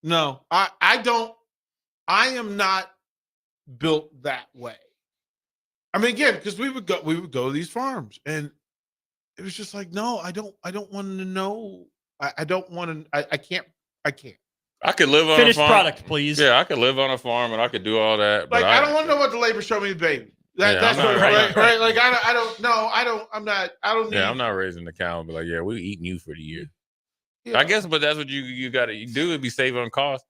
Speaker 12: No. I don't. I am not built that way. I mean, again, because we would go to these farms, and it was just like, no, I don't want to know. I don't want to. I can't. I
Speaker 3: could live on
Speaker 16: finished
Speaker 3: a farm.
Speaker 16: Product, please.
Speaker 3: Yeah, I could live on a farm and I could do all that. But
Speaker 12: Like I don't want to know what the labor show me, baby. That's right. Like I don't know. I'm not. I don't.
Speaker 3: I'm not raising the cow. But like, we're eating you for the year. Yeah. I guess, but that's what you got to do. Is be saving on cost.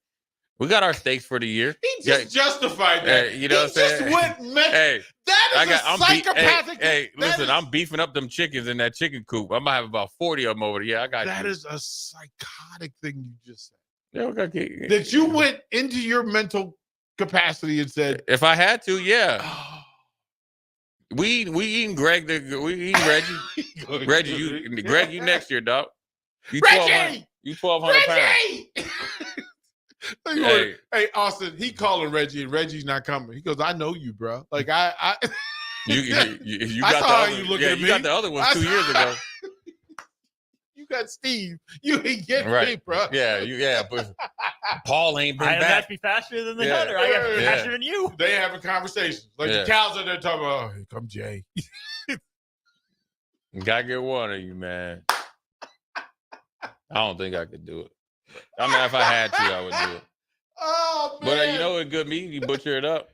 Speaker 3: We got our steaks for the year.
Speaker 12: He just justified that.
Speaker 3: You know what I'm saying?
Speaker 12: Just went that is a psychopathic.
Speaker 3: Listen, I'm beefing up them chickens in that chicken coop. I might have about 40 of them over there. Yeah, I got
Speaker 12: that. That is a psychotic thing you just said.
Speaker 3: Yeah,
Speaker 12: that you went into your mental capacity and said,
Speaker 3: if I had to, yeah. We eating Greg. We eating Reggie. Greg, you next year, dog. You 1,200 pounds.
Speaker 12: Hey, Austin, he calling Reggie, and Reggie's not coming. He goes, "I know you, bro. Like I
Speaker 3: you
Speaker 12: I
Speaker 3: got
Speaker 12: saw how you looking at me.
Speaker 3: You got the other one 2 years ago.
Speaker 12: You got Steve. You ain't getting me, bro.
Speaker 3: Yeah, but Paul ain't been back.
Speaker 16: I have to be faster than the hunter. I got to be faster than you.
Speaker 12: They having conversations. Like the cows are there talking about, "Oh, here come Jay."
Speaker 3: Gotta get one of you, man. I don't think I could do it. I mean, if I had to, I would do it.
Speaker 12: Oh, man.
Speaker 3: But you know what good meat? You butcher it up.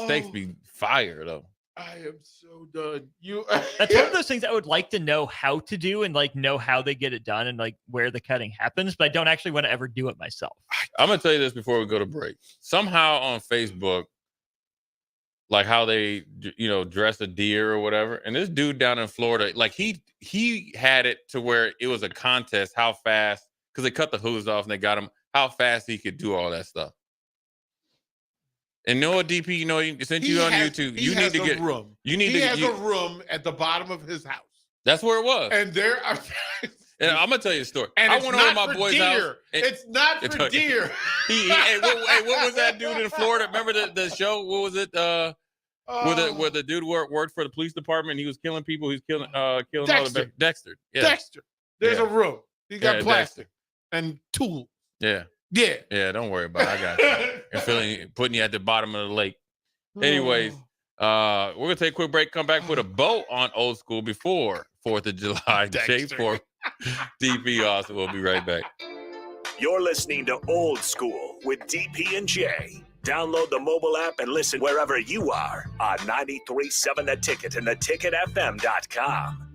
Speaker 3: Steaks be fire, though.
Speaker 12: I am so done.
Speaker 16: That's one of those things I would like to know how to do and like know how they get it done and like where the cutting happens, but I don't actually want to ever do it myself.
Speaker 3: I'm gonna tell you this before we go to break. Somehow on Facebook, like how they dress a deer or whatever, and this dude down in Florida, like he had it to where it was a contest how fast, because they cut the hooves off and they got him how fast he could do all that stuff. And Noah DP, since you on YouTube, you need to get
Speaker 12: room.
Speaker 3: He
Speaker 12: has a room at the bottom of his house.
Speaker 3: That's where it was.
Speaker 12: And there are
Speaker 3: and I'm gonna tell you a story.
Speaker 12: And
Speaker 3: I
Speaker 12: it's
Speaker 3: went
Speaker 12: not
Speaker 3: over to my
Speaker 12: for
Speaker 3: boy's
Speaker 12: deer.
Speaker 3: house.
Speaker 12: It's not for deer.
Speaker 3: What was that dude in Florida? Remember the show? What was it? Where the dude worked for the police department. And he was killing people. He's killing
Speaker 12: Dexter.
Speaker 3: all the Dexter. Yeah.
Speaker 12: Dexter. There's a room. He got plastic
Speaker 3: Dexter.
Speaker 12: and tools.
Speaker 3: Yeah.
Speaker 12: Yeah.
Speaker 3: Don't worry about it. I got you. And putting you at the bottom of the lake. Anyways, we're gonna take a quick break. Come back with a boat on Old School before 4th of July. Jay for DP Austin. We'll be right back.
Speaker 2: You're listening to Old School with DP and Jay. Download the mobile app and listen wherever you are on 93.7 The Ticket and theticketfm.com.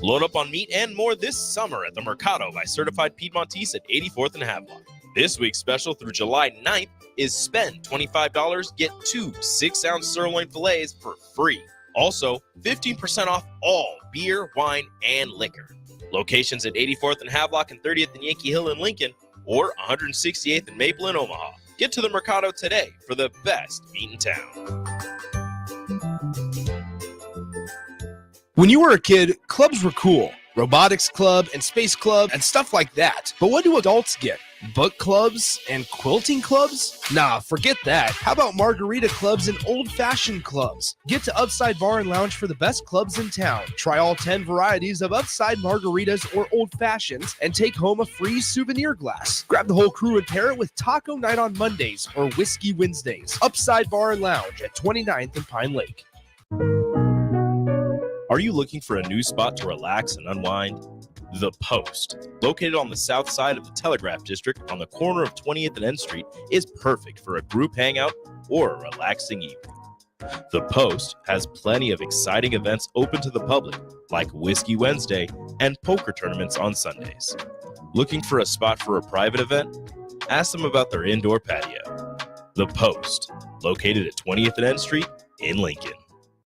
Speaker 1: Load up on meat and more this summer at the Mercado by Certified Piedmontese at 84th and Havelock. This week's special through July 9th is spend $25, get 2 6-ounce sirloin fillets for free. Also, 15% off all beer, wine, and liquor. Locations at 84th and Havelock and 30th and Yankee Hill in Lincoln, or 168th and Maple in Omaha. Get to the Mercado today for the best meat in town.
Speaker 6: When you were a kid, clubs were cool. Robotics club and space club and stuff like that. But what do adults get? Book clubs and quilting clubs? Nah, forget that. How about margarita clubs and old-fashioned clubs? Get to Upside Bar and Lounge for the best clubs in town. Try all 10 varieties of Upside margaritas or old fashions and take home a free souvenir glass. Grab the whole crew and pair it with Taco Night on Mondays or Whiskey Wednesdays. Upside Bar and Lounge at 29th and Pine Lake.
Speaker 1: Are you looking for a new spot to relax and unwind? The Post, located on the south side of the Telegraph District on the corner of 20th and N Street, is perfect for a group hangout or a relaxing evening. The Post has plenty of exciting events open to the public, like Whiskey Wednesday and poker tournaments on Sundays. Looking for a spot for a private event? Ask them about their indoor patio. The Post, located at 20th and N Street in Lincoln.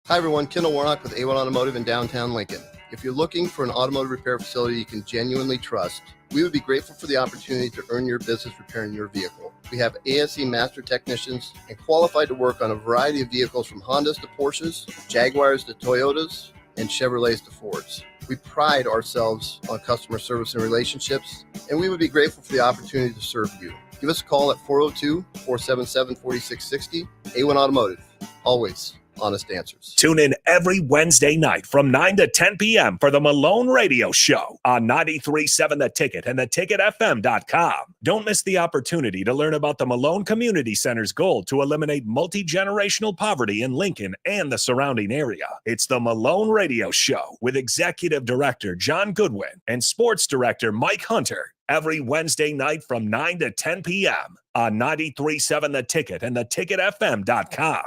Speaker 7: Hi everyone, Kendall Warnock with A1 Automotive in downtown Lincoln. If you're looking for an automotive repair facility you can genuinely trust, we would be grateful for the opportunity to earn your business repairing your vehicle. We have ASE master technicians and qualified to work on a variety of vehicles from Hondas to Porsches, Jaguars to Toyotas, and Chevrolets to Fords. We pride ourselves on customer service and relationships, and we would be grateful for the opportunity to serve you. Give us a call at 402-477-4660. A1 Automotive, always honest answers.
Speaker 2: Tune in every Wednesday night from 9 to 10 p.m. for the Malone Radio Show on 93.7 The Ticket and theticketfm.com. Don't miss the opportunity to learn about the Malone Community Center's goal to eliminate multi-generational poverty in Lincoln and the surrounding area. It's the Malone Radio Show with Executive Director John Goodwin and Sports Director Mike Hunter every Wednesday night from 9 to 10 p.m. on 93.7 The Ticket and theticketfm.com.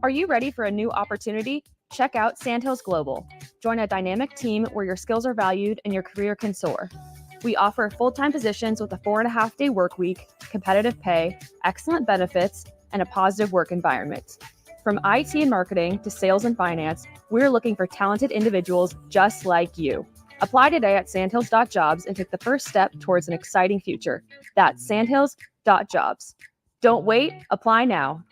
Speaker 11: Are you ready for a new opportunity? Check out Sandhills Global. Join a dynamic team where your skills are valued and your career can soar. We offer full-time positions with a 4.5-day work week, competitive pay, excellent benefits, and a positive work environment. From IT and marketing to sales and finance, we're looking for talented individuals just like you. Apply today at sandhills.jobs and take the first step towards an exciting future. That's sandhills.jobs. Don't wait, apply now.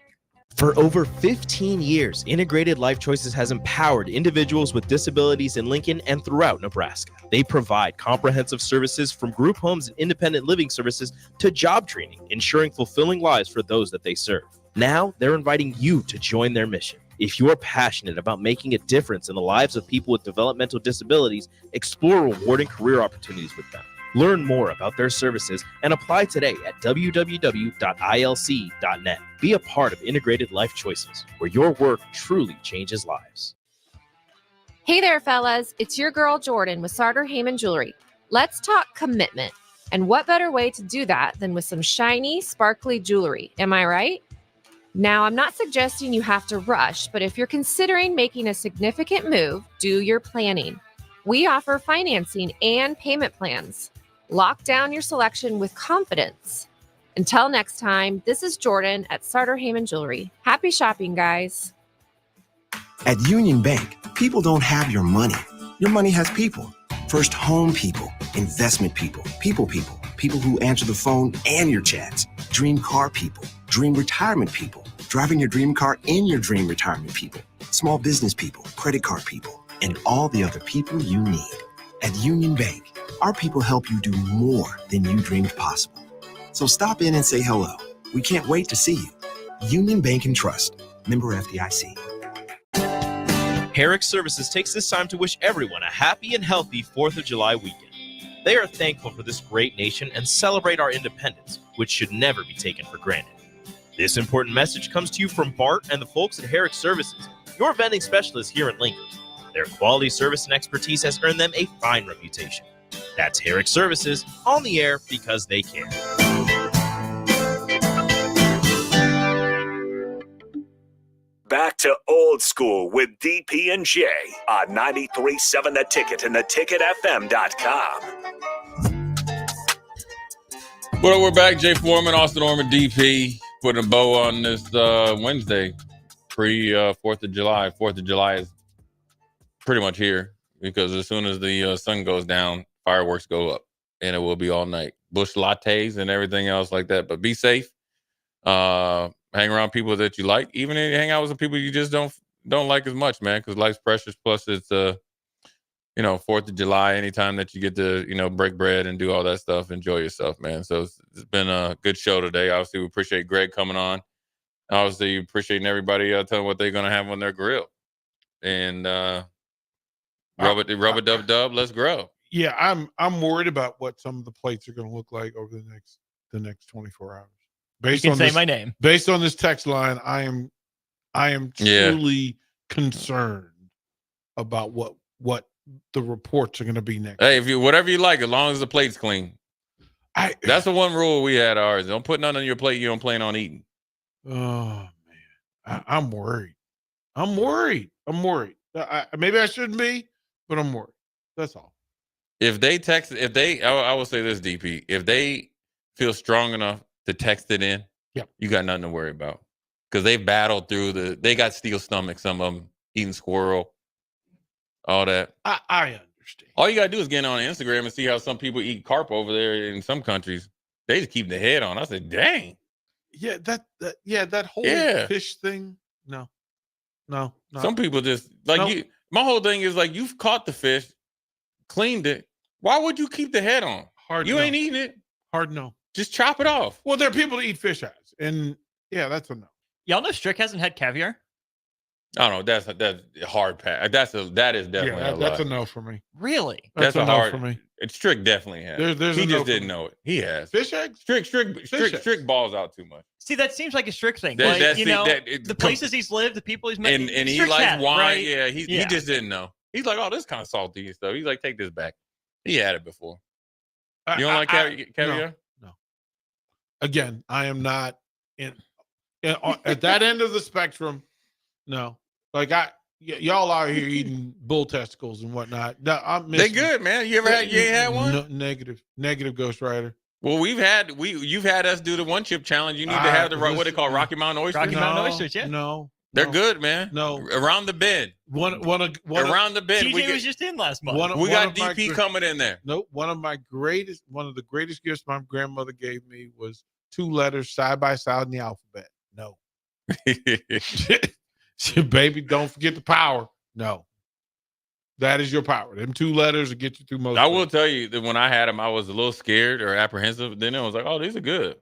Speaker 1: For over 15 years, Integrated Life Choices has empowered individuals with disabilities in Lincoln and throughout Nebraska. They provide comprehensive services from group homes and independent living services to job training, ensuring fulfilling lives for those that they serve. Now, they're inviting you to join their mission. If you're passionate about making a difference in the lives of people with developmental disabilities, explore rewarding career opportunities with them. Learn more about their services and apply today at www.ilc.net. Be a part of Integrated Life Choices, where your work truly changes lives.
Speaker 19: Hey there, fellas. It's your girl, Jordan, with Sartor Heyman Jewelry. Let's talk commitment. And what better way to do that than with some shiny, sparkly jewelry? Am I right? Now, I'm not suggesting you have to rush, but if you're considering making a significant move, do your planning. We offer financing and payment plans. Lock down your selection with confidence. Until next time, this is Jordan at Sartor Heyman Jewelry. Happy shopping, guys.
Speaker 17: At Union Bank, people don't have your money. Your money has people. First home people, investment people, people who answer the phone and your chats, dream car people, dream retirement people, driving your dream car in your dream retirement people, small business people, credit card people, and all the other people you need. At Union Bank, our people help you do more than you dreamed possible. So stop in and say hello. We can't wait to see you. Union Bank and Trust. Member FDIC.
Speaker 1: Herrick Services takes this time to wish everyone a happy and healthy 4th of July weekend. They are thankful for this great nation and celebrate our independence, which should never be taken for granted. This important message comes to you from Bart and the folks at Herrick Services, your vending specialists here in Lincoln. Their quality service and expertise has earned them a fine reputation. That's Herrick Services, on the air because they care.
Speaker 2: Back to Old School with DP and J on 93.7 The Ticket and theticketfm.com.
Speaker 3: Well, we're back. Jay Foreman, Austin Norman, DP, putting a bow on this Wednesday, pre-4th of July. 4th of July is pretty much here because as soon as the sun goes down, fireworks go up, and it will be all night. Bush lattes and everything else like that. But be safe. Hang around people that you like. Even if you hang out with some people you just don't like as much, man, because life's precious. Plus, it's 4th of July, anytime that you get to, break bread and do all that stuff, enjoy yourself, man. So it's been a good show today. Obviously, we appreciate Greg coming on. Obviously, appreciating everybody telling what they're going to have on their grill. And rub it, dub, let's grow.
Speaker 12: Yeah, I'm worried about what some of the plates are going to look like over the next 24 hours.
Speaker 16: You can say my name.
Speaker 12: Based on this text line, I am truly concerned about what the reports are going to be next.
Speaker 3: Hey, whatever you like, as long as the plate's clean. That's the one rule we had ours. Don't put none on your plate you don't plan on eating.
Speaker 12: Oh man, I'm worried. Maybe I shouldn't be, but I'm worried. That's all.
Speaker 3: I will say this, DP, if they feel strong enough to text it in, you got nothing to worry about. Because they battled through they got steel stomach, some of them eating squirrel, all that.
Speaker 12: I understand.
Speaker 3: All you got to do is get on Instagram and see how some people eat carp over there in some countries. They just keep the head on. I said, dang.
Speaker 12: Yeah, that whole fish thing. No.
Speaker 3: Some people just you. My whole thing is like, you've caught the fish, cleaned it. Why would you keep the head on? You ain't eating it.
Speaker 12: Hard no.
Speaker 3: Just chop it off.
Speaker 12: Well, there are people that eat fish eyes, and that's a no.
Speaker 16: Y'all know Strick hasn't had caviar?
Speaker 3: I don't know. That's a hard pass. That is definitely
Speaker 12: that's a no for me.
Speaker 16: Really?
Speaker 3: That's a
Speaker 12: no
Speaker 3: hard
Speaker 12: for me.
Speaker 3: Strick definitely has. He just didn't know it. He has.
Speaker 12: Fish eggs?
Speaker 3: Strick balls out too much.
Speaker 16: See, that seems like a Strick thing.
Speaker 3: The
Speaker 16: places he's lived, the people he's met,
Speaker 3: and he
Speaker 16: Strick's
Speaker 3: likes
Speaker 16: had,
Speaker 3: wine.
Speaker 16: right?
Speaker 3: Yeah, he just didn't know. He's like, oh, this is kind of salty and stuff. He's like, take this back. He had it before. You don't like caviar?
Speaker 12: No. Again, I am not at that end of the spectrum. No, like y'all out here eating bull testicles and whatnot. No,
Speaker 3: they good, man. You ain't had one?
Speaker 12: No, negative, Ghost Rider.
Speaker 3: Well, you've had us do the one chip challenge. You need to have what they call Rocky Mountain oysters.
Speaker 16: Mountain oysters, yeah.
Speaker 12: No,
Speaker 3: they're good, man.
Speaker 12: No,
Speaker 3: around the bend.
Speaker 12: One
Speaker 3: around the bend.
Speaker 16: TJ was just in last month.
Speaker 3: We got DP coming in there.
Speaker 12: Nope. One of the greatest gifts my grandmother gave me was 2 letters side by side in the alphabet. No. Baby, don't forget the power. No. That is your power. Them 2 letters will get you through most.
Speaker 3: I will tell you that when I had them, I was a little scared or apprehensive. Then I was like, oh, these are good.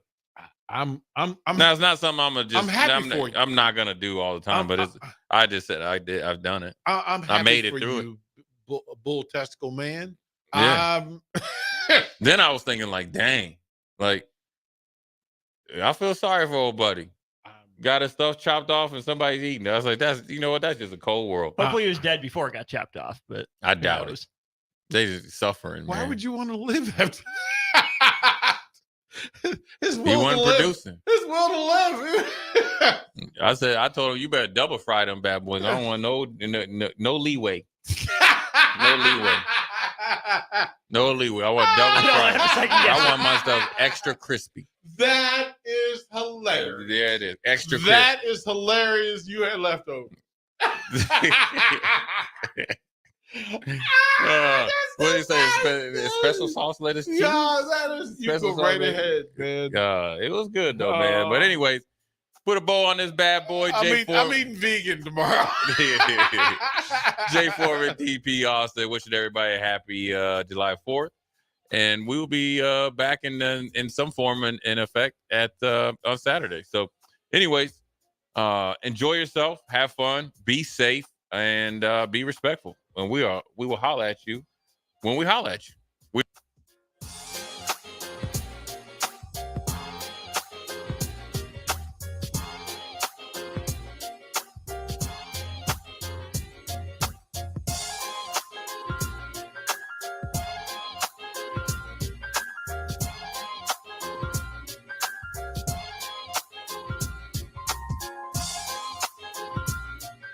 Speaker 12: I'm
Speaker 3: now it's not something I'm
Speaker 12: happy for you.
Speaker 3: I'm not gonna do all the time, but I just said I've done it.
Speaker 12: I'm happy
Speaker 3: I made it
Speaker 12: for
Speaker 3: through
Speaker 12: you, bull testicle man.
Speaker 3: Yeah. Then I was thinking like, dang, like I feel sorry for old buddy. Got his stuff chopped off and somebody's eating it. I was like, that's just a cold world.
Speaker 16: Hopefully he was dead before it got chopped off, but
Speaker 3: I doubt it. They just suffering.
Speaker 12: Why
Speaker 3: man.
Speaker 12: would you want to live after his will
Speaker 3: he wasn't
Speaker 12: to live.
Speaker 3: producing.
Speaker 12: His will to live.
Speaker 3: I told him, you better double fry them bad boys. I don't want no leeway. No leeway. No leeway. I want double fry. I want my stuff extra crispy.
Speaker 12: That is hilarious.
Speaker 3: Yeah, it is. Extra crispy.
Speaker 12: That is hilarious. You had leftovers.
Speaker 3: What do you say? Special sauce lettuce too?
Speaker 12: Yeah, that is. You go right ahead, man.
Speaker 3: It was good though, man. But anyways, put a bow on this bad boy.
Speaker 12: I'm eating vegan tomorrow.
Speaker 3: Jay Foreman, DP Austin, wishing everybody a happy July 4th, and we will be back in some form in effect on Saturday. So, anyways, enjoy yourself, have fun, be safe, and be respectful. And we will holler at you when we holler at you.